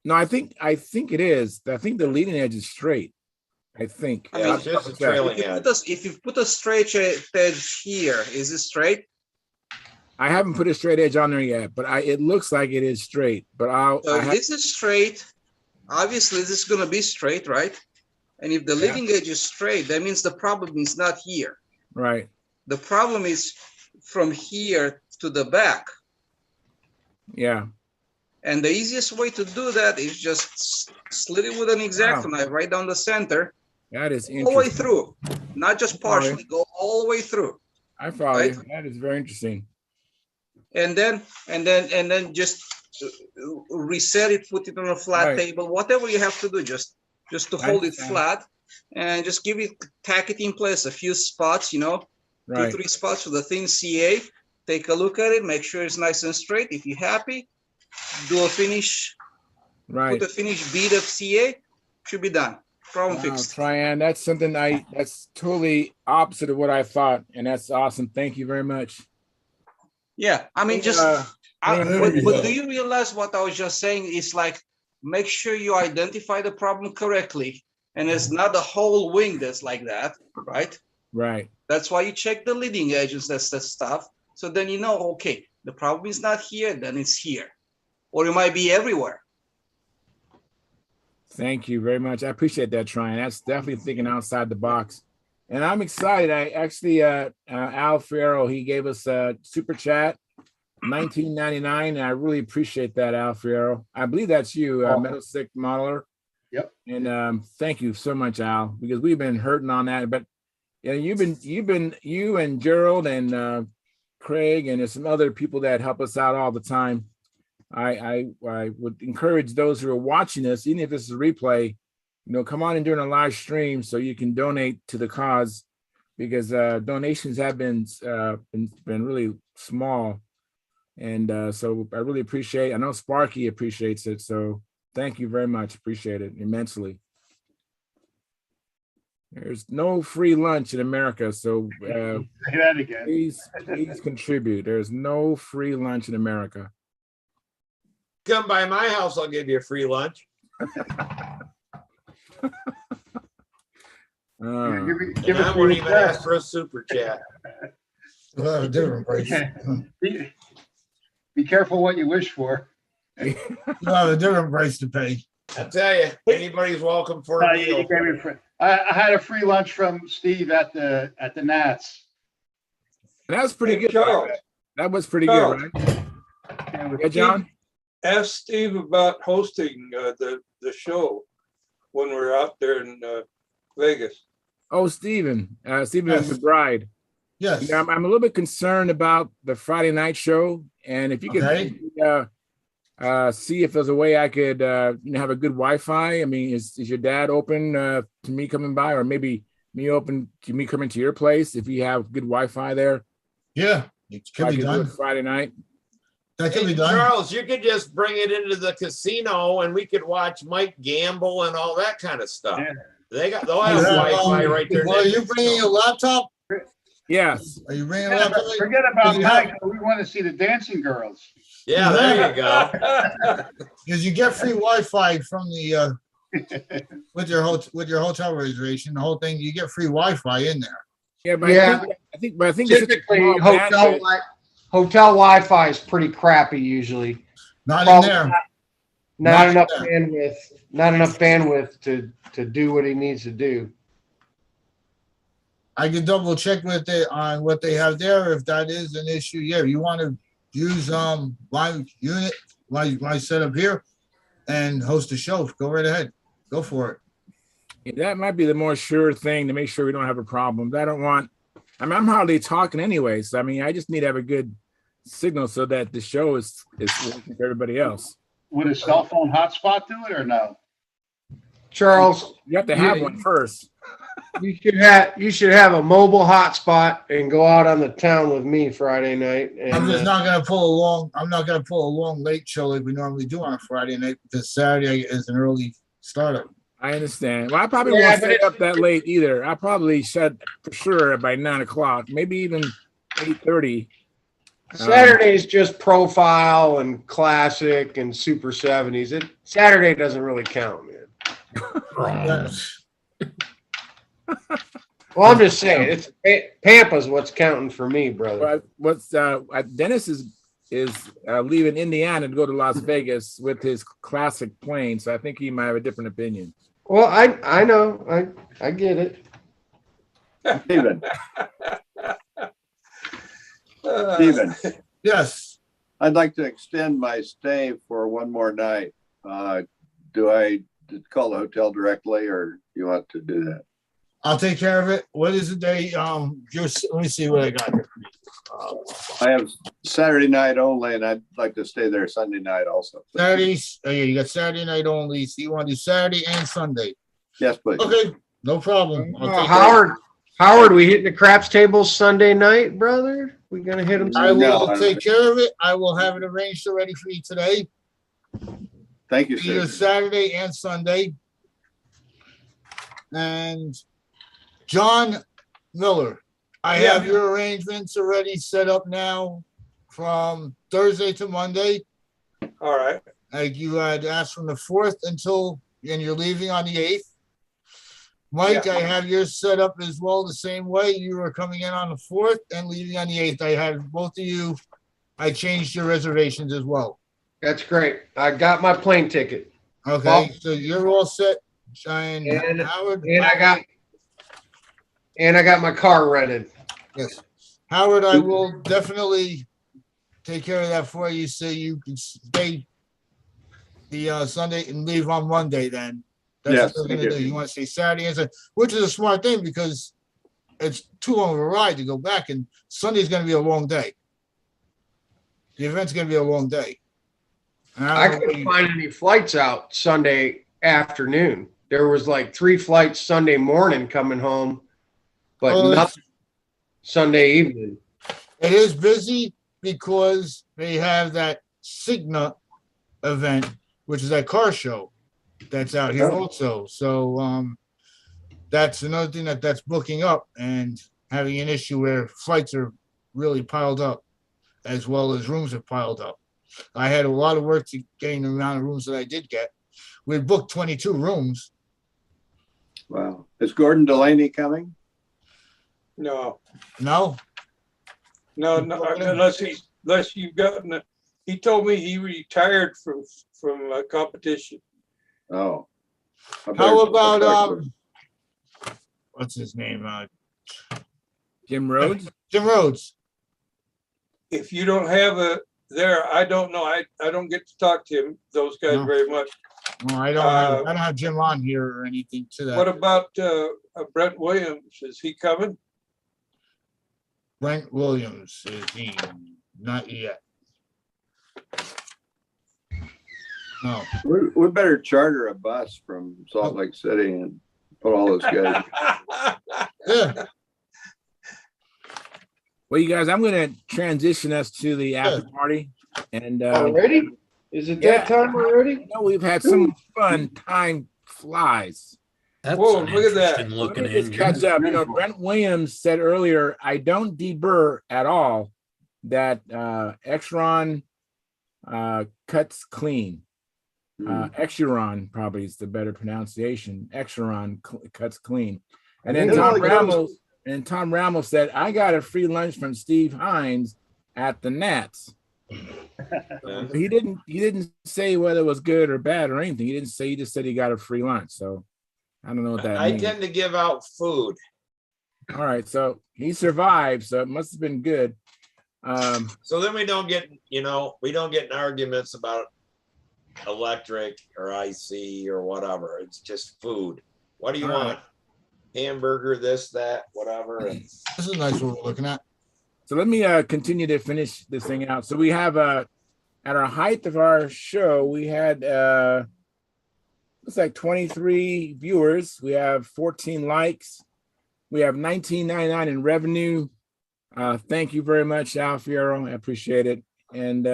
No, I think it is. I think the leading edge is straight. I think. I mean, I'll double check. if you put a straight edge here, is it straight? I haven't put a straight edge on there yet, but it looks like it is straight. But So if this is straight, obviously this is going to be straight, right? And if the leading edge is straight, that means the problem is not here. Right. The problem is from here to the back. Yeah. And the easiest way to do that is just slit it with an X-Acto knife right down the center. That is All the way interesting. through, not just partially. Go all the way through. I follow Right? you. That is very interesting. And then just reset it, put it on a flat Right. table, whatever you have to do, just to I hold it understand. flat, and just tack it in place. A few spots, you know, Right. 2-3 spots with a thin CA. Take a look at it, make sure it's nice and straight. If you're happy, do a finish. Right. Put a finished bead of CA. Should be done. Problem Wow, fixed. Tryon, that's something that's totally opposite of what I thought, and that's awesome. Thank you very much. Yeah, I mean, just. there But you go. do you realize what I was just saying? It's like, make sure you identify the problem correctly, and it's not the whole wing that's like that, right? Right. That's why you check the leading edges, that's the stuff. So then you know, okay, the problem is not here, then it's here, or it might be everywhere. Thank you very much. I appreciate that, Tryon. That's definitely thinking outside the box. And I'm excited. I actually, Al Farrow, he gave us a super chat, $19.99, and I really appreciate that, Al Farrow. I believe that's you, Metal Stick Modeler. Yep. And thank you so much, Al, because we've been hurting on that. But yeah, you and Gerald and Craig, and there's some other people that help us out all the time. I would encourage those who are watching this, even if this is a replay, you know, come on and during a live stream so you can donate to the cause, because donations have been really small, and so I really appreciate. I know Sparky appreciates it, so thank you very much. Appreciate it immensely. There's no free lunch in America, so Say that again. please contribute. There's no free lunch in America. Come by my house, I'll give you a free lunch. Give And I it won't to even your ask for a super chat. We'll have a different price. Be careful what you wish for. We'll have a different price to pay. I tell you, anybody's welcome for No, a you meal. gave me free. I had a free lunch from Steve at the Nats. That was pretty good. Charles. That was pretty Charles. good, right? Yeah, John. Ask Steve about hosting the show when we're out there in Vegas. Oh, Stephen McBride. Yes. Yeah, I'm a little bit concerned about the Friday night show, and if you could see if there's a way I could have a good Wi-Fi. I mean, is your dad open to me coming by, or maybe me open to me coming to your place if you have good Wi-Fi there? Yeah, it So can I be could do done. it Friday night. That can be done. Charles, you could just bring it into the casino and we could watch Mike gamble and all that kind of stuff. Yeah. They'll have Wi-Fi right there. Well, are you bringing your laptop? Yes. Are you bringing a laptop? Forget about Michael. We want to see the dancing girls. Yeah, there you go. Because you get free Wi-Fi from the with your hotel reservation, the whole thing. You get free Wi-Fi in there. Yeah, but I think typically hotel Wi-Fi is pretty crappy usually. Not Probably in there. Not enough bandwidth. Not enough bandwidth to do what he needs to do. I can double check with it on what they have there. If that is an issue, yeah. If you want to use my unit, my setup here, and host a show, go right ahead. Go for it. Yeah, that might be the more sure thing to make sure we don't have a problem. I'm hardly talking anyway, so I mean, I just need to have a good signal so that the show is working for everybody else. Would a cell phone hotspot do it or no? Charles, you have to have one first. You should have a mobile hotspot and go out on the town with me Friday night. And, I'm just not gonna pull a long late show like we normally do on a Friday night because Saturday is an early startup. I understand. Well, I probably won't stay up that late either. I'll probably shut for sure by 9 o'clock, maybe even 8:30. Saturday's just profile and classic and super 70s. Saturday doesn't really count, man. Well, I'm just saying, Pampa's what's counting for me, brother. Dennis is leaving Indiana to go to Las Vegas with his classic plane, so I think he might have a different opinion. Well, I know, I get it. Steven. Yes. I'd like to extend my stay for one more night. Do I call the hotel directly, or do you want to do that? I'll take care of it. What is the day? Let me see what I got here. I have Saturday night only, and I'd like to stay there Sunday night also. Saturdays. Oh, yeah, you got Saturday night only. So you want to do Saturday and Sunday? Yes, please. Okay, no problem. Howard, we hitting the craps tables Sunday night, brother? We gonna hit them? I will take care of it. I will have it arranged already for you today. Thank you, sir. Either Saturday and Sunday. And John Miller, I have your arrangements already set up now from Thursday to Monday. All right. Like you had asked from the 4th and you're leaving on the 8th. Mike, I have yours set up as well the same way. You are coming in on the 4th and leaving on the 8th. I had both of you. I changed your reservations as well. That's great. I got my plane ticket. Okay, so you're all set. And Howard, I got my car rented. Yes, Howard, I will definitely take care of that for you, so you can stay the Sunday and leave on Monday. Then that's what we're gonna do. You want to stay Saturday and Sunday, which is a smart thing because it's too long of a ride to go back, and Sunday's going to be a long day. The event's going to be a long day. I couldn't find any flights out Sunday afternoon. There was like 3 flights Sunday morning coming home, but nothing Sunday evening. It is busy because they have that Cigna event, which is that car show that's out here also. So that's another thing that's booking up and having an issue where flights are really piled up as well as rooms are piled up. I had a lot of work to getting the amount of rooms that I did get. We booked 22 rooms. Wow. Is Gordon Delaney coming? No. No? No, unless you've gotten he told me he retired from competition. Oh. How about what's his name? Jim Rhodes? Jim Rhodes. If you don't have I don't know. I don't get to talk to him, those guys very much. Well, I don't have Jim on here or anything to that. What about Brent Williams? Is he coming? Brent Williams is he? Not yet. No. We better charter a bus from Salt Lake City and put all those guys. Yeah. Well, you guys, I'm going to transition us to the after party. And Already? Is it yeah, that time already? no, we've had so much fun. Time flies. That's Whoa, an look at that. interesting Let looking me just engine. catch up. You know, Brent Williams said earlier, I don't deburr at all. That Exron cuts clean. Exuron probably is the better pronunciation. Exuron cuts clean. And then Tom Ramos said, I got a free lunch from Steve Hines at the Nats. He didn't say whether it was good or bad or anything. He didn't say, he just said he got a free lunch. So I don't know what that means. I tend to give out food. All right, so he survived, so it must have been good. So then we don't get in arguments about electric or IC or whatever. It's just food. What do you want? Right. Hamburger, this, that, whatever. And This is nice what we're looking at. So let me continue to finish this thing out. So we have at our height of our show, we had looks like 23 viewers. We have 14 likes. We have $19.99 in revenue. Thank you very much, Al Fierro. I appreciate it. And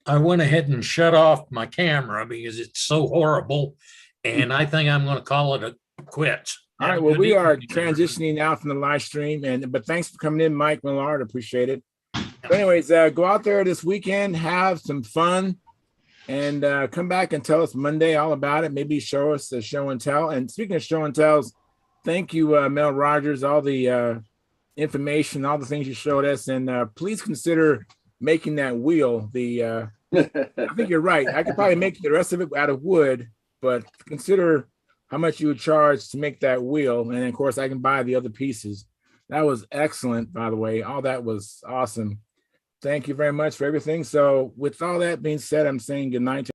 I went ahead and shut off my camera because it's so horrible. And I think I'm going to call it a quits. All right. Well, we are transitioning now from the live stream, but thanks for coming in, Mike Millard. Appreciate it. So anyways, go out there this weekend, have some fun, and come back and tell us Monday all about it. Maybe show us the show and tell. And speaking of show and tells, thank you, Mel Rogers, all the information, all the things you showed us, and please consider making that wheel. I think you're right. I could probably make the rest of it out of wood, but consider how much you would charge to make that wheel. And of course, I can buy the other pieces. That was excellent, by the way. All that was awesome. Thank you very much for everything. So with all that being said, I'm saying good night to